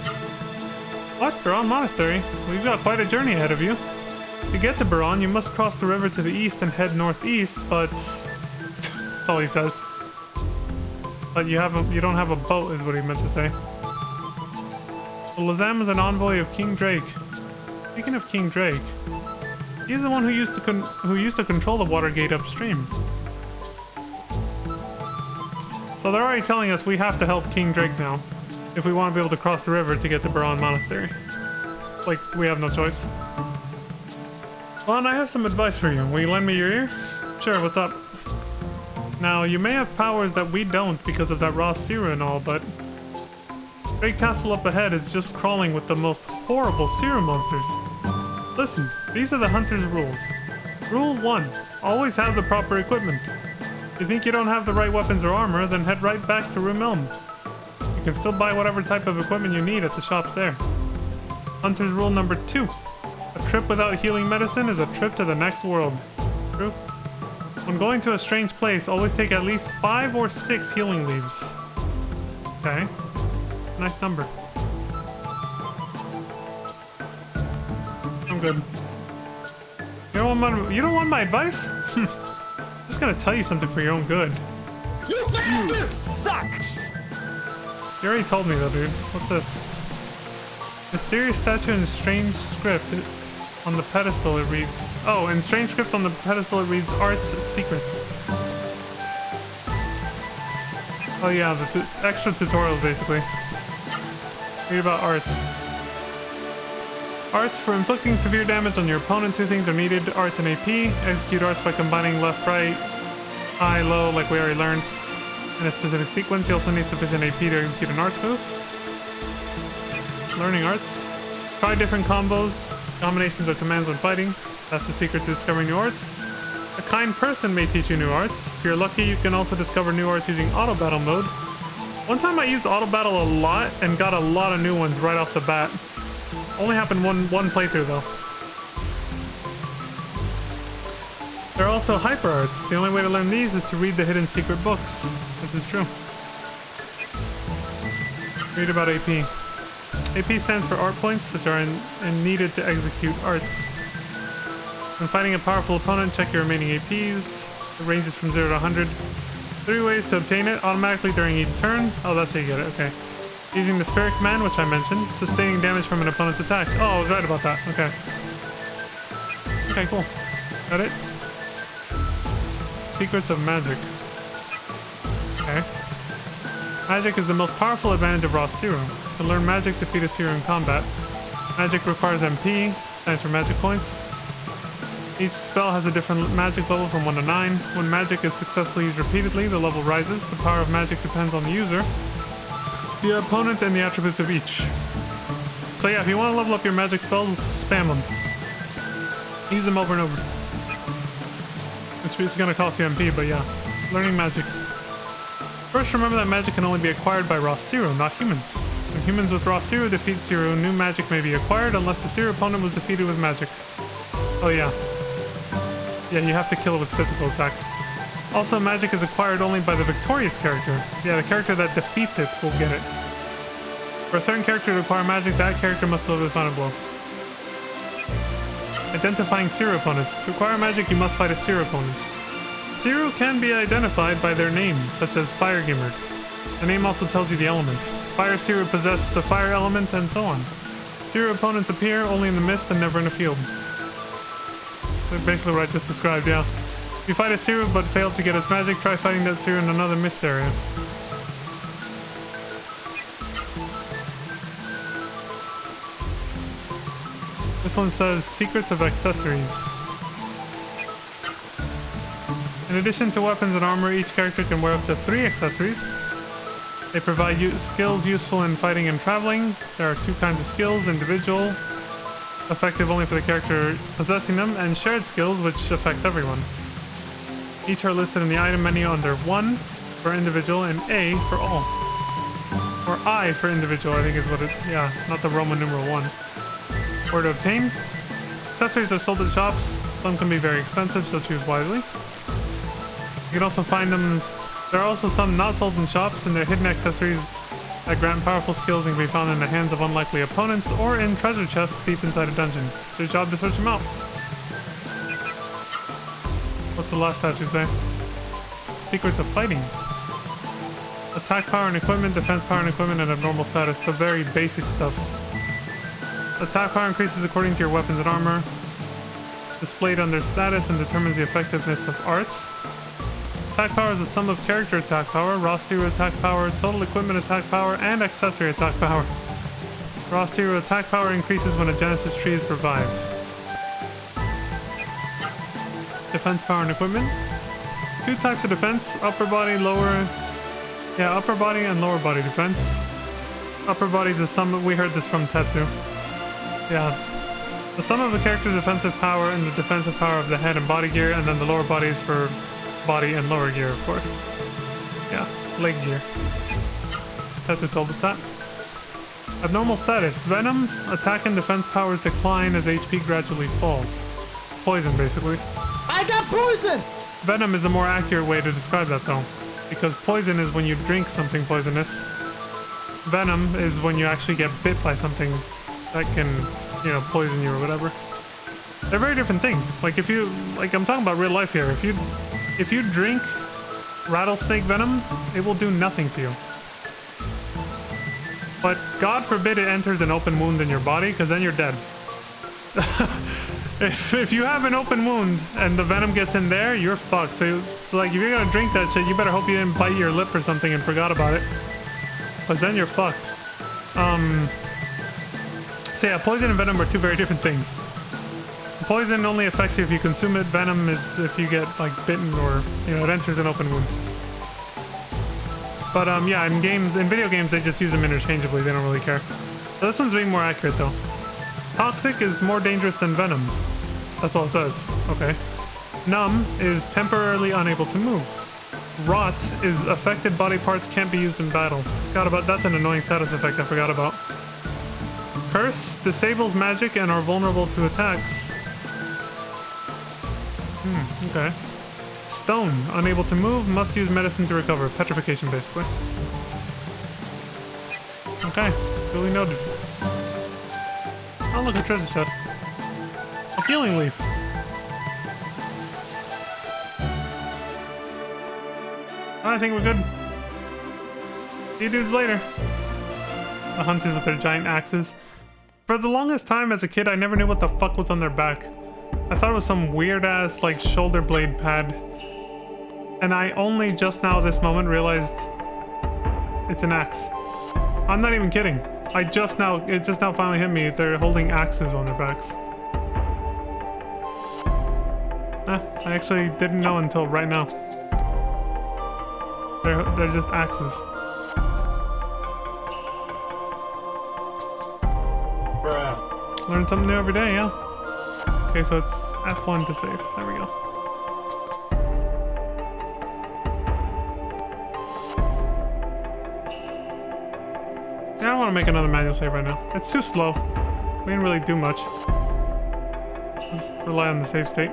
What? Baron Monastery? We've got quite a journey ahead of you. To get to Baron, you must cross the river to the east and head northeast, but... That's all he says. But you don't have a boat, is what he meant to say. Lazam is an envoy of King Drake. Speaking of King Drake, he's the one who used to control the water gate upstream. So they're already telling us we have to help King Drake now, if we want to be able to cross the river to get to Baron Monastery. Like, we have no choice. Well, I have some advice for you. Will you lend me your ear? Sure, what's up? Now, you may have powers that we don't because of that raw sewer and all, but... Great Castle up ahead is just crawling with the most horrible sewer monsters. Listen, these are the hunter's rules. Rule 1. Always have the proper equipment. If you think you don't have the right weapons or armor, then head right back to Room Elm. You can still buy whatever type of equipment you need at the shops there. Hunter's rule number 2. A trip without healing medicine is a trip to the next world. True? When going to a strange place, always take at least 5 or 6 healing leaves. Okay. Nice number. I'm good. You don't want my advice? Just gonna tell you something for your own good.
You suck!
You already told me though, dude. What's this? Mysterious statue in strange script on the pedestal it reads... Oh, in strange script on the pedestal it reads Arts Secrets. Oh yeah, the extra tutorials basically. Read about arts. Arts for inflicting severe damage on your opponent. 2 things are needed. Arts and AP. Execute arts by combining left, right, high, low, like we already learned. In a specific sequence, you also need sufficient AP to execute an arts move. Learning arts. Try different combos, combinations of commands when fighting. That's the secret to discovering new arts. A kind person may teach you new arts. If you're lucky, you can also discover new arts using auto battle mode. One time I used auto battle a lot and got a lot of new ones right off the bat. Only happened one playthrough though. There are also hyper arts. The only way to learn these is to read the hidden secret books. This is true. Read about AP. AP stands for art points, which are needed to execute arts. When fighting a powerful opponent, check your remaining APs. It ranges from 0 to 100. 3 ways to obtain it automatically during each turn. Oh, that's how you get it. Okay. Using the Spirit Command, which I mentioned. Sustaining damage from an opponent's attack. Oh, I was right about that. Okay. Okay, cool. Got it? Secrets of Magic. Okay. Magic is the most powerful advantage of raw serum. To learn magic, defeat a serum in combat. Magic requires MP, stands for magic points. Each spell has a different magic level from 1 to 9. When magic is successfully used repeatedly, the level rises. The power of magic depends on the user, the opponent, and the attributes of each. So yeah, if you want to level up your magic spells, spam them. Use them over and over. Which is going to cost you MP, but yeah. Learning magic. First, remember that magic can only be acquired by raw Zero, not humans. When humans with raw Zero defeat Zero, new magic may be acquired unless the Zero opponent was defeated with magic. Oh yeah. Yeah, you have to kill it with physical attack. Also, magic is acquired only by the victorious character. Yeah, the character that defeats it will get it. For a certain character to acquire magic, that character must deliver the final blow. Identifying Zero opponents. To acquire magic, you must fight a Zero opponent. Zero can be identified by their name, such as Fire Gimmer. The name also tells you the element. Fire Zero possess the fire element, and so on. Zero opponents appear only in the mist and never in a field. So basically what I just described, yeah. If you fight a Zero but fail to get its magic, try fighting that Zero in another mist area. This one says Secrets of Accessories. In addition to weapons and armor, each character can wear up to 3 accessories. They provide skills useful in fighting and traveling. There are 2 kinds of skills, individual, effective only for the character possessing them, and shared skills, which affects everyone. Each are listed in the item menu under 1 for individual and A for all. Or I for individual, I think is what it, yeah, not the Roman numeral 1. Where to obtain? Accessories are sold at shops. Some can be very expensive, so choose wisely. You can also find them There are also some not sold in shops, and they're hidden accessories that grant powerful skills and can be found in the hands of unlikely opponents or in treasure chests deep inside a dungeon. It's your job to search them out. What's the last statue say? Secrets of fighting. Attack power and equipment, defense power and equipment, and abnormal status. The very basic stuff. Attack power increases according to your weapons and armor. Displayed under status and determines the effectiveness of arts. Attack power is the sum of character attack power, raw zero attack power, total equipment attack power, and accessory attack power. Raw zero attack power increases when a Genesis tree is revived. Defense power and equipment. 2 types of defense, upper body, lower... Yeah, upper body and lower body defense. Upper body is the sum... We heard this from Tetsu. Yeah. The sum of the character's defensive power and the defensive power of the head and body gear, and then the lower body is for body and lower gear, of course. Yeah, leg gear. Tetsu told us that. Abnormal status. Venom, attack and defense powers decline as HP gradually falls. Poison, basically.
I got poison!
Venom is a more accurate way to describe that, though. Because poison is when you drink something poisonous. Venom is when you actually get bit by something that can, you know, poison you or whatever. They're very different things. Like if you, like I'm talking about real life here. If you drink rattlesnake venom, it will do nothing to you. But God forbid it enters an open wound in your body, because then you're dead. If you have an open wound and the venom gets in there, you're fucked. So it's like if you're gonna drink that shit, you better hope you didn't bite your lip or something and forgot about it, because then you're fucked. So yeah, poison and venom are 2 very different things. Poison only affects you if you consume it. Venom is if you get like bitten or, you know, it enters an open wound. But yeah, in video games, they just use them interchangeably. They don't really care. So this one's being more accurate though. Toxic is more dangerous than venom. That's all it says. Okay. Numb is temporarily unable to move. Rot is affected body parts can't be used in battle. Forgot about that's an annoying status effect I forgot about. Curse disables magic and are vulnerable to attacks. Okay. Stone, unable to move, must use medicine to recover. Petrification, basically. Okay, duly noted. Oh, look, a treasure chest. A healing leaf. I think we're good. See you dudes later. The hunters with their giant axes. For the longest time as a kid, I never knew what the fuck was on their back. I thought it was some weird-ass, like, shoulder blade pad. And I only just now, this moment, realized it's an axe. I'm not even kidding. It just now finally hit me. They're holding axes on their backs. I actually didn't know until right now. They're just axes.
Bruh.
Learn something new every day, yeah. Okay, so it's F1 to save. There we go. Yeah, I don't want to make another manual save right now. It's too slow. We didn't really do much. Just rely on the save state.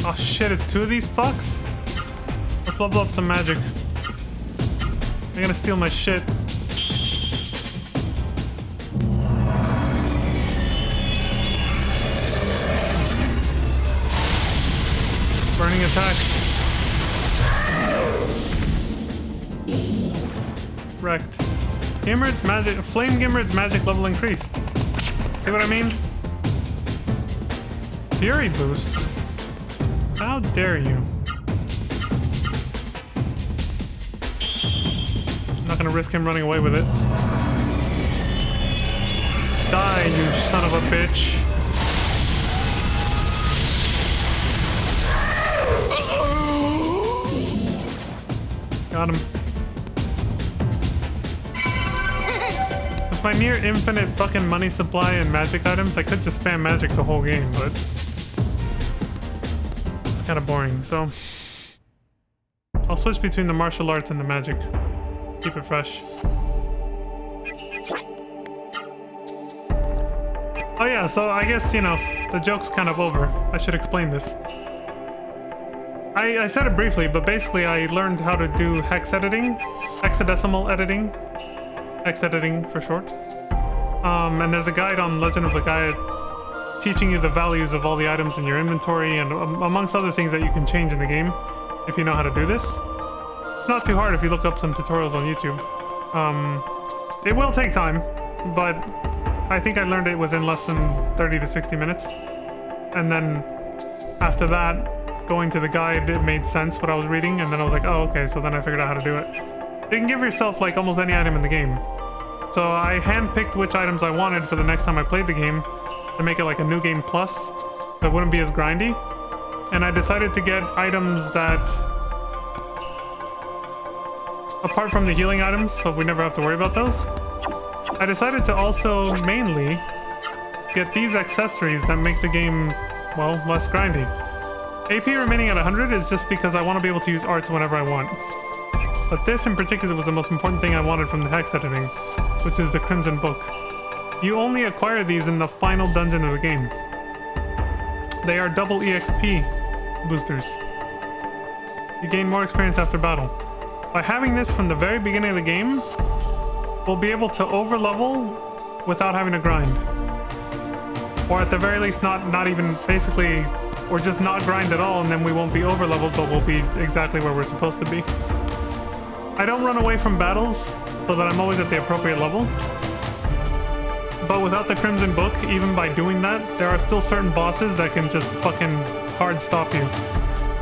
Oh shit, it's 2 of these fucks? Let's level up some magic. They're gonna steal my shit. Burning attack. Wrecked. Gimmer's magic, Flame Gimmer's magic level increased. See what I mean? Fury boost. How dare you? I'm not gonna risk him running away with it. Die, you son of a bitch. Got him. With my near infinite fucking money supply and magic items, I could just spam magic the whole game, but kind of boring, so I'll switch between the martial arts and the magic. Keep it fresh. Oh yeah, so I guess, you know, the joke's kind of over. I should explain this. I said it briefly, but basically I learned how to do hex editing, hexadecimal editing, hex editing for short. And there's a guide on Legend of Legaia teaching you the values of all the items in your inventory and amongst other things that you can change in the game if you know how to do this. It's not too hard if you look up some tutorials on YouTube. It will take time, but I think I learned it within less than 30 to 60 minutes. And then after that, going to the guide, it made sense what I was reading, and then I was like, oh, okay, so then I figured out how to do it. You can give yourself like almost any item in the game. So I handpicked which items I wanted for the next time I played the game to make it like a new game plus, so it wouldn't be as grindy. And I decided to get items that, apart from the healing items, so we never have to worry about those, I decided to also mainly get these accessories that make the game, well, less grindy. AP remaining at 100 is just because I want to be able to use arts whenever I want. But this in particular was the most important thing I wanted from the hex editing, which is the Crimson Book. You only acquire these in the final dungeon of the game. They are double EXP boosters. You gain more experience after battle. By having this from the very beginning of the game, we'll be able to overlevel without having to grind. Or at the very least not even basically, or just not grind at all, and then we won't be overleveled, but we'll be exactly where we're supposed to be. I don't run away from battles so that I'm always at the appropriate level. But without the Crimson Book, even by doing that, there are still certain bosses that can just fucking hard stop you.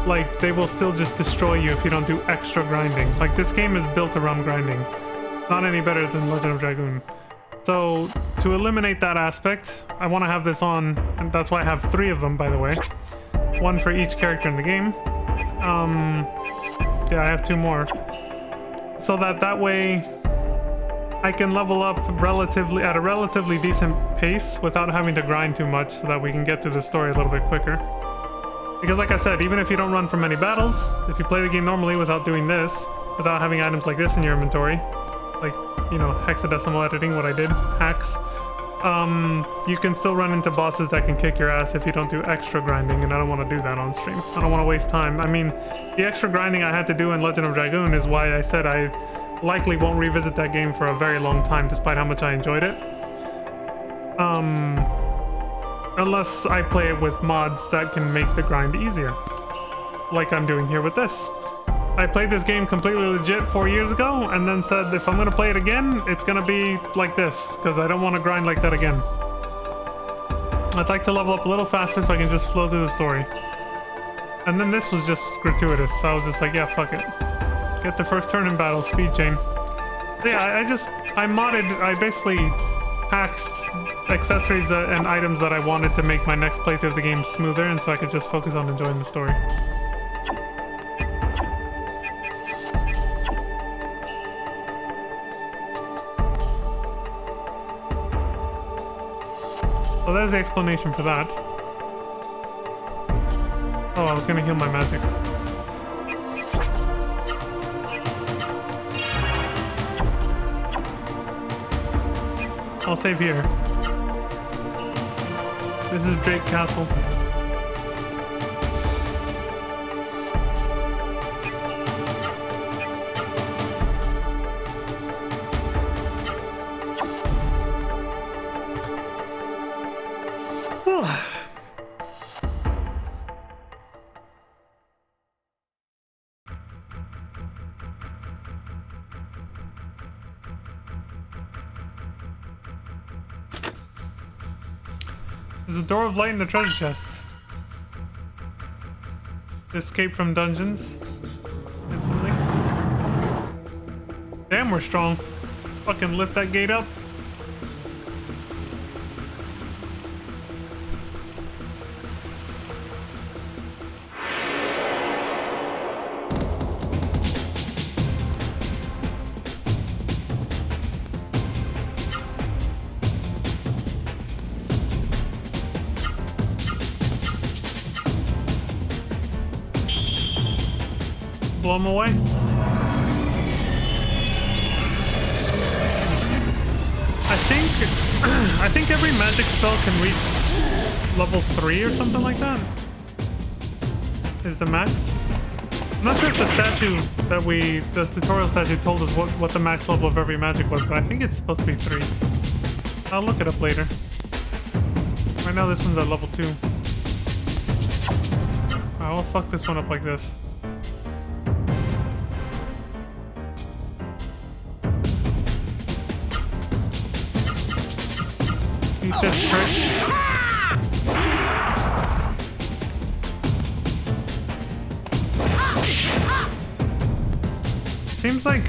Like, they will still just destroy you if you don't do extra grinding. Like, this game is built around grinding. Not any better than Legend of Dragoon. So, to eliminate that aspect, I want to have this on, and that's why I have 3 of them, by the way. 1 for each character in the game. Yeah, I have 2 more. So that way I can level up at a relatively decent pace without having to grind too much, so that we can get through the story a little bit quicker. Because like I said, even if you don't run from many battles, if you play the game normally without doing this, without having items like this in your inventory, like, you know, hexadecimal editing, what I did, hacks, you can still run into bosses that can kick your ass if you don't do extra grinding, and I don't want to do that on stream. I don't want to waste time. I mean, the extra grinding I had to do in Legend of Dragoon is why I said I likely won't revisit that game for a very long time, despite how much I enjoyed it. Unless I play it with mods that can make the grind easier, like I'm doing here with this. I played this game completely legit 4 years ago, and then said if I'm gonna play it again, it's gonna be like this, because I don't want to grind like that again. I'd like to level up a little faster so I can just flow through the story. And then this was just gratuitous, so I was just like, yeah, fuck it. Get the first turn in battle, speed chain. So yeah, I basically hacked accessories and items that I wanted to make my next playthrough of the game smoother, and so I could just focus on enjoying the story. So there's the explanation for that. Oh, I was gonna heal my magic. I'll save here. This is Drake Castle. There's a door of light in the treasure chest. Escape from dungeons. Instantly. Damn, we're strong. Fucking lift that gate up. Blow them away. I think every magic spell can reach level 3 or something like that. Is the max. I'm not sure if the statue that the tutorial statue told us what the max level of every magic was, but I think it's supposed to be 3. I'll look it up later. Right now this one's at level 2. Alright, we'll fuck this one up like this. Eat this prick. Seems like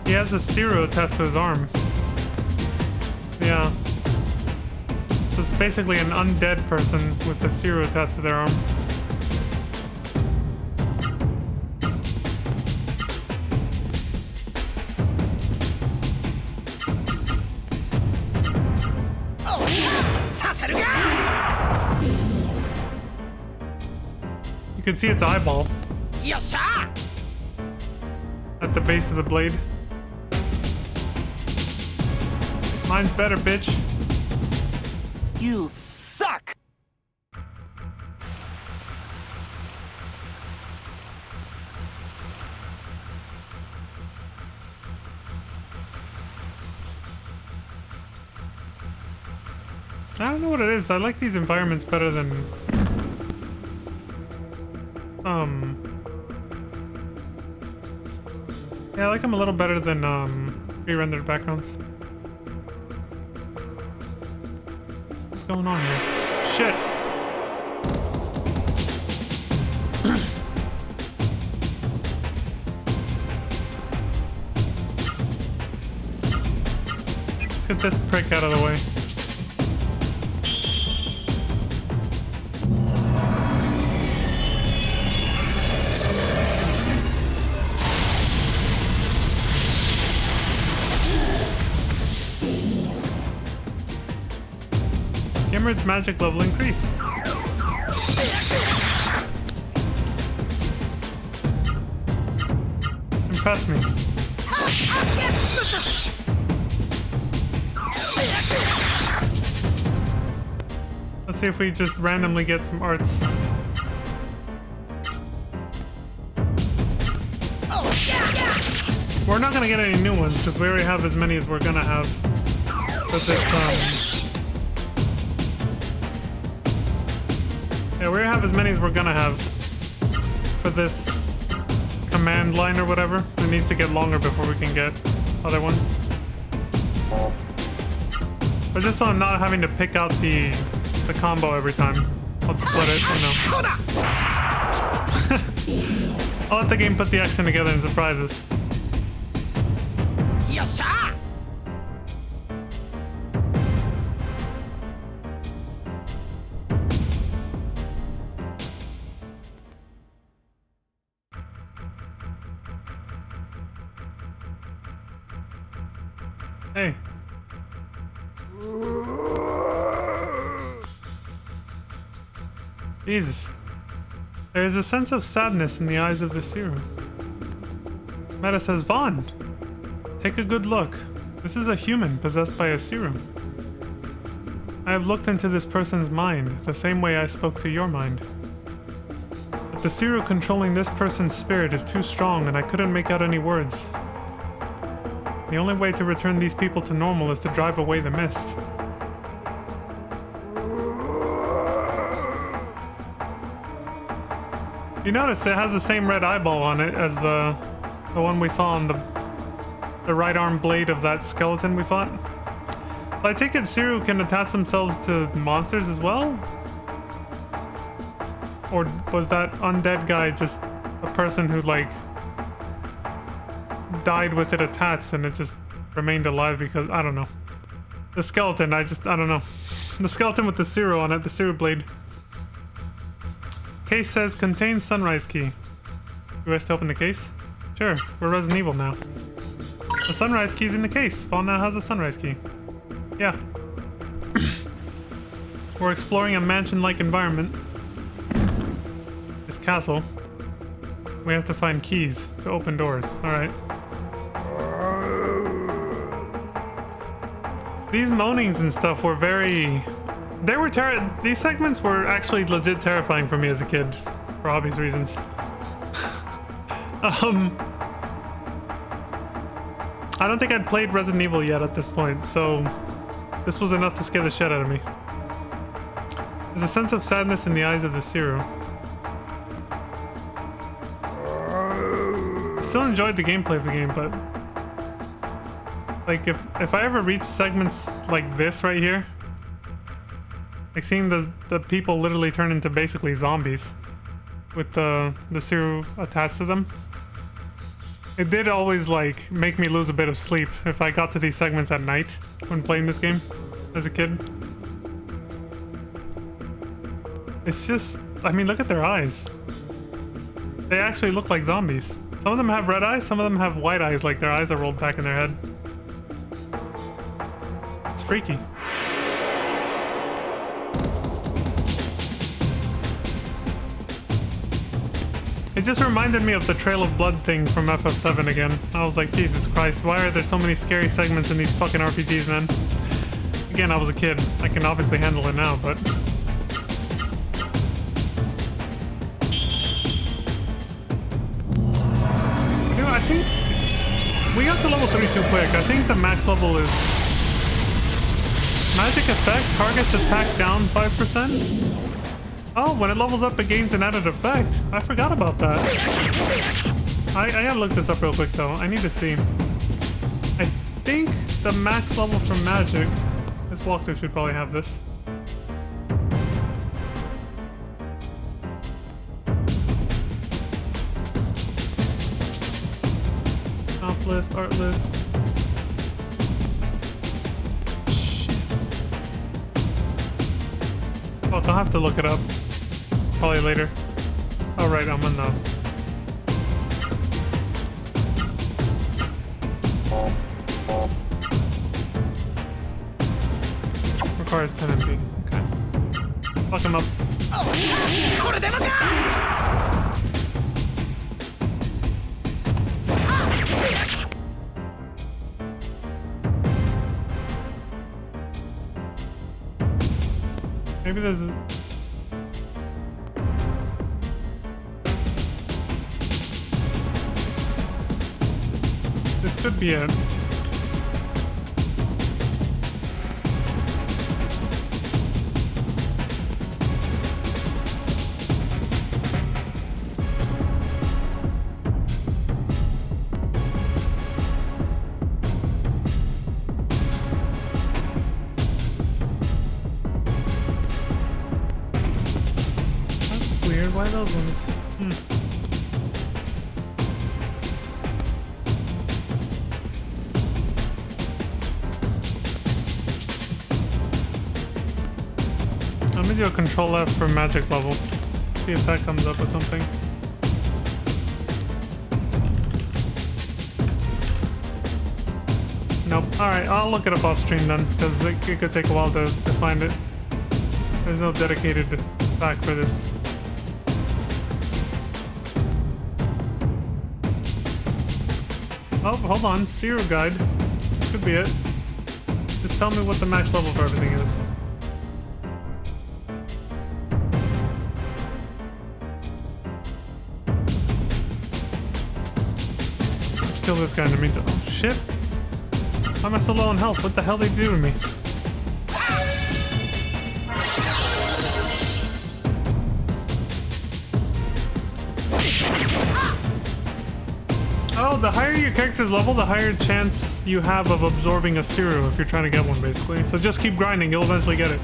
he has a Zero attached to his arm. Yeah. So it's basically an undead person with a Zero attached to their arm. You can see its eyeball at the base of the blade. Mine's better, bitch.
You suck!
I don't know what it is. I like these environments better than yeah, I like them a little better than pre-rendered backgrounds. What's going on here? Shit. Let's get this prick out of the way. Gimrid's magic level increased. Impress me. Let's see if we just randomly get some arts. We're not gonna get any new ones because we already have as many as we're gonna have with this yeah, we have as many as we're gonna have for this command line or whatever. It needs to get longer before we can get other ones. But just so I'm not having to pick out the combo every time, I'll just let it, you know. I'll let the game put the action together and surprise us. Hey. Jesus. There is a sense of sadness in the eyes of the Zero. Meta says, Vaughn, take a good look. This is a human possessed by a Zero. I have looked into this person's mind, the same way I spoke to your mind. But the Zero controlling this person's spirit is too strong and I couldn't make out any words. The only way to return these people to normal is to drive away the mist. You notice it has the same red eyeball on it as the one we saw on the right arm blade of that skeleton we fought. So I take it Zero can attach themselves to monsters as well? Or was that undead guy just a person who like died with it attached and it just remained alive because, I don't know. The skeleton, I don't know. The skeleton with the Zero on it, the Zero blade. Case says contains sunrise key. You guys to open the case? Sure, we're Resident Evil now. The sunrise key's in the case. Vaughn now has a sunrise key. Yeah. We're exploring a mansion-like environment. This castle. We have to find keys to open doors. Alright. These moanings and stuff were very... These segments were actually legit terrifying for me as a kid, for obvious reasons. I don't think I'd played Resident Evil yet at this point, so this was enough to scare the shit out of me. There's a sense of sadness in the eyes of the Siru. I still enjoyed the gameplay of the game, but like if I ever reach segments like this right here, like seeing the people literally turn into basically zombies with the Siru attached to them, it did always like make me lose a bit of sleep if I got to these segments at night when playing this game as a kid. It's just, I mean, look at their eyes. They actually look like zombies. Some of them have red eyes, some of them have white eyes, like their eyes are rolled back in their head. It's freaky. It just reminded me of the Trail of Blood thing from FF7 again. I was like, Jesus Christ, why are there so many scary segments in these fucking RPGs, man? Again, I was a kid. I can obviously handle it now, but... You know, I think... We got to level 3 too quick. I think the max level is... Magic effect, targets attack down 5%? Oh, when it levels up, it gains an added effect. I forgot about that. I gotta look this up real quick, though. I need to see. I think the max level for magic... This walkthrough should probably have this. Comp list, art list. Fuck, I'll have to look it up. Probably later. Oh right, I'm on the... Requires 10 MP. Okay. Fuck him up. Maybe there's... This could be it. That's weird. Why those ones? Let me do a control F for magic level. See if that comes up with something. Nope. Alright, I'll look it up off stream then, because it could take a while to find it. There's no dedicated pack for this. Oh, hold on. Zero guide. Could be it. Just tell me what the max level for everything is. Kill this guy in the meantime. Oh shit! Why am I so low on health? What the hell did they do to me? Oh, the higher your character's level, the higher chance you have of absorbing a Siru if you're trying to get one, basically. So just keep grinding, you'll eventually get it.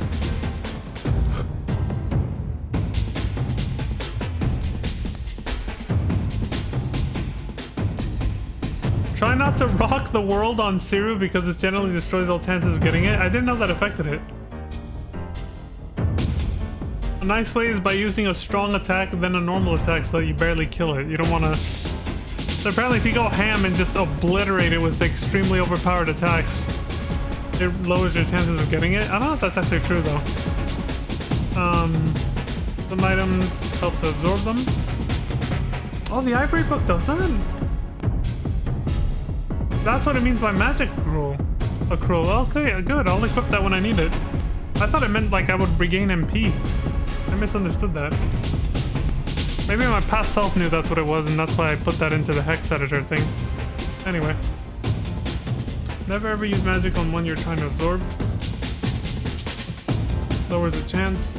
Try not to rock the world on Siru because it generally destroys all chances of getting it. I didn't know that affected it. A nice way is by using a strong attack then a normal attack so that you barely kill it. You don't want to... So apparently if you go ham and just obliterate it with extremely overpowered attacks, it lowers your chances of getting it. I don't know if that's actually true though. Some items help to absorb them. Oh, the ivory book does that? That's what it means by magic rule. accrual. Okay, good. I'll equip that when I need it. I thought it meant like I would regain MP. I misunderstood that. Maybe my past self knew that's what it was, and that's why I put that into the hex editor thing. Anyway. Never ever use magic on one you're trying to absorb. Lowers the chance.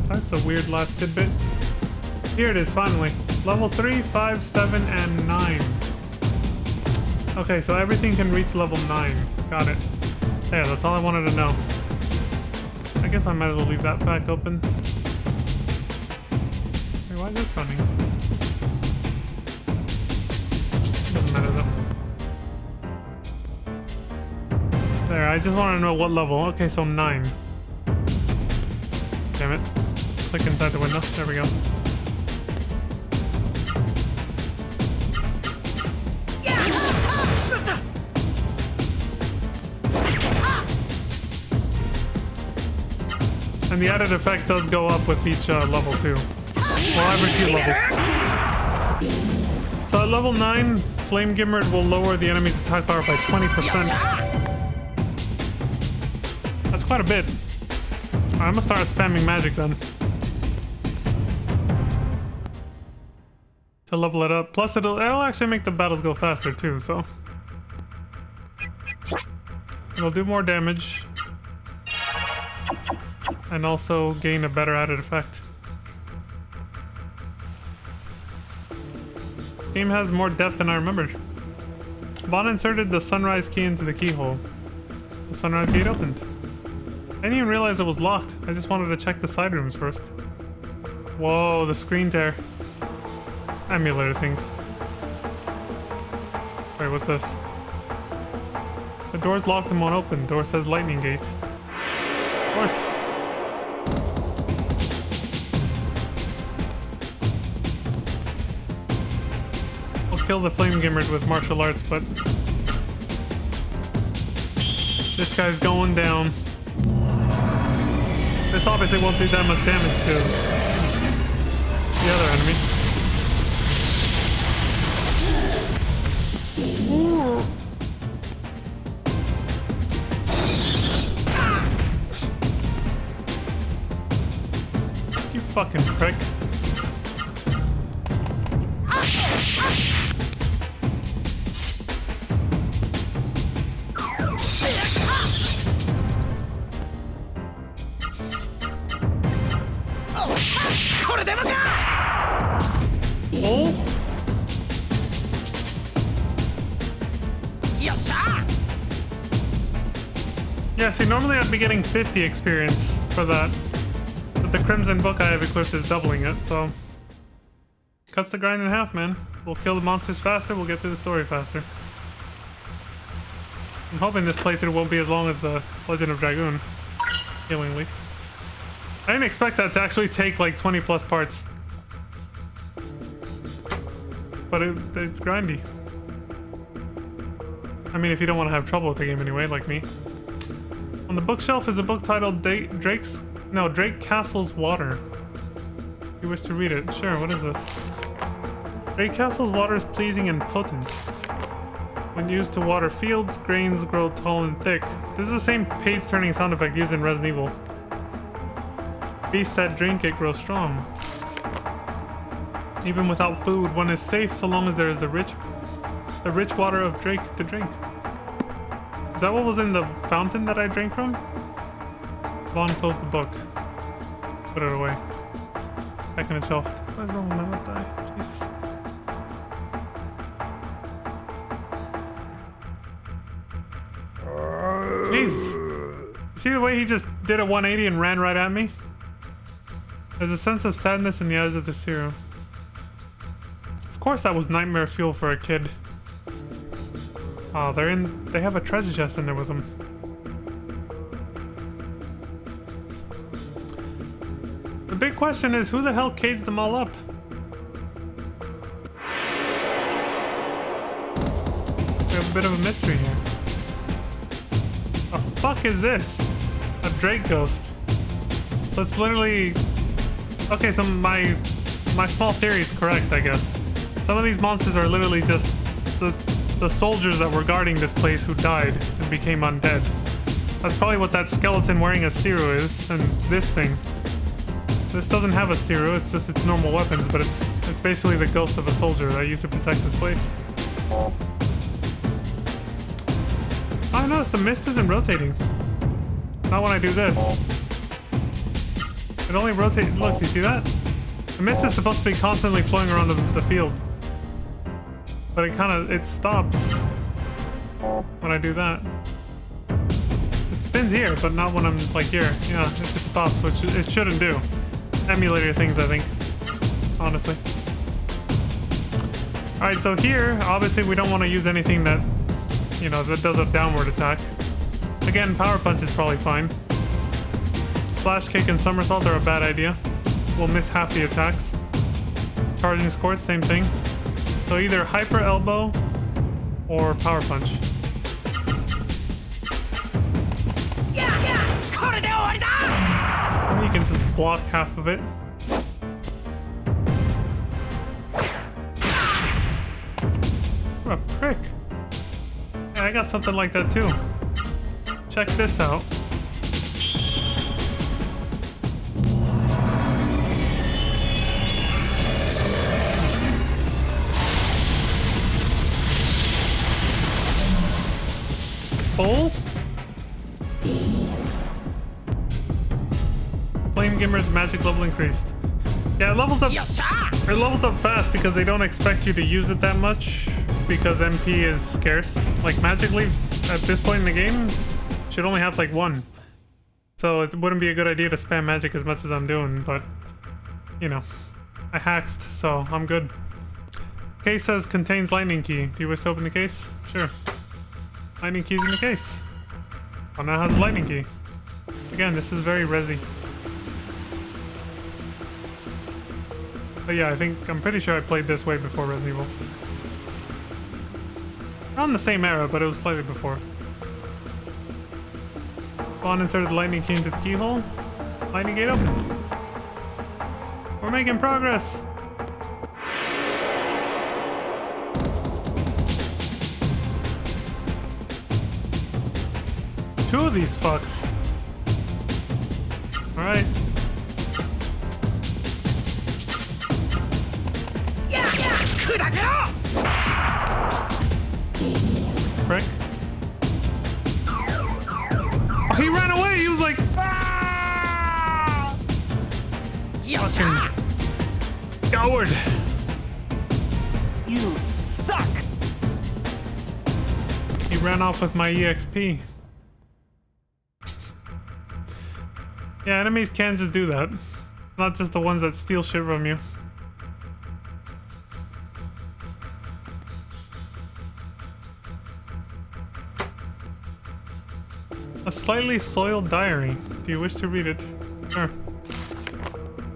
That's a weird last tidbit. Here it is, finally. Level 3, 5, 7, and 9. Okay, so everything can reach level 9. Got it. Yeah, that's all I wanted to know. I guess I might as well leave that pack open. Wait, why is this running? Doesn't matter though. There, I just want to know what level. Okay, so 9. Damn it. Click inside the window. There we go. And the added effect does go up with each level too. Well, every few levels. So at level 9, Flame Gimmered will lower the enemy's attack power by 20%. That's quite a bit. I'm gonna start spamming magic then. To level it up. Plus it'll actually make the battles go faster too, so. It'll do more damage. And also gain a better added effect. Game has more depth than I remembered. Vaughn inserted the sunrise key into the keyhole. The sunrise gate opened. I didn't even realize it was locked. I just wanted to check the side rooms first. Whoa, the screen tear. Emulator things. Wait, what's this? The door's locked and won't open. Door says lightning gate. Of course. Kill the Flame Gimmered with martial arts, but this guy's going down. This obviously won't do that much damage to the other enemy. You fucking prick. Oh. Yeah, see, normally I'd be getting 50 experience for that. But the Crimson Book I have equipped is doubling it, so... Cuts the grind in half, man. We'll kill the monsters faster, we'll get through the story faster. I'm hoping this playthrough won't be as long as the Legend of Dragoon. Healing Leaf. I didn't expect that to actually take like 20 plus parts. But it's grindy. I mean, if you don't want to have trouble with the game anyway, like me. On the bookshelf is a book titled Drake Castle's Water. If you wish to read it. Sure, what is this? Drake Castle's water is pleasing and potent. When used to water fields, grains grow tall and thick. This is the same page-turning sound effect used in Resident Evil. Beasts that drink it grow strong. Even without food, one is safe so long as there is the rich water of Drake to drink. Is that what was in the fountain that I drank from? Vaughn closed the book. Put it away. Back in the shelf. What is wrong with my left eye? Jesus. Jesus. See the way he just did a 180 and ran right at me? There's a sense of sadness in the eyes of this hero. Of course that was nightmare fuel for a kid. Oh, they have a treasure chest in there with them. The big question is, who the hell caged them all up? We have a bit of a mystery here. The fuck is this? A Drake ghost. So it's literally... Okay, so my my small theory is correct, I guess. Some of these monsters are literally just the soldiers that were guarding this place who died and became undead. That's probably what that skeleton wearing a Siru is, and this thing. This doesn't have a Siru, it's just its normal weapons, but it's basically the ghost of a soldier that used to protect this place. Oh, I noticed the mist isn't rotating. Not when I do this. It only rotates. Look, do you see that? The mist is supposed to be constantly flowing around the field. But it stops when I do that. It spins here, but not when I'm like here. Yeah, it just stops, which it shouldn't do. Emulator things, I think. Honestly. Alright, so here, obviously we don't want to use anything that, you know, that does a downward attack. Again, power punch is probably fine. Slash kick and somersault are a bad idea. We'll miss half the attacks. Charging scores, same thing. So either hyper elbow or power punch. Or you can just block half of it. What a prick. Yeah, I got something like that too. Check this out. Full? Flame Gimmer's magic level increased. Yeah, it levels up. It levels up fast because they don't expect you to use it that much because MP is scarce. Like magic leaves at this point in the game should only have like one. So it wouldn't be a good idea to spam magic as much as I'm doing, but you know, I hacked, so I'm good. Case says contains lightning key. Do you wish to open the case? Sure. Lightning key's in the case. Oh, now it has a lightning key. Again, this is very resi. But yeah, I'm pretty sure I played this way before Resident Evil. Around the same era, but it was slightly before. Spawn inserted the lightning key into the keyhole. Lightning gate opened. We're making progress. Two of these fucks. Alright. Frick. Oh, he ran away! He was like, ah! Fucking coward.
You suck!
He ran off with my EXP. Yeah, enemies can just do that. Not just the ones that steal shit from you. A slightly soiled diary. Do you wish to read it? Sure.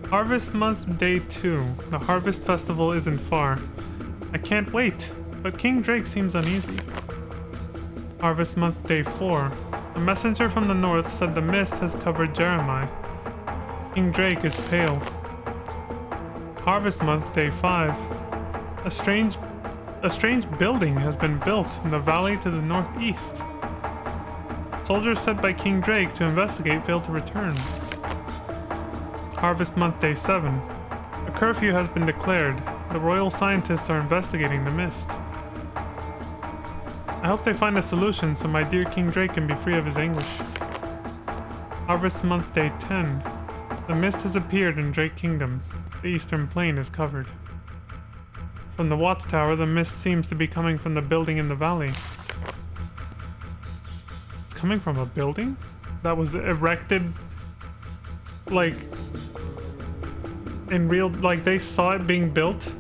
Harvest month day 2. The harvest festival isn't far. I can't wait, but King Drake seems uneasy. Harvest month day 4. A messenger from the north said the mist has covered Jeremiah. King Drake is pale. Harvest month day 5. A strange building has been built in the valley to the northeast. Soldiers sent by King Drake to investigate failed to return. Harvest month day 7. A curfew has been declared. The royal scientists are investigating the mist. I hope they find a solution so my dear King Drake can be free of his anguish. Harvest month day 10. The mist has appeared in Drake Kingdom. The eastern plain is covered. From the watchtower, the mist seems to be coming from the building in the valley. It's coming from a building? That was erected, like, in real, like they saw it being built?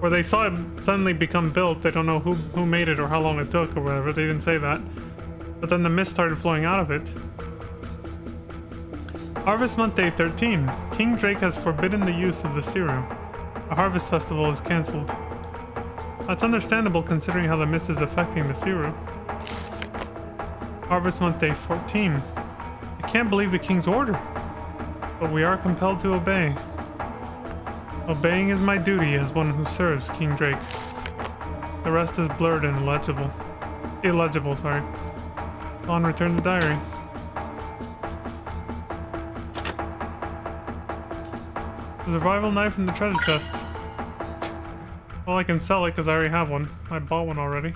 Or they saw it suddenly become built. They don't know who made it or how long it took or whatever. They didn't say that. But then the mist started flowing out of it. Harvest month day 13. King Drake has forbidden the use of the serum. A harvest festival is cancelled. That's understandable considering how the mist is affecting the serum. Harvest month day 14. I can't believe the king's order. But we are compelled to obey. Obeying is my duty as one who serves King Drake. The rest is blurred and illegible. Illegible, sorry. On return the diary. The survival knife in the treasure chest. Well, I can sell it because I already have one. I bought one already.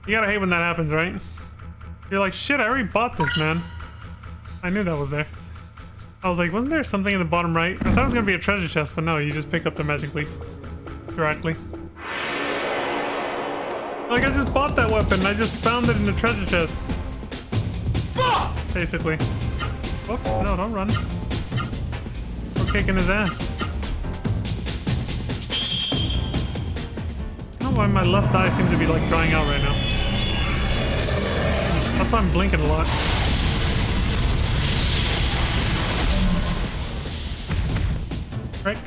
You gotta hate when that happens, right? You're like, shit, I already bought this, man. I knew that was there. I was like, wasn't there something in the bottom right? I thought it was gonna be a treasure chest, but no, you just pick up the magic leaf directly. Like, I just bought that weapon. I just found it in the treasure chest. Basically. Whoops, no, don't run. We're kicking his ass. I don't know why my left eye seems to be like drying out right now. That's why I'm blinking a lot. Frick.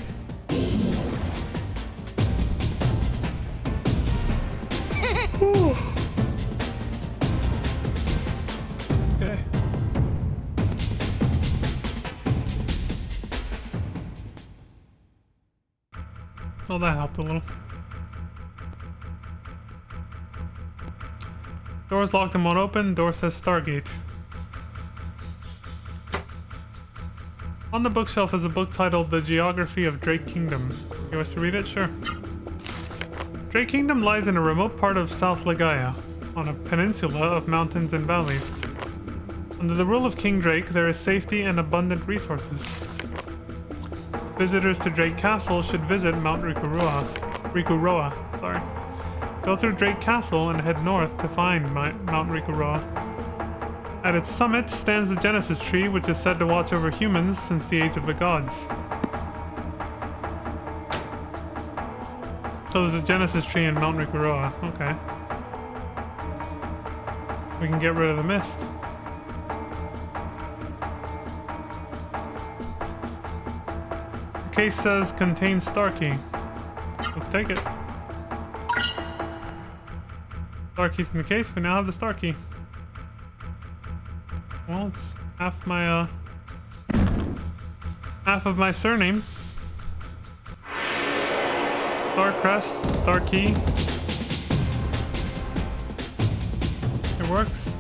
Okay. Well, that helped a little. Door's locked and won't open. Door says Stargate. On the bookshelf is a book titled The Geography of Drake Kingdom. You want us to read it? Sure. Drake Kingdom lies in a remote part of South Legaia, on a peninsula of mountains and valleys. Under the rule of King Drake, there is safety and abundant resources. Visitors to Drake Castle should visit Mount Rikuroa. Go through Drake Castle and head north to find Mount Rikuroa. At its summit stands the Genesis Tree, which is said to watch over humans since the Age of the Gods. So there's a Genesis Tree in Mount Rikuroa. Okay. We can get rid of the mist. The case says contains star key. Let's take it. Star key's in the case. We now have the star key. Well, it's half of my surname. Star crest, star key. It works.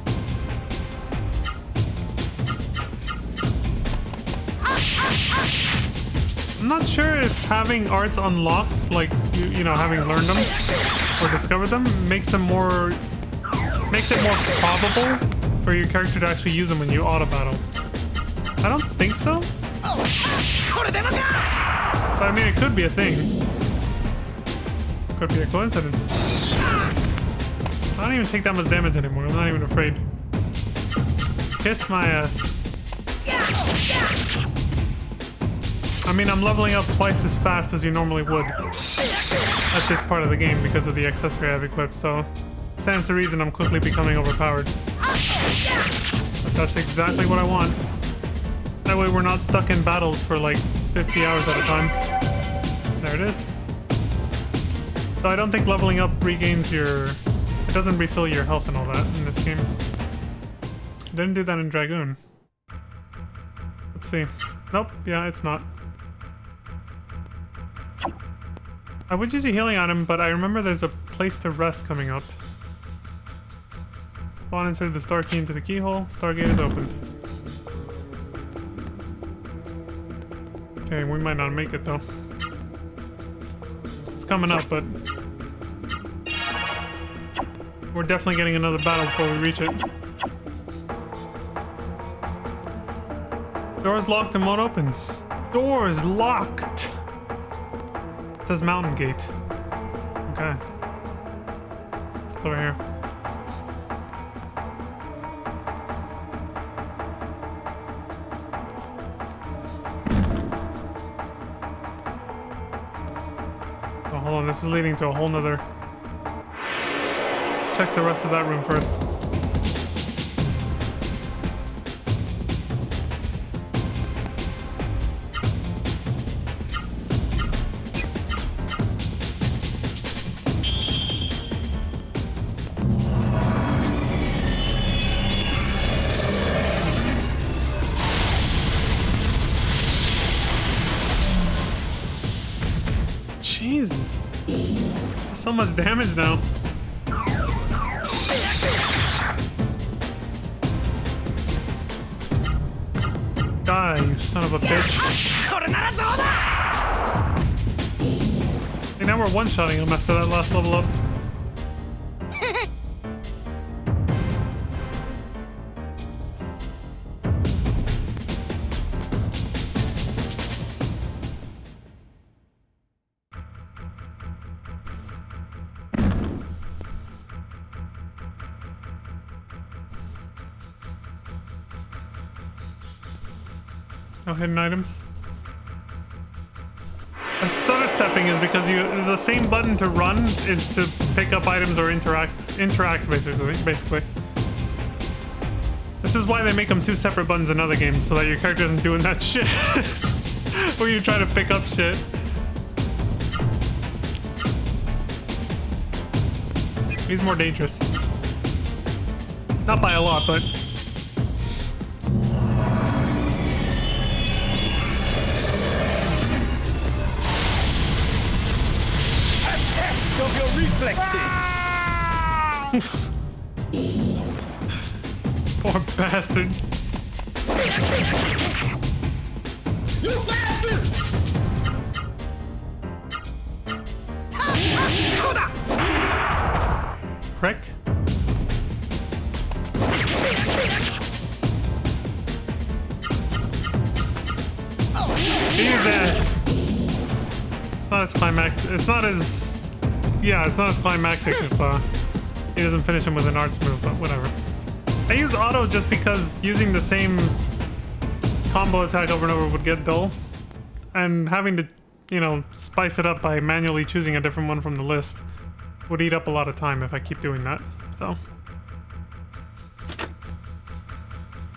I'm not sure if having arts unlocked, like you know, having learned them or discovered them, makes it more probable for your character to actually use them when you auto battle. I don't think so. But I mean, it could be a thing. Could be a coincidence. I don't even take that much damage anymore. I'm not even afraid. Kiss my ass. I mean, I'm leveling up twice as fast as you normally would at this part of the game because of the accessory I've equipped, so stands to reason I'm quickly becoming overpowered. But that's exactly what I want. That way we're not stuck in battles for like 50 hours at a time. There it is. So I don't think leveling up regains your... It doesn't refill your health and all that in this game. Didn't do that in Dragoon. Let's see. Nope, yeah, it's not. I would use a healing item, but I remember there's a place to rest coming up. Spawn insert the star key into the keyhole. Stargate is opened. Okay, we might not make it though. It's coming up, but we're definitely getting another battle before we reach it. Door's locked and won't open. Door's locked! It says Mountain Gate. Okay. It's over here. Oh, hold on, this is leading to a whole nother... Check the rest of that room first. Jesus. So much damage now. Die, you son of a bitch. Hey, now we're one-shotting him after that last level up. No hidden items. Stutter stepping is because the same button to run is to pick up items or interact basically. This is why they make them two separate buttons in other games, so that your character isn't doing that shit where you try to pick up shit. He's more dangerous. Not by a lot, but
Of your reflexes.
poor bastard.
You bastard!
Prick. Beat his ass. It's not as climactic. It's not as. Yeah, it's not as climactic if he doesn't finish him with an arts move, but whatever. I use auto just because using the same combo attack over and over would get dull. And having to, you know, spice it up by manually choosing a different one from the list would eat up a lot of time if I keep doing that, so.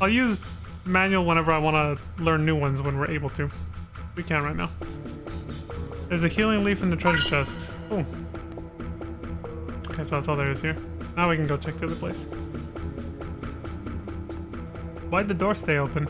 I'll use manual whenever I want to learn new ones when we're able to. We can right now. There's a healing leaf in the treasure chest. Oh. Okay, so that's all there is here. Now we can go check the other place. Why'd the door stay open?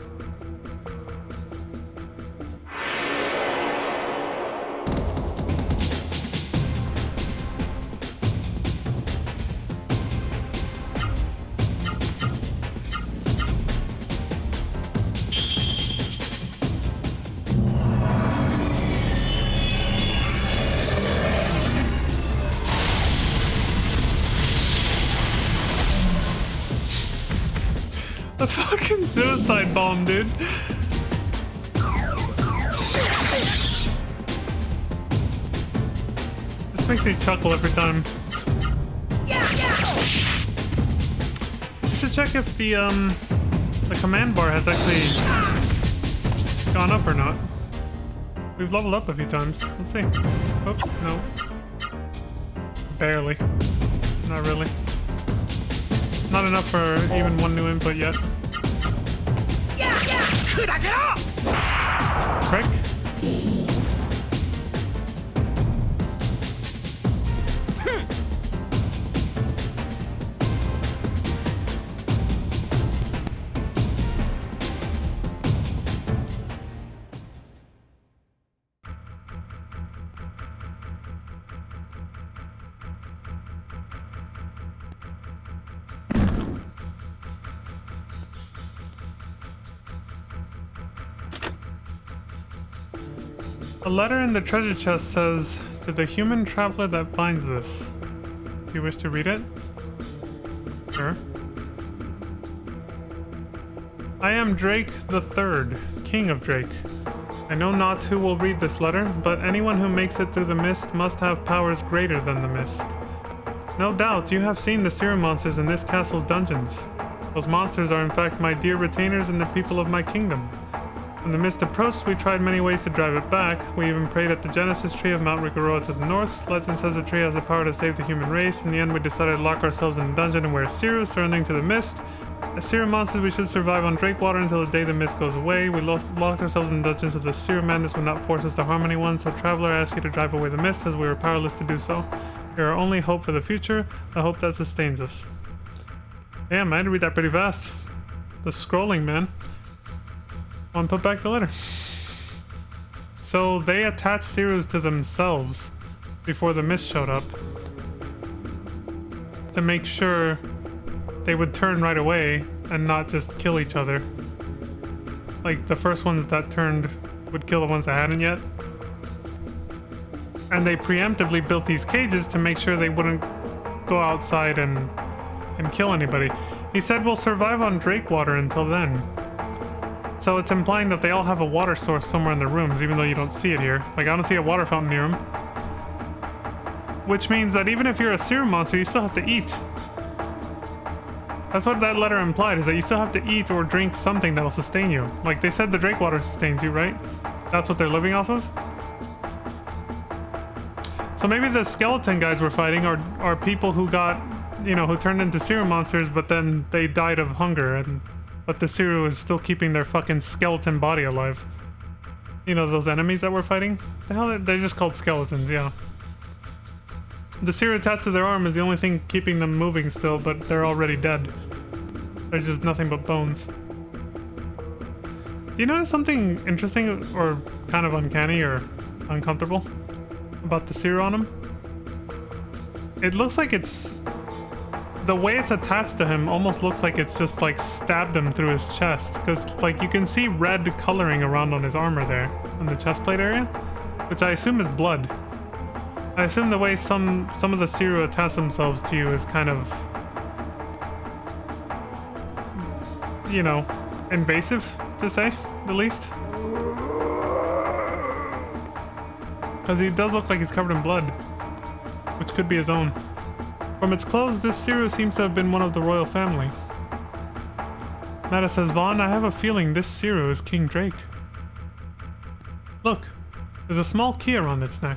A fucking suicide bomb, dude. This makes me chuckle every time. I should check if the command bar has actually gone up or not. We've leveled up a few times. Let's see. Oops, no. Barely. Not really. Not enough for even one new input yet. Prick. A letter in the treasure chest says, "To the human traveler that finds this." Do you wish to read it? Sure. I am Drake the Third, King of Drake. I know not who will read this letter, but anyone who makes it through the mist must have powers greater than the mist. No doubt you have seen the serum monsters in this castle's dungeons. Those monsters are in fact my dear retainers and the people of my kingdom. When the mist approached, we tried many ways to drive it back. We even prayed at the Genesis tree of Mount Rikoroa to the north. Legend says the tree has the power to save the human race. In the end, we decided to lock ourselves in a dungeon and wear Siru, surrendering to the mist. As Serum monsters, we should survive on Drakewater until the day the mist goes away. We locked ourselves in dungeons so the Serum madness would not force us to harm anyone, so Traveler, I ask you to drive away the mist as we were powerless to do so. You're our only hope for the future, a hope that sustains us. Damn, I had to read that pretty fast. The scrolling, man. One, put back the letter. So they attach Sirus to themselves before the mist showed up to make sure they would turn right away and not just kill each other. Like, the first ones that turned would kill the ones that hadn't yet. And they preemptively built these cages to make sure they wouldn't go outside and kill anybody. He said we'll survive on Drake water until then. So it's implying that they all have a water source somewhere in their rooms, even though you don't see it here. Like, I don't see a water fountain near them. Which means that even if you're a serum monster, you still have to eat. That's what that letter implied, is that you still have to eat or drink something that'll sustain you. Like, they said the Drake water sustains you, right? That's what they're living off of? So maybe the skeleton guys we're fighting are people who got, you know, who turned into serum monsters, but then they died of hunger, but the serum is still keeping their fucking skeleton body alive. You know, those enemies that we're fighting? The hell, they're just called skeletons, yeah. The serum attached to their arm is the only thing keeping them moving still, but they're already dead. They're just nothing but bones. Do you notice something interesting or kind of uncanny or uncomfortable about the serum on him? It looks like it's... The way it's attached to him almost looks like it's just like stabbed him through his chest, because like you can see red coloring around on his armor there, on the chest plate area, which I assume is blood. I assume the way some of the serum attach themselves to you is kind of, you know, invasive, to say the least. Because he does look like he's covered in blood, which could be his own. From its clothes, this serum seems to have been one of the royal family. Meta says, Vaughn, I have a feeling this serum is King Drake. Look, there's a small key around its neck.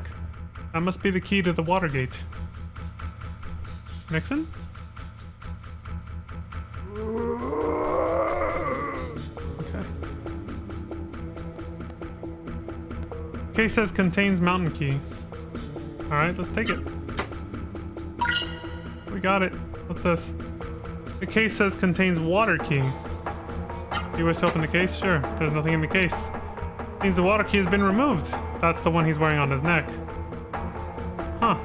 That must be the key to the Watergate. Nixon? Okay. Case says contains mountain key. Alright, let's take it. We got it. What's this? The case says contains water key. You wish to open the case? Sure. There's nothing in the case. Means the water key has been removed. That's the one he's wearing on his neck. Huh.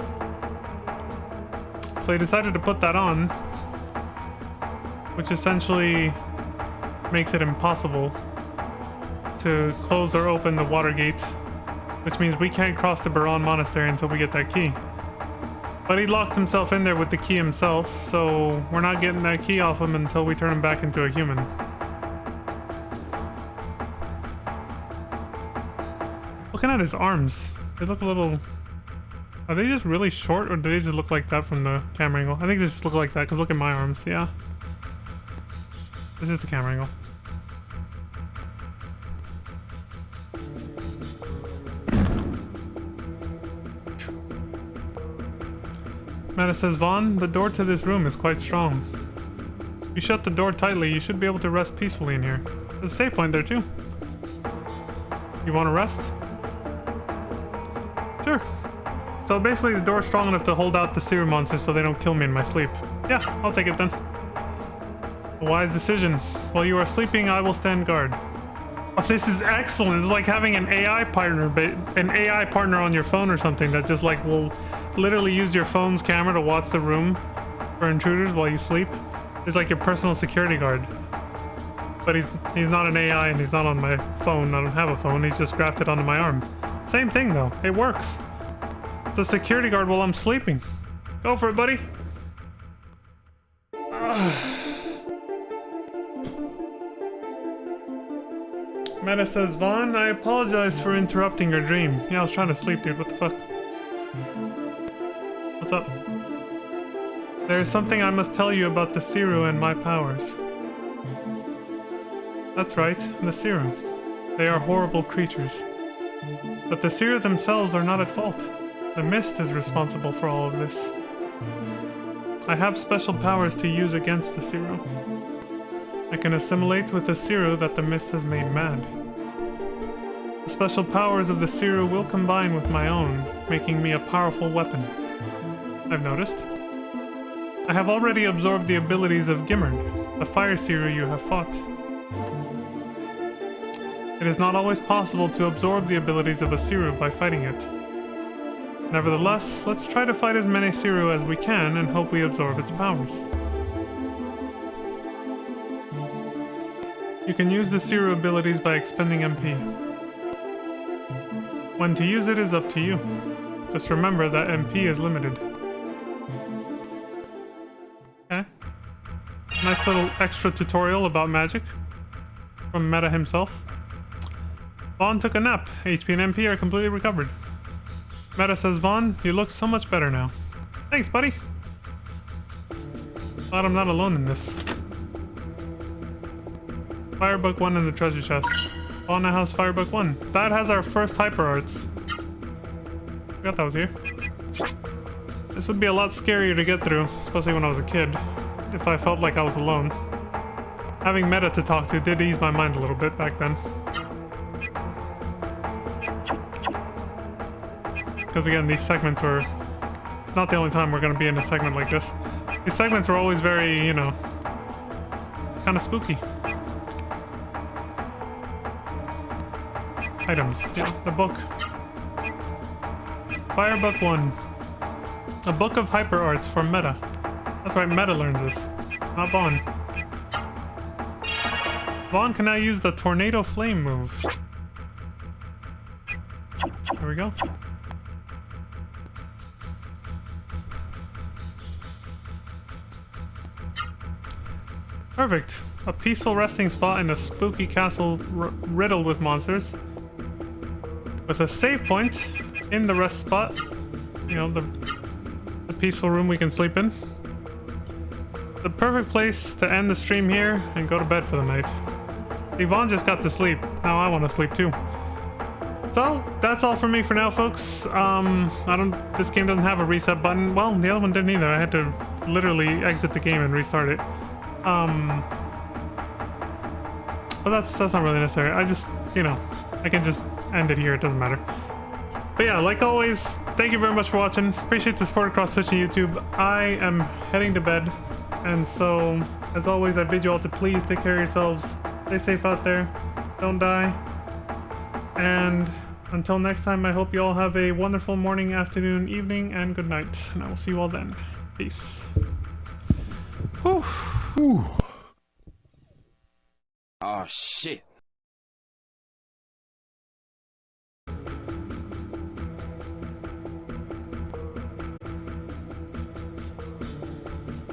So he decided to put that on, which essentially makes it impossible to close or open the water gates, which means we can't cross the Baron Monastery until we get that key. But he locked himself in there with the key himself, so we're not getting that key off him until we turn him back into a human. Looking at his arms, they look a little... Are they just really short, or do they just look like that from the camera angle? I think they just look like that, because look at my arms, yeah. This is the camera angle. Meta says, Vaughn, the door to this room is quite strong. If you shut the door tightly, you should be able to rest peacefully in here. There's a save point there, too. You want to rest? Sure. So basically the door's strong enough to hold out the serum monsters so they don't kill me in my sleep. Yeah, I'll take it then. A wise decision. While you are sleeping, I will stand guard. Oh, this is excellent. It's like having an AI partner on your phone or something that just like will literally use your phone's camera to watch the room for intruders while you sleep. It's like your personal security guard. But he's not an AI and he's not on my phone. I don't have a phone. He's just grafted onto my arm. Same thing though. It works. It's a security guard while I'm sleeping. Go for it, buddy. Meta says, Vaughn, I apologize for interrupting your dream. Yeah, I was trying to sleep, dude. What the fuck? What's up? There is something I must tell you about the Siru and my powers. That's right, the Siru. They are horrible creatures. But the Siru themselves are not at fault. The mist is responsible for all of this. I have special powers to use against the Siru. I can assimilate with the Siru that the mist has made mad. The special powers of the Siru will combine with my own, making me a powerful weapon. I've noticed. I have already absorbed the abilities of Gimmerd, the fire Siru you have fought. It is not always possible to absorb the abilities of a Siru by fighting it. Nevertheless, let's try to fight as many Siru as we can and hope we absorb its powers. You can use the Siru abilities by expending MP. When to use it is up to you. Just remember that MP is limited. Okay. Nice little extra tutorial about magic from Meta himself. Vaughn took a nap. HP and MP are completely recovered. Meta says, Vaughn, you look so much better now. Thanks, buddy. Glad I'm not alone in this. Firebook 1 in the treasure chest. Vaughn now has Firebook 1. That has our first hyper arts. Forgot that was here. This would be a lot scarier to get through, especially when I was a kid, if I felt like I was alone. Having Meta to talk to did ease my mind a little bit back then. Because again, these segments were... It's not the only time we're going to be in a segment like this. These segments were always very, you know, kind of spooky. Items. Yeah, the book. Firebook 1. A book of hyper arts for Meta. That's right, Meta learns this. Not Vaughn. Vaughn can now use the Tornado Flame move. There we go. Perfect. A peaceful resting spot in a spooky castle riddled with monsters. With a save point in the rest spot. You know, the peaceful room we can sleep in. The perfect place to end the stream here and go to bed for the night. Yvonne just got to sleep. Now I want to sleep too. So, that's all for me for now, folks. This game doesn't have a reset button. Well, the other one didn't either. I had to literally exit the game and restart it. But that's not really necessary. I just, you know, I can just end it here. It doesn't matter. But yeah, like always, thank you very much for watching. Appreciate the support across Twitch and YouTube. I am heading to bed. And so, as always, I bid you all to please take care of yourselves. Stay safe out there. Don't die. And until next time, I hope you all have a wonderful morning, afternoon, evening, and good night. And I will see you all then. Peace. Whew.
Oh, shit.